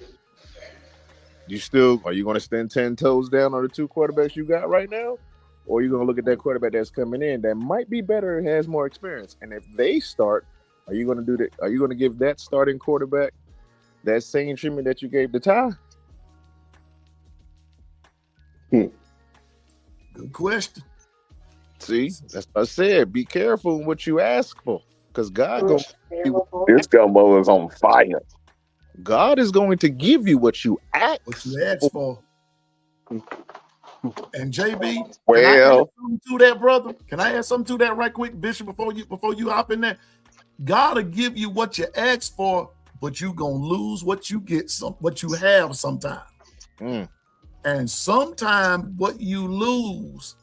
Are you going to stand 10 toes down on the two quarterbacks you got right now? Or are you going to look at that quarterback that's coming in that might be better and has more experience? And if they start, are you going to do that? Are you going to give that starting quarterback that same treatment that you gave the Ty? Good question. See, that's what I said. Be careful what you ask for, because God going This gumbo is on fire. God is going to give you what you ask. What you asked for. And JB, Well, can I add something to that, brother? Can I add something to that right quick, Bishop, before you hop in there? God will give you what you ask for, but you gonna lose what you have sometimes. And sometimes what you lose,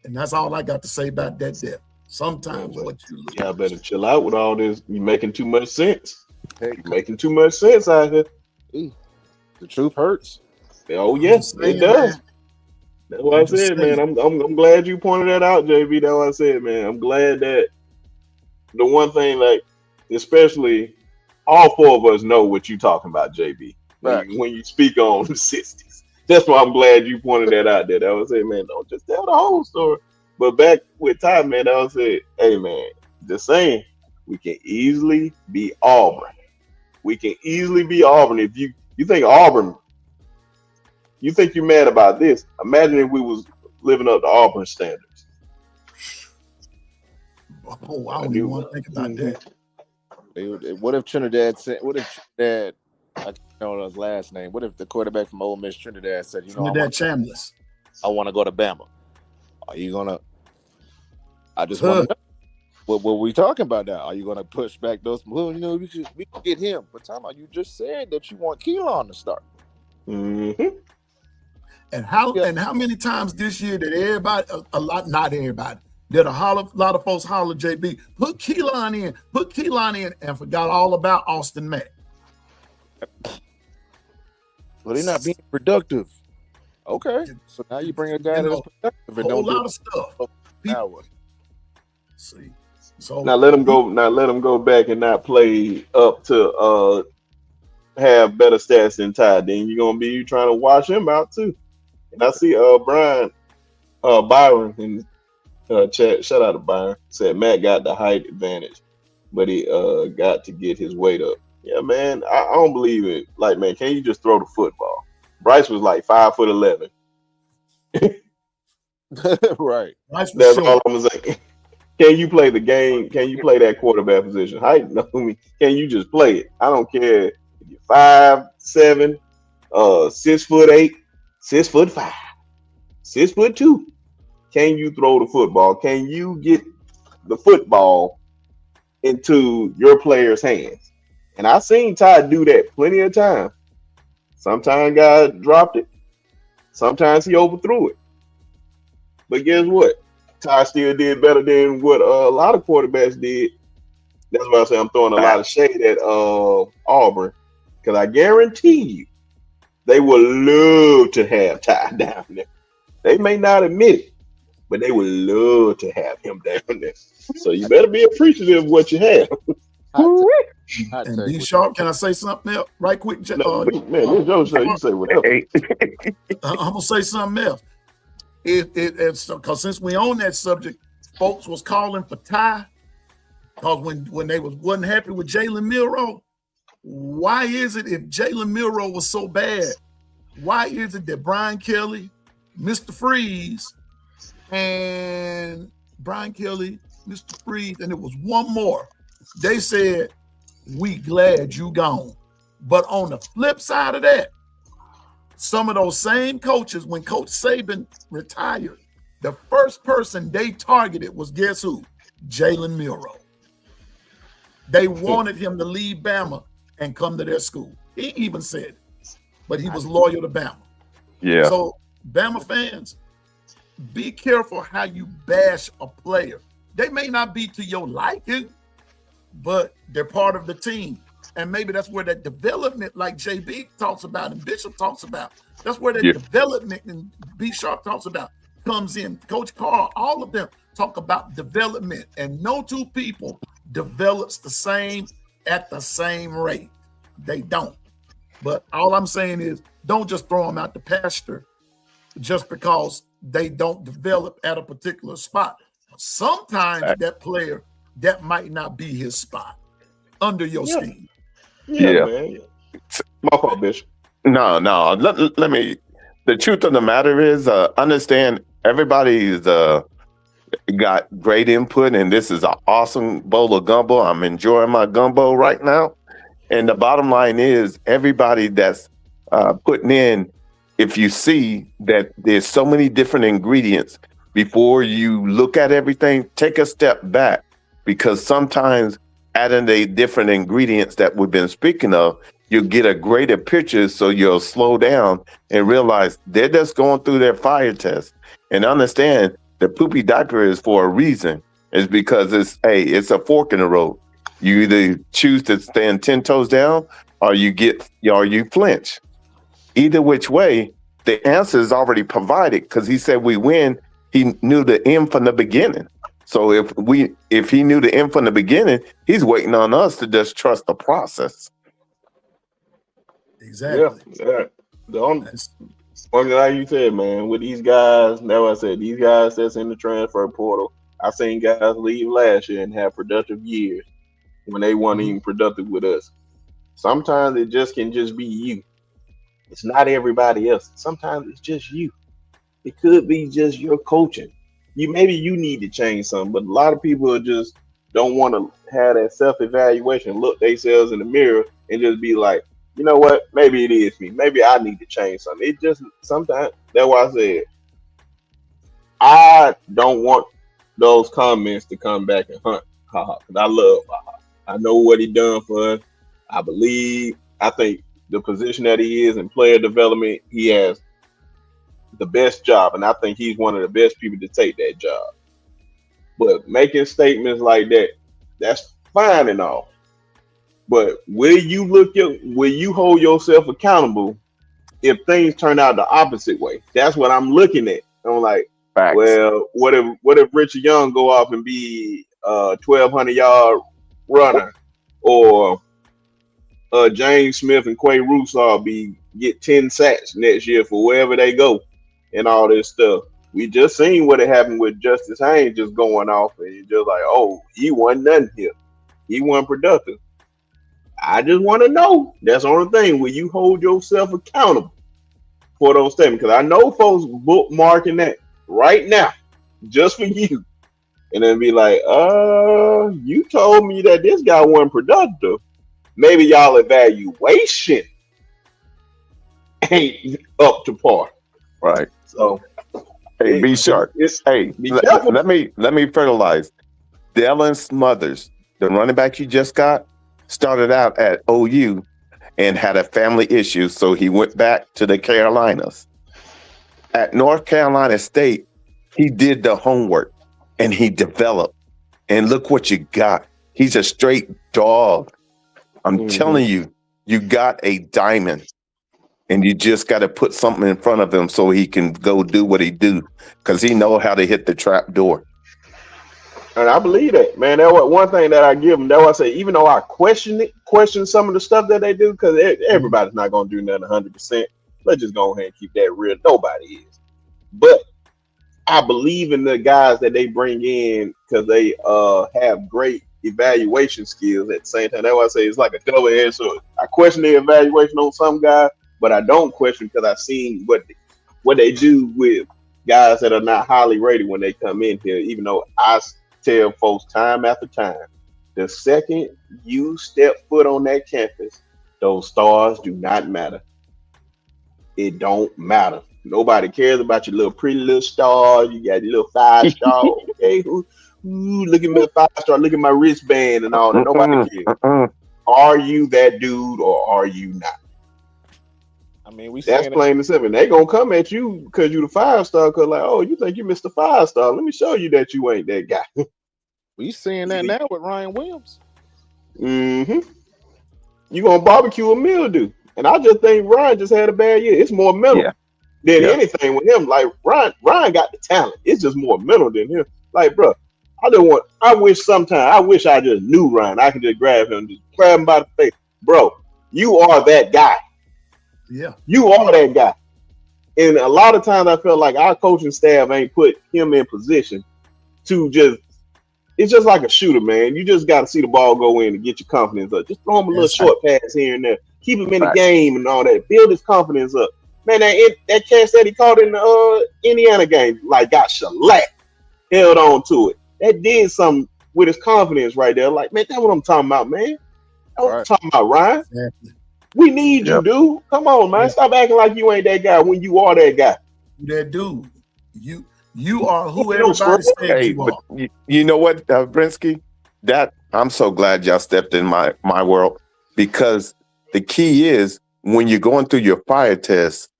and that's all I got to say about that death. Sometimes what you lose. Yeah, I better chill out with all this. You're making too much sense. You're making too much sense out here. The truth hurts. Oh yes, it does. That's what I said, man. I'm glad you pointed that out, JB. That's what I said, man. I'm glad that the one thing, like, especially all four of us know what you're talking about, JB. When you speak on the 60s. That's why I'm glad you pointed that out there. That was it, man. Don't just tell the whole story. But back with Ty, man, I was it. Hey, man, just saying, we can easily be Auburn. We can easily be Auburn. If you think Auburn, you think you're mad about this. Imagine if we was living up to Auburn standards. Oh, I don't even want to think about that. What if Trinidad said? What if Trinidad? I can't know his last name. What if the quarterback from Ole Miss, Trinidad, said, Trinidad Chambliss, I want to go to Bama. Are you gonna? I just want to know. What we talking about now? Are you gonna push back those? Well, we can get him. But time out, you just said that you want Keelan to start. And how many times this year did everybody, not everybody, did a lot of folks holler, JB, put Keelan in, and forgot all about Austin Mack. Well, they're not being productive. Okay, so now you bring a guy that's productive and don't do lot of stuff. See, so now let him go. Now let him go back and not play up to have better stats than Ty. Then you're gonna be trying to wash him out too. And I see Byron in chat. Shout out to Byron. Said Matt got the height advantage, but he got to get his weight up. Yeah, man, I don't believe it. Like, man, can you just throw the football? Bryce was like 5'11". Right. That's all I'm gonna say. Can you play the game? Can you play that quarterback position? Height, no, can you just play it? I don't care if you're 5'7", 6'8", 6'5", 6'2". Can you throw the football? Can you get the football into your player's hands? And I've seen Ty do that plenty of times. Sometimes guys dropped it. Sometimes he overthrew it. But guess what? Ty still did better than what a lot of quarterbacks did. That's why I say I'm throwing a lot of shade at Auburn, because I guarantee you they would love to have Ty down there. They may not admit it, but they would love to have him down there. So you better be appreciative of what you have. And B Sharp, can I say something else right quick? Man, this Joe show, you say whatever. I'm gonna say something else. Because since we on that subject, folks was calling for Ty, because when they wasn't happy with Jalen Milroe, why is it if Jalen Milroe was so bad, why is it that Brian Kelly, Mr. Freeze, and and it was one more, they said, we glad you gone. But on the flip side of that, some of those same coaches, when Coach Saban retired, the first person they targeted was, guess who? Jalen Milroe. They wanted him to leave Bama and come to their school. He even said it, but he was loyal to Bama. Yeah. So Bama fans, be careful how you bash a player. They may not be to your liking, but they're part of the team. And maybe that's where that development, like JB talks about and Bishop talks about, that's where that development and B Sharp talks about comes in. Coach Carl, all of them talk about development, and no two people develops the same at the same rate. They don't. But all I'm saying is don't just throw them out the pasture just because they don't develop at a particular spot. Sometimes that player, that might not be his spot under your scheme. Yeah, man. My fault, Bishop. No. Let me. The truth of the matter is, understand everybody's got great input, and this is an awesome bowl of gumbo. I'm enjoying my gumbo right now. And the bottom line is, everybody that's putting in, if you see that there's so many different ingredients, before you look at everything, take a step back, because sometimes adding the different ingredients that we've been speaking of, you'll get a greater picture, so you'll slow down and realize they're just going through their fire test. And understand the poopy diaper is for a reason. It's because it's a fork in the road. You either choose to stand 10 toes down, or you flinch. Either which way, the answer is already provided, because he said we win. He knew the end from the beginning. So if he knew the end from the beginning, he's waiting on us to just trust the process. Exactly. Yeah. The only one that you said, man, with these guys, that's what I said, these guys that's in the transfer portal, I seen guys leave last year and have productive years when they weren't even productive with us. Sometimes it can just be you. It's not everybody else. Sometimes it's just you. It could be just your coaching. Maybe you need to change something, but a lot of people just don't want to have that self-evaluation, look themselves in the mirror and just be like, you know what? Maybe it is me. Maybe I need to change something. It just sometimes, that's why I said, I don't want those comments to come back and hunt Haha, because I love Haha. I know what he done for us. I think the position that he is in player development, he has the best job, and I think he's one of the best people to take that job. But making statements like that, that's fine and all. But will you hold yourself accountable if things turn out the opposite way? That's what I'm looking at. I'm like, Facts. well, what if Richard Young go off and be 1,200-yard runner, or James Smith and Quay Russaw get 10 sacks next year for wherever they go, and all this stuff. We just seen what happened with Justice Haynes just going off, and you're just like, oh, he wasn't nothing here. He wasn't productive. I just want to know. That's the only thing. Will you hold yourself accountable for those statements? Because I know folks bookmarking that right now, just for you. And then be like, you told me that this guy wasn't productive. Maybe y'all evaluation ain't up to par. Right. So hey, be sharp. Let me fertilize. Dylan Smothers, the running back you just got, started out at OU and had a family issue, so he went back to the Carolinas. At North Carolina State, he did the homework and he developed. And look what you got. He's a straight dog. I'm telling you, you got a diamond. And you just got to put something in front of him so he can go do what he do, because he know how to hit the trap door. And I believe that, man. That was one thing that I give him. That was I say, even though I question some of the stuff that they do, because everybody's not going to do nothing 100%. Let's just go ahead and keep that real. Nobody is. But I believe in the guys that they bring in because they have great evaluation skills at the same time. That's why I say it's like a double-edged sword. I question the evaluation on some guys, but I don't question because I've seen what they do with guys that are not highly rated when they come in here, even though I tell folks time after time, the second you step foot on that campus, those stars do not matter. It don't matter. Nobody cares about your little pretty little star. You got your little 5-star. Okay, look at my 5-star. Look at my wristband and all that. Nobody cares. Are you that dude or are you not? I mean, that's plain and simple. They gonna come at you because you the 5-star. Cause like, oh, you think you Mr. 5-star? Let me show you that you ain't that guy. We seeing that now with Ryan Williams. You gonna barbecue a mildew, and I just think Ryan just had a bad year. It's more mental than anything with him. Like Ryan got the talent. It's just more mental than him. Like, bro, I wish I just knew Ryan. I could just grab him, just grab him by the face. Bro, you are that guy. Yeah. You are that guy. And a lot of times I feel like our coaching staff ain't put him in position to it's just like a shooter, man. You just got to see the ball go in and get your confidence up. Just throw him a little short pass here and there. Keep him in the game and all that. Build his confidence up. Man, that catch that he caught in the Indiana game, like got shellacked, held on to it. That did something with his confidence right there. Like, man, that's what I'm talking about, man. That's what I'm talking about, Ryan. Exactly. We need you, dude. Come on, man. Stop acting like you ain't that guy when you are that guy. That dude. You are who everybody says you are. But you know what, Brinsky? That I'm so glad y'all stepped in my world, because the key is when you're going through your fire test,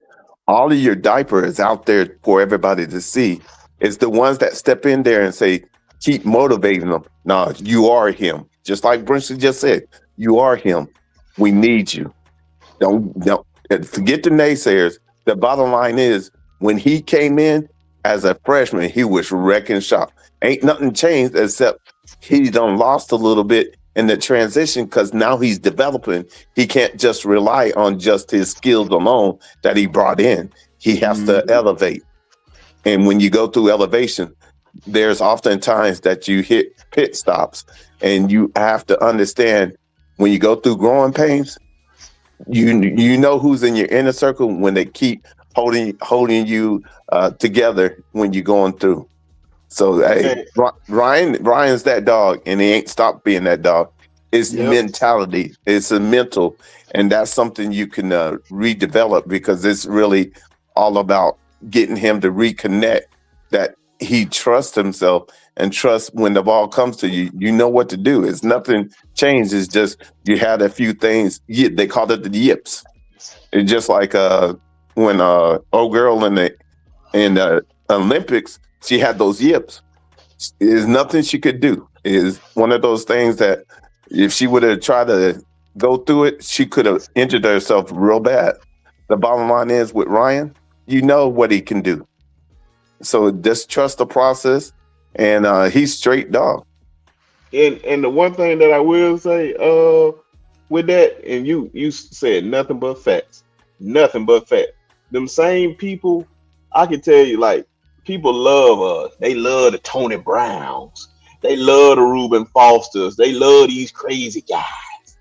all of your diaper is out there for everybody to see. It's the ones that step in there and say, keep motivating them. No, you are him. Just like Brinsky just said, you are him. We need you. Don't forget the naysayers. The bottom line is, when he came in as a freshman, he was wrecking shop. Ain't nothing changed except he done lost a little bit in the transition, because now he's developing. He can't just rely on just his skills alone that he brought in. He has to elevate. And when you go through elevation, there's often times that you hit pit stops, and you have to understand when you go through growing pains, you know who's in your inner circle when they keep holding you together when you're going through. So hey, Ryan's that dog, and he ain't stopped being that dog. It's mentality. It's a mental, and that's something you can redevelop, because it's really all about getting him to reconnect that he trusts himself and trusts when the ball comes to you, you know what to do. It's nothing changed. It's just you had a few things. They called it the yips. It's just like when old girl in the Olympics, she had those yips. There's nothing she could do. Is one of those things that if she would have tried to go through it, she could have injured herself real bad. The bottom line is, with Ryan, you know what he can do. So just trust the process, and he's straight dog. And the one thing that I will say with that, and you said nothing but facts. Nothing but facts. Them same people, I can tell you, like, people love us. They love the Tony Browns. They love the Reuben Fosters. They love these crazy guys.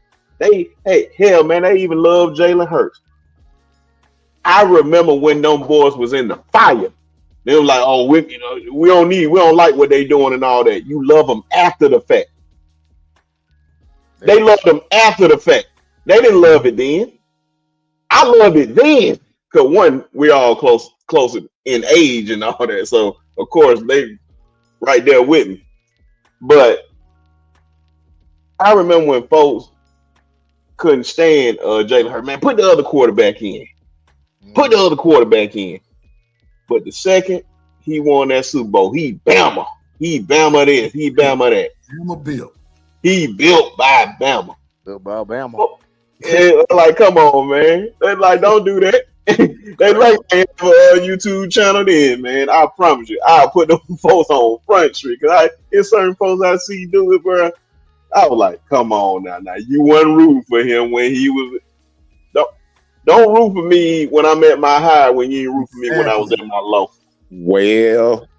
Hell, man, they even love Jalen Hurts. I remember when them boys was in the fire. They were like, oh, we don't like what they doing and all that. You love them after the fact. They loved them after the fact. They didn't love it then. I loved it then. Because one, we all closer in age and all that. So, of course, they right there with me. But I remember when folks couldn't stand Jalen Hurts. Man, put the other quarterback in. Put the other quarterback in. But the second he won that Super Bowl, he Bama. He Bama this. He Bama that. Bama built. He built by Bama. Built by Bama. Oh, yeah, like, come on, man. They like, don't do that. They like a YouTube channel then, man. I promise you. I'll put them folks on Front Street. Because it's certain folks I see do it, bro. I was like, come on now. You wasn't rooting for him when he was... Don't root for me when I'm at my high when you ain't root for me when I was at my low. Well,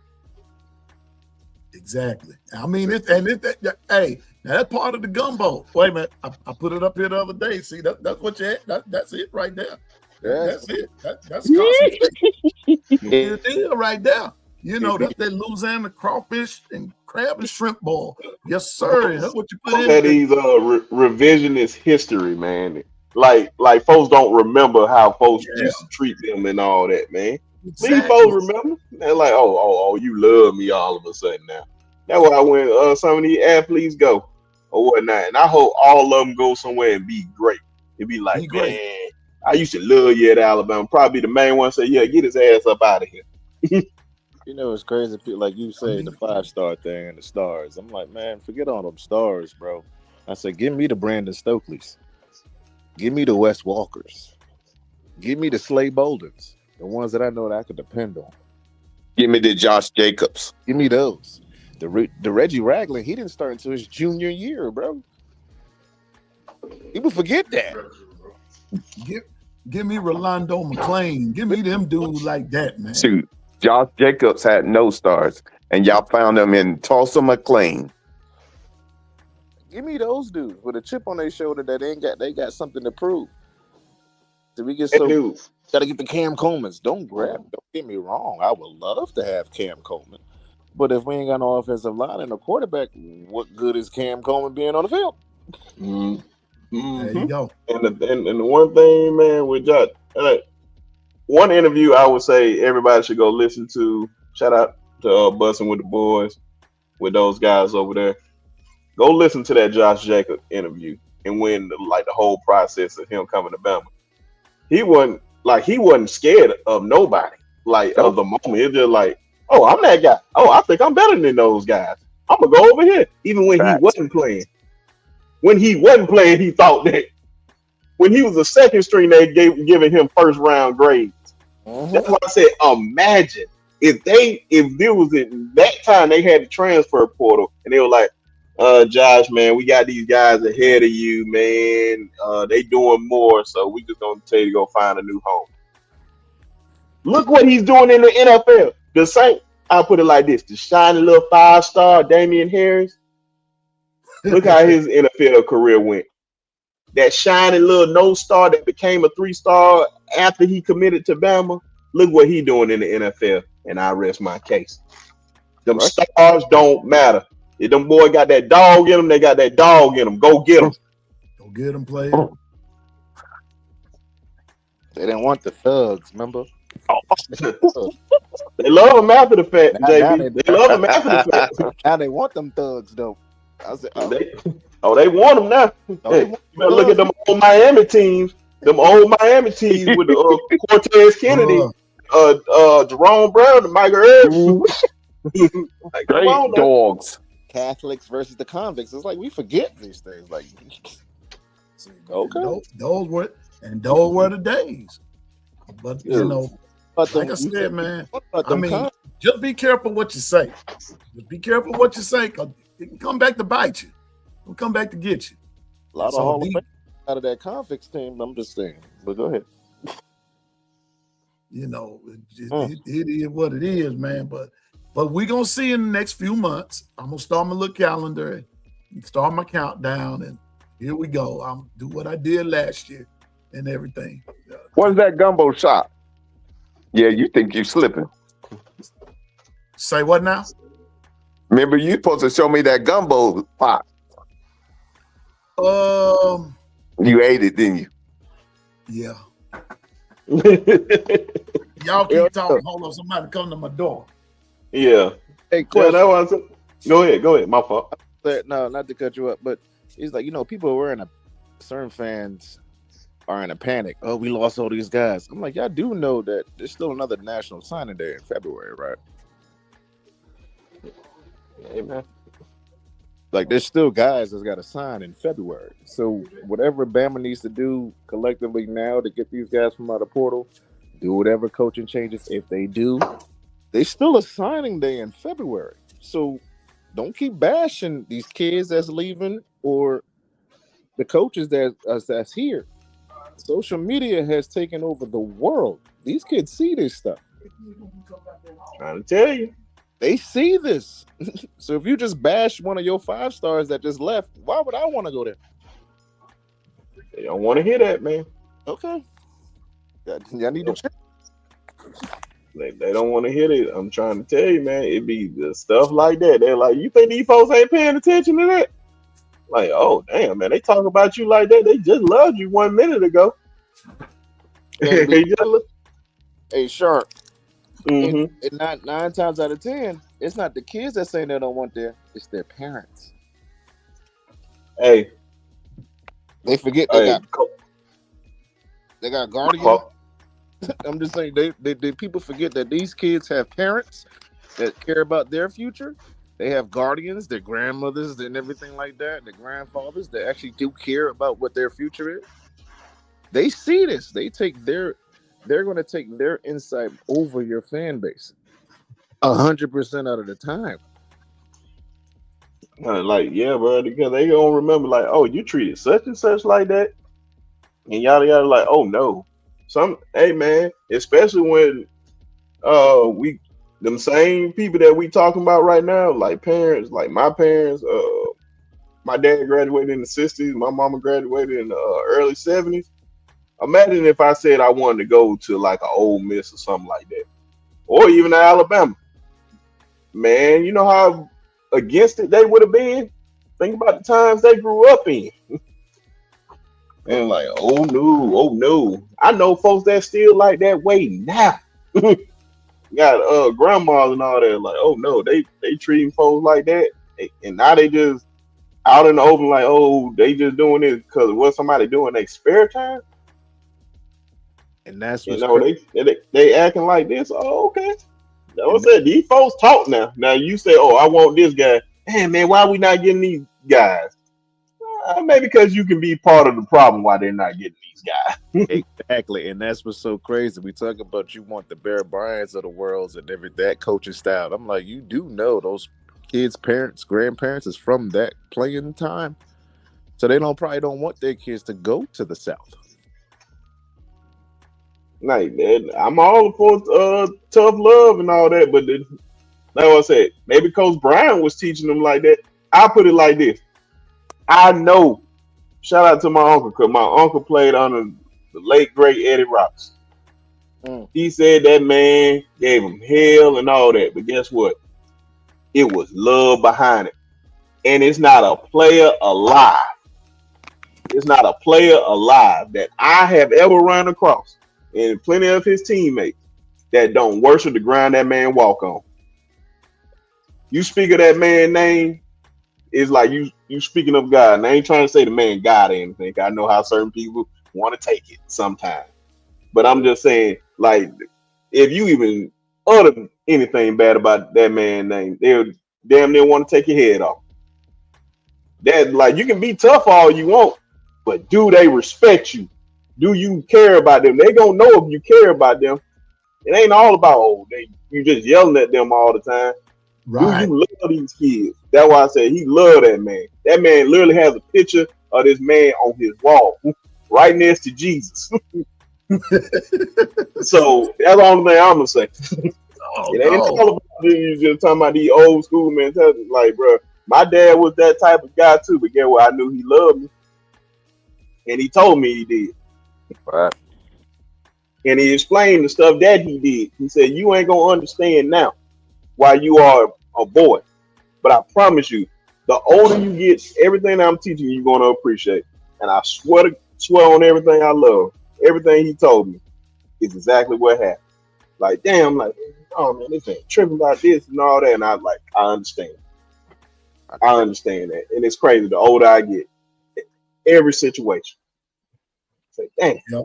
exactly. I mean, hey, now that's part of the gumbo. Wait a minute, I put it up here the other day. See, that's what you had. That's it right there. That's it. That's the deal right there. You know, that's that Louisiana crawfish and crab and shrimp bowl. Yes, sir. That's what you put in. These revisionist history, man. Like folks don't remember how folks used to treat them and all that, man. Exactly. These folks remember. They're like, oh, you love me all of a sudden now. That's why when some of these athletes go or whatnot, and I hope all of them go somewhere and be great. It'd be like, man, I used to love you at Alabama. Probably the main one say, yeah, get his ass up out of here. You know, it's crazy. Like you say, the 5-star thing and the stars. I'm like, man, forget all them stars, bro. I said, give me the Brandon Stokeleys. Give me the Wes Walkers. Give me the Slay Boldens. The ones that I know that I could depend on. Give me the Josh Jacobs. Give me those. The Reggie Ragland, he didn't start until his junior year, bro. People forget that. Give me Rolando McClain. Give me them dudes like that, man. Shoot, Josh Jacobs had no stars, and y'all found them in Tulsa McLean. Give me those dudes with a chip on their shoulder that they got something to prove. So we get gotta get the Cam Colemans. Don't get me wrong. I would love to have Cam Coleman. But if we ain't got no offensive line and a quarterback, what good is Cam Coleman being on the field? There you go. And the one thing, man, with Josh, one interview I would say everybody should go listen to. Shout out to Bussing with the Boys, with those guys over there. Go listen to that Josh Jacobs interview, and when the whole process of him coming to Bama, he wasn't scared of nobody, of the moment. It's just like, oh, I'm that guy. Oh, I think I'm better than those guys. I'm gonna go over here. Even when he wasn't playing. When he wasn't playing, he thought that when he was a second string, they giving him first round grades. That's why I said, imagine if there was in that time they had the transfer portal and they were like, Josh, man, we got these guys ahead of you, man. They doing more, so we just gonna tell you to go find a new home. Look what he's doing in the NFL. The same. I'll put it like this: the shiny little 5-star Damian Harris. Look how his NFL career went. That shiny little no-star that became a 3-star after he committed to Bama. Look what he doing in the NFL, and I rest my case. Them stars don't matter. If them boy got that dog in them, they got that dog in them. Go get them. Go get them, player. They didn't want the thugs, remember? They love them after the fact, JB. They love them after the fact. Now they want them thugs, though. I said, they want them now. Hey, you better look at them old Miami teams. Them old Miami teams with the Cortez Kennedy, Jerome Brown, and Michael Irvin. Great dogs. Catholics versus the convicts. It's like we forget these things. Like, okay, those were the days. But you know, like I said, man, I mean, just be careful what you say. Just be careful what you say, because it can come back to bite you. It'll come back to get you. A lot of Hall of Fame out of that convicts team. I'm just saying. But go ahead. You know, it is what it is, man. But we're gonna see in the next few months. I'm gonna start my little calendar and start my countdown, and here we go. I'm do what I did last year and everything. What's that gumbo shot? Yeah, you think you're slipping. Say what now? Remember, you supposed to show me that gumbo pot. You ate it, didn't you? Yeah. Y'all keep talking. Hold on, somebody come to my door. Yeah. Hey, question. Go ahead. My fault. No, not to cut you up, but it's like, people were certain fans are in a panic. Oh, we lost all these guys. I'm like, y'all do know that there's still another national signing day in February, right? Amen. Like, there's still guys that's got to sign in February. So whatever Bama needs to do collectively now to get these guys from out of portal, do whatever coaching changes. If they do, they still a signing day in February. So don't keep bashing these kids that's leaving or the coaches that's here. Social media has taken over the world. These kids see this stuff. Trying to tell you. They see this. So if you just bash one of your 5-stars that just left, why would I want to go there? They don't want to hear that, man. Okay. Y'all need to check. They don't want to hear it. I'm trying to tell you, man. It be the stuff like that. They're like, you think these folks ain't paying attention to that? Like, oh, damn, man. They talk about you like that. They just loved you 1 minute ago. Hey, Sharp. Mm-hmm. And nine times out of 10, it's not the kids that saying they don't want there. It's their parents. Hey. They forget they got guardians. I'm just saying, they people forget that these kids have parents that care about their future. They have guardians, their grandmothers and everything like that, their grandfathers that actually do care about what their future is. They see this. They're going to take their insight over your fan base 100% out of the time. Like, yeah, bro, because they gonna remember, like, oh, you treated such and such like that, and yada yada. Like, oh no, hey man, especially when we them same people that we talking about right now, like parents, like my parents, my dad graduated in the '60s, my mama graduated in the early '70s. Imagine if I said I wanted to go to like an Ole Miss or something like that, or even Alabama. Man, you know how against it they would have been. Think about the times they grew up in. And like, oh no, oh no. I know folks that still like that way now. Got grandmas and all that. Like, oh no, they treating folks like that. And now they just out in the open, like, oh, they just doing it because of what somebody doing in their spare time. And that's You what's know, they acting like this. Oh, okay. That's what I said. These folks talk now. Now you say, oh, I want this guy. Man, why are we not getting these guys? Maybe because you can be part of the problem why they're not getting these guys. Exactly, and that's what's so crazy. We talk about you want the Bear Bryants of the world and that coaching style. I'm like, you do know those kids' parents, grandparents is from that playing time, so they probably don't want their kids to go to the South. Like, I'm all for tough love and all that, but like I said, maybe Coach Brian was teaching them like that. I put it like this. I know. Shout out to my uncle, because my uncle played under the late great Eddie Rocks. He said that man gave him hell and all that, but guess what? It was love behind it. And it's not a player alive. It's not a player alive that I have ever run across, and plenty of his teammates, that don't worship the ground that man walk on. You speak of that man's name, it's like you speaking of God. And I ain't trying to say the man God or anything. I know how certain people want to take it sometimes. But I'm just saying, like, if you even utter anything bad about that man's name, they'll damn near want to take your head off. That, like, you can be tough all you want, but do they respect you? Do you care about them? They gonna know if you care about them. It ain't all about you just yelling at them all the time. Right. Do you love these kids? That's why I said he loved that man. That man literally has a picture of this man on his wall, right next to Jesus. So that's the only thing I'm gonna say. It ain't all about you just talking about these old school mentality. Like, bro, my dad was that type of guy too. But guess what? I knew he loved me, and he told me he did. Right. And he explained the stuff that he did. He said, "You ain't gonna understand now why you are a boy, but I promise you, the older you get, everything I'm teaching you, you're gonna appreciate." And I swear on everything I love, everything he told me is exactly what happened. Like, damn, like, oh man, this ain't tripping about this and all that. And I understand. I understand that. And it's crazy. The older I get, every situation. Say, damn. Yep.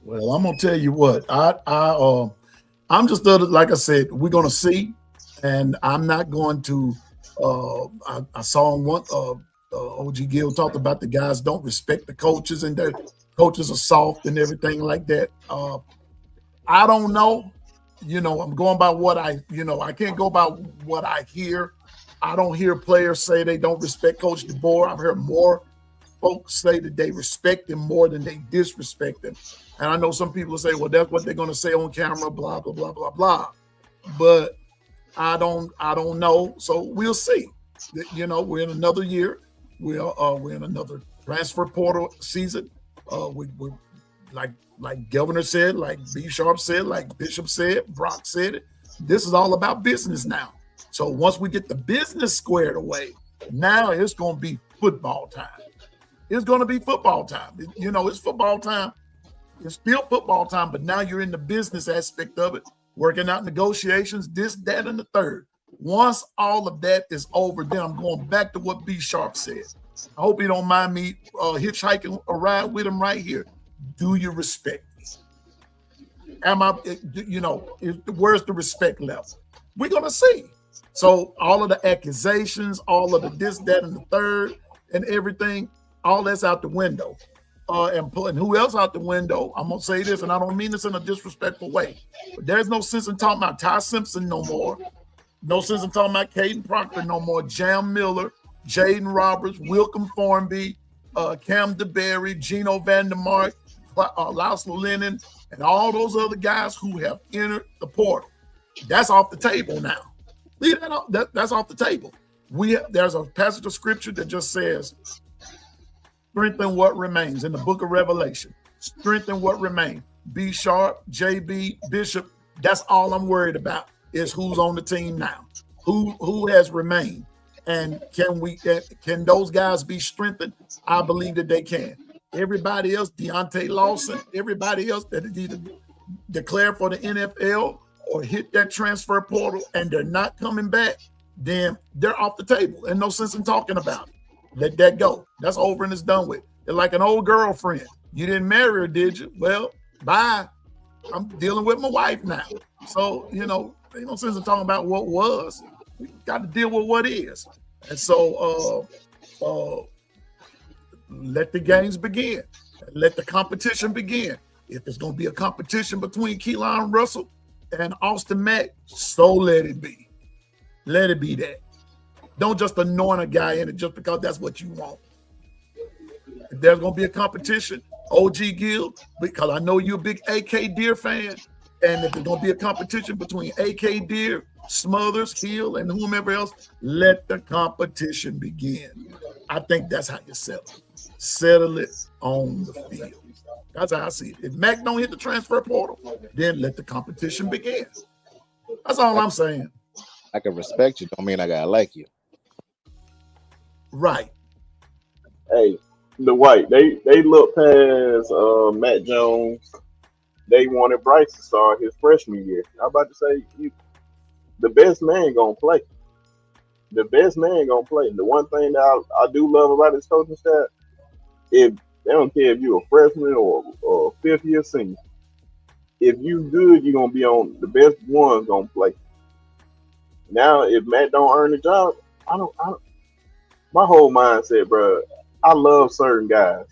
Well, I'm gonna tell you what. I'm just like I said, we're gonna see, and I'm not going to. I saw on one. OG Gill talked about the guys don't respect the coaches, and their coaches are soft and everything like that. I don't know. You know, I'm going by what I can't go by what I hear. I don't hear players say they don't respect Coach DeBoer. I've heard more folks say that they respect him more than they disrespect him. And I know some people say, well, that's what they're going to say on camera, blah, blah, blah, blah, blah. But I don't know. So we'll see. You know, we're in another year. We're in another transfer portal season. We're like Governor said, like B Sharp said, like Bishop said, Brock said it. This is all about business now. So once we get the business squared away, now it's going to be football time. It's going to be football time. You know, it's football time. It's still football time, but now you're in the business aspect of it, working out negotiations, this, that, and the third. Once all of that is over, then I'm going back to what B Sharp said. I hope you don't mind me hitchhiking a ride with him right here. Do you respect me? Where's the respect level? We're going to see. So all of the accusations, all of the this, that, and the third, and everything, all that's out the window. And who else out the window? I'm going to say this, and I don't mean this in a disrespectful way, but there's no sense in talking about Ty Simpson no more. No sense in talking about Caden Proctor no more. Jam Miller, Jaden Roberts, Wilcom Thornby, Cam DeBerry, Gino Vandermark, Laszlo Lennon, and all those other guys who have entered the portal. That's off the table now. Leave that off. That's off the table. There's a passage of scripture that just says, strengthen what remains in the book of Revelation. Strengthen what remains. B Sharp, JB, Bishop. That's all I'm worried about is who's on the team now. Who has remained. And can those guys be strengthened? I believe that they can. Everybody else, Deontay Lawson, everybody else that either declare for the NFL or hit that transfer portal and they're not coming back, then they're off the table. And no sense in talking about it. Let that go. That's over and it's done with. They're like an old girlfriend. You didn't marry her, did you? Well, bye. I'm dealing with my wife now. So, ain't no sense in talking about what was. We got to deal with what is. And so let the games begin. Let the competition begin. If it's going to be a competition between Keelan Russell and Austin Mack, so let it be. Let it be that. Don't just anoint a guy in it just because that's what you want. If there's going to be a competition, OG Gill, because I know you're a big AK Deer fan, and if there's going to be a competition between AK Deer, Smothers, Hill, and whomever else, let the competition begin. I think that's how you settle it. Settle it on the field. That's how I see it. If Mac don't hit the transfer portal, then let the competition begin. That's all I'm saying. I can respect you. Don't mean I gotta like you. Right. Hey, the White, they look past Matt Jones. They wanted Bryce to start his freshman year. I'm about to say, the best man gonna play. The best man gonna play. The one thing that I do love about this coaching staff, if they don't care if you're a freshman or fifth year senior, if you good, you're gonna be on the best ones gonna play. Now, if Matt don't earn the job, I don't. My whole mindset, bro, I love certain guys,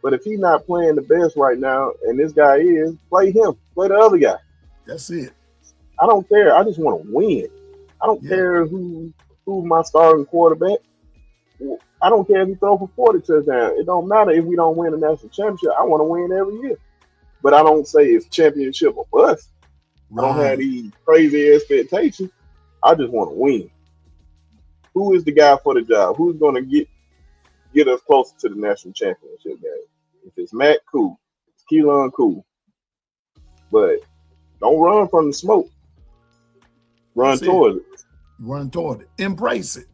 but if he's not playing the best right now, and this guy is, play him, play the other guy. That's it. I don't care. I just want to win. I don't care who's my starting quarterback. I don't care if he throw for 40 touchdowns. It don't matter if we don't win a national championship. I want to win every year. But I don't say it's championship or bust. Right. I don't have these crazy expectations. I just want to win. Who is the guy for the job? Who's going to get us closer to the national championship game? If it's Matt, cool. If it's Keelan, cool. But don't run from the smoke. Run toward it. Run toward it. Embrace it.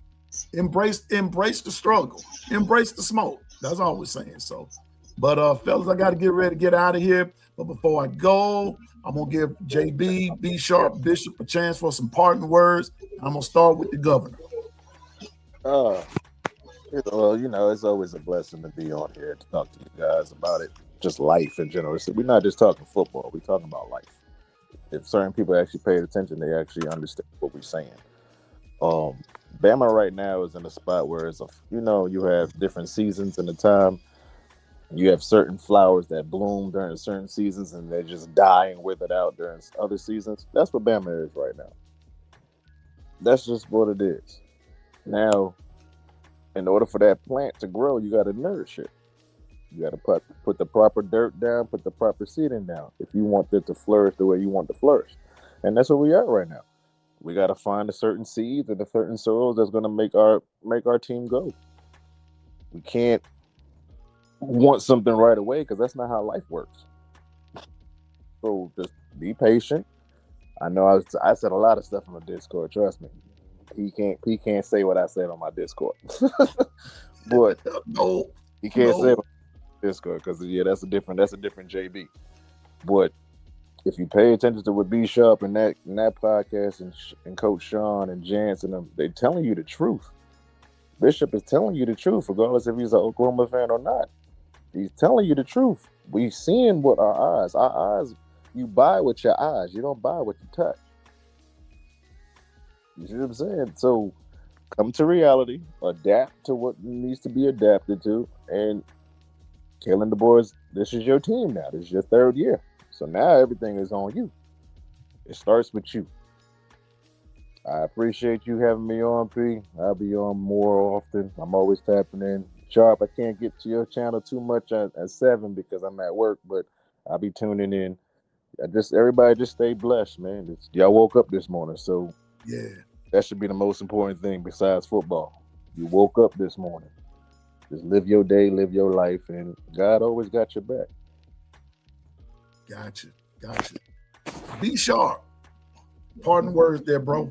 Embrace the struggle. Embrace the smoke. That's all we're saying. So, but fellas, I got to get ready to get out of here. But before I go, I'm gonna give JB, B Sharp, Bishop a chance for some parting words. I'm gonna start with the governor. Well, it's always a blessing to be on here to talk to you guys about it. Just life in general. We're not just talking football. We're talking about life. If certain people actually paid attention, they actually understand what we're saying. Bama right now is in a spot where it's you have different seasons in the time. You have certain flowers that bloom during certain seasons and they just die and wither out during other seasons. That's what Bama is right now. That's just what it is. Now, in order for that plant to grow, you got to nourish it. You got to put the proper dirt down, put the proper seeding down if you want it to flourish the way you want it to flourish. And that's where we are right now. We got to find a certain seeds and a certain soils that's going to make our team go. We can't want something right away because that's not how life works. So just be patient. I know I said a lot of stuff on the Discord. Trust me, he can't say what I said on my Discord. But he can't say it on Discord because that's a different JB. But if you pay attention to what B Sharp and that podcast and Coach Sean and Jance and them, they're telling you the truth. Bishop is telling you the truth, regardless if he's an Oklahoma fan or not. He's telling you the truth. We seeing what our eyes, you buy with your eyes. You don't buy what you touch. You see what I'm saying? So come to reality, adapt to what needs to be adapted to, and killing the boys, this is your team now. This is your third year. So now everything is on you. It starts with you. I appreciate you having me on, P. I'll be on more often. I'm always tapping in. Sharp, I can't get to your channel too much at 7 because I'm at work, but I'll be tuning in. Everybody just stay blessed, man. Y'all woke up this morning, so yeah, that should be the most important thing besides football. You woke up this morning. Just live your day, live your life, and God always got your back. Gotcha. Be sharp. Pardon words there, bro.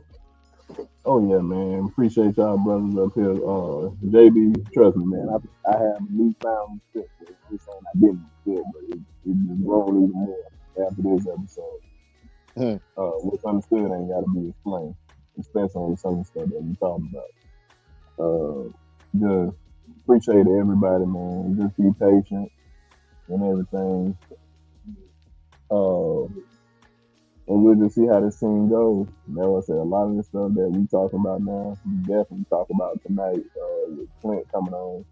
Oh yeah, man. Appreciate y'all brothers up here. JB, trust me, man. I have newfound respect for it. I'm saying I didn't before, but it just grown even more after this episode. What's understood ain't got to be explained, especially on some of the stuff that we talking about. Just appreciate everybody, man. Just be patient and everything. And we'll just see how this scene goes. Like I said, a lot of the stuff that we talking about now, we definitely talk about tonight with Clint coming on.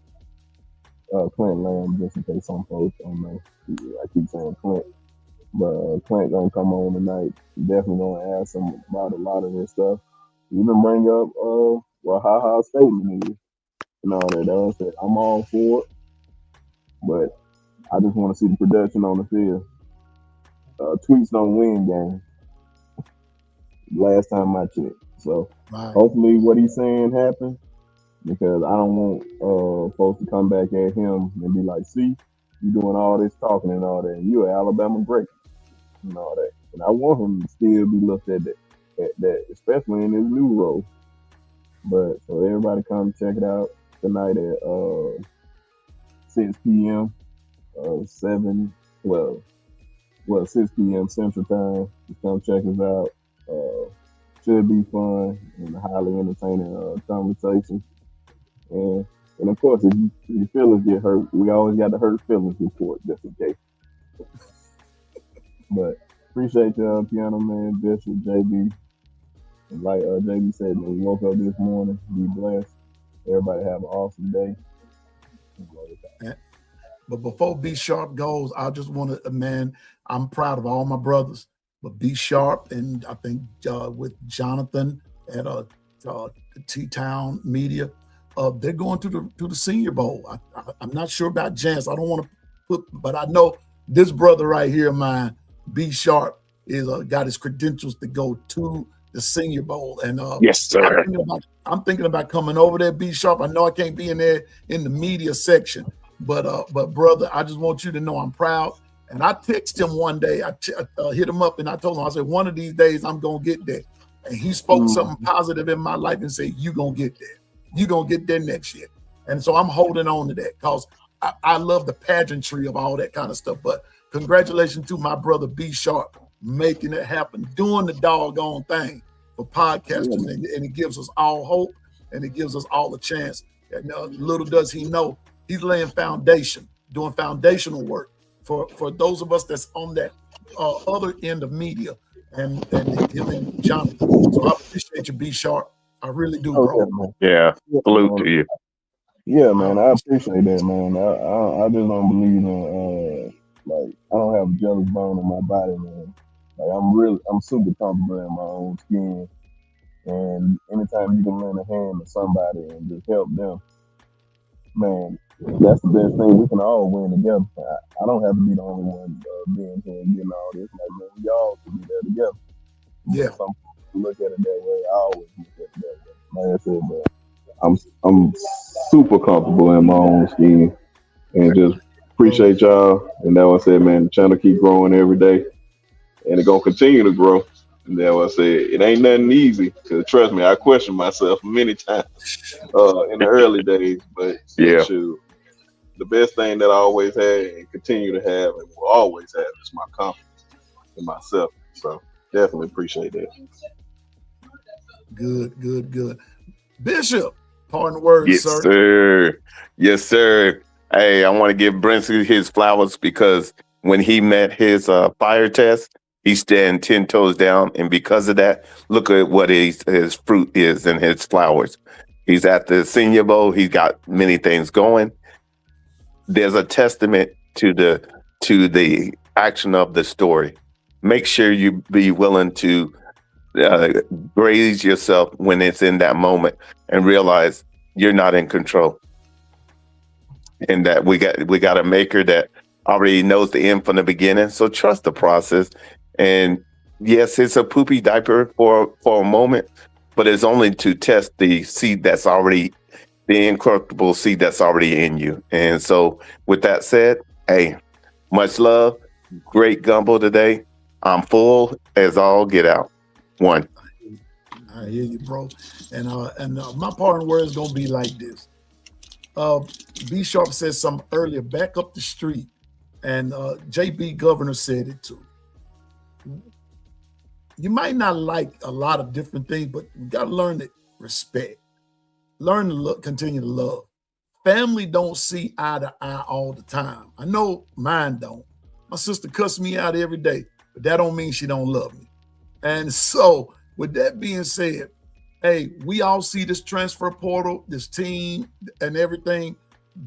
Clint Lamb, just in case some folks don't know. I keep saying Clint. But Clint gonna come on tonight. Definitely gonna ask him about a lot of this stuff. Even bring up what Ha statement is and all that. I said, I'm all for it. But I just want to see the production on the field. Tweets don't win games. Last time I checked. So hopefully what he's saying happens, because I don't want folks to come back at him and be like, see, you doing all this talking and all that, and you're Alabama great and all that. And I want him to still be looked at that, especially in his new role. But so everybody come check it out tonight at 6 p.m. 6 p.m. Central Time. Just come check us out. Should be fun and a highly entertaining conversation. And of course, if your feelings get hurt, we always got the hurt feelings report just in case. But appreciate y'all, Pianoman, Bishop, JB. And like JB said, man, we woke up this morning. Be blessed. Everybody have an awesome day. But before Be Sharp goes, I just want to, man, I'm proud of all my brothers. But Be Sharp, and I think with Jonathan at T-Town Media, they're going to the Senior Bowl. I'm not sure about Jance. I don't want to put, but I know this brother right here of mine, Be Sharp, is got his credentials to go to the Senior Bowl. And yes, sir. I'm thinking about coming over there, Be Sharp. I know I can't be in there in the media section, but brother, I just want you to know I'm proud. And I texted him one day. I hit him up and I told him, I said, one of these days I'm going to get there. And he spoke something positive in my life and said, you going to get there. You going to get there next year. And so I'm holding on to that because I love the pageantry of all that kind of stuff. But congratulations to my brother, B Sharp, making it happen, doing the doggone thing for podcasters. And it gives us all hope and it gives us all a chance. And little does he know, he's laying foundation, doing foundational work for those of us that's on that other end of media, and him and Jonathan. So I appreciate you, B Sharp. I really do, bro. Yeah, salute to you. Yeah, man, I appreciate that, man. I just don't believe in I don't have a jealous bone in my body, man. Like I'm super comfortable in my own skin, and anytime you can lend a hand to somebody and just help them, man, that's the best thing. We can all win together. I don't have to be the only one being here and getting all this. Like, man, we all can be there together. Yeah. Some people look at it that way. I always look at it that way. Like I said, man, I'm super comfortable in my own skin, and just appreciate y'all. And that was said, man, the channel keep growing every day, and it's gonna continue to grow. And that was said, it ain't nothing easy. Cause trust me, I questioned myself many times in the early days. But yeah, shoot, the best thing that I always had and continue to have and will always have is my confidence in myself. So definitely appreciate that. Good. Bishop, pardon the words, yes, sir. Yes, sir. Hey, I want to give Brinsley his flowers because when he met his fire test, he stand 10 toes down. And because of that, look at what his fruit is and his flowers. He's at the Senior Bowl. He's got many things going. There's a testament to the action of the story. Make sure you be willing to graze yourself when it's in that moment and realize you're not in control. And that we got a maker that already knows the end from the beginning. So trust the process. And yes, it's a poopy diaper for a moment, but it's only to test the seed that's already, the incorruptible seed that's already in you. And so with that said, hey, much love. Great gumbo today. I'm full as all get out. One. I hear you, bro. And my parting word is gonna be like this. B Sharp said something earlier, back up the street, and JB Governor said it too. You might not like a lot of different things, but you gotta learn to respect. Learn to look, continue to love. Family don't see eye to eye all the time. I know mine don't. My sister cuss me out every day, but that don't mean she don't love me. And so, with that being said, hey, we all see this transfer portal, this team, and everything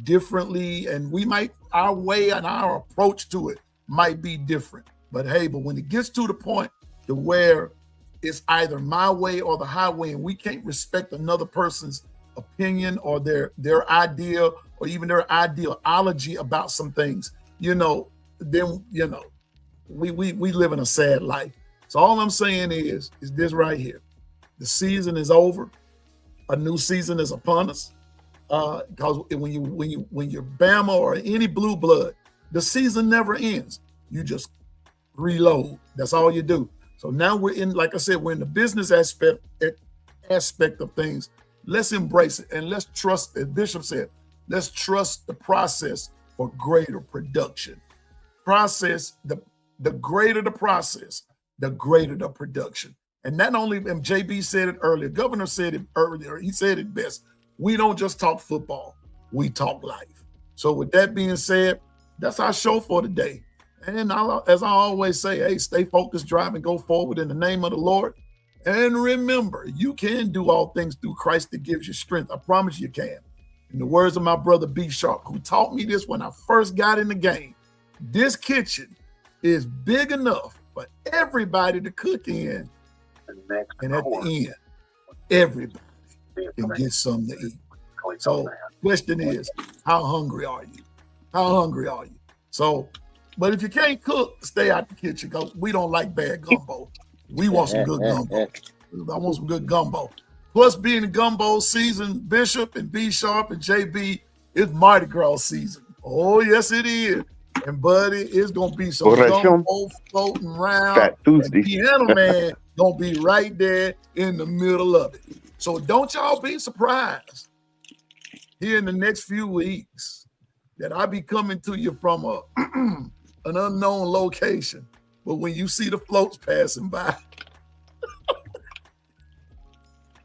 differently, and we might, our way and our approach to it might be different. But hey, but when it gets to the point to where it's either my way or the highway, and we can't respect another person's opinion or their idea or even their ideology about some things, then we live in a sad life. So all I'm saying is this right here. The season is over. A new season is upon us. Because when you're Bama or any blue blood, the season never ends. You just reload. That's all you do. So now we're in, like I said, we're in the business aspect of things. Let's embrace it and let's trust, as Bishop said, let's trust the process for greater production. Process, the greater the process, the greater the production. And not only, and JB said it earlier, Governor said it earlier, he said it best. We don't just talk football, we talk life. So with that being said, that's our show for today. And as I always say, hey, stay focused, drive, and go forward in the name of the Lord. And remember, you can do all things through Christ that gives you strength. I promise you can. In the words of my brother B Sharp, who taught me this when I first got in the game, this kitchen is big enough for everybody to cook in. And at the end, everybody can get something to eat. So question is, how hungry are you? How hungry are you? So, but if you can't cook, stay out the kitchen because we don't like bad gumbo. We want some good gumbo. I want some good gumbo. Plus, being the gumbo season, Bishop and B Sharp and JB, it's Mardi Gras season. Oh, yes, it is. And buddy, it's gonna be some gumbo floating around. And Pianoman gonna be right there in the middle of it. So don't y'all be surprised here in the next few weeks that I be coming to you from an unknown location. But when you see the floats passing by,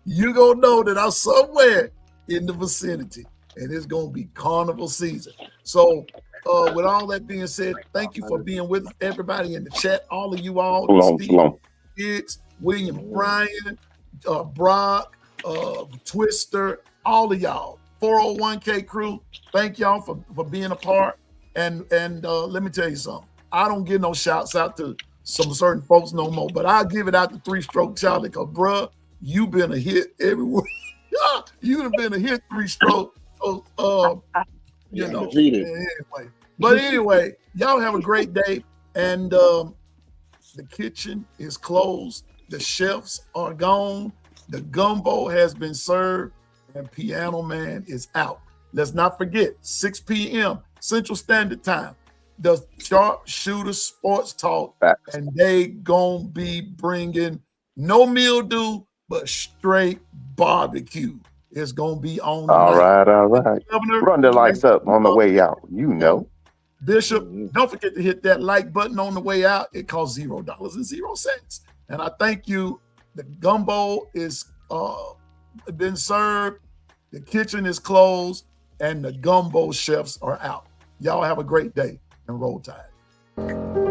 you gonna know that I'm somewhere in the vicinity, and it's gonna be carnival season. So with all that being said, thank you for being with everybody in the chat. All of you all, Steve, Kids, William, Brian, Brock, Twister, all of y'all, 401k crew. Thank y'all for being a part. And let me tell you something. I don't give no shouts out to some certain folks no more, but I'll give it out to 3-Stroke Charlie because, bruh, you been a hit everywhere. You've been a hit 3-Stroke. Anyway. But anyway, y'all have a great day. And the kitchen is closed. The chefs are gone. The gumbo has been served. And Pianoman is out. Let's not forget, 6 p.m. Central Standard Time. The Sharpshooter Sports Talk. And they gonna be bringing no mildew, but straight barbecue. It's gonna be on. All right. Governor, run the lights up on the way out. Bishop, don't forget to hit that like button on the way out. It costs $0.00. And I thank you. The gumbo is been served. The kitchen is closed, and the gumbo chefs are out. Y'all have a great day and roll tide.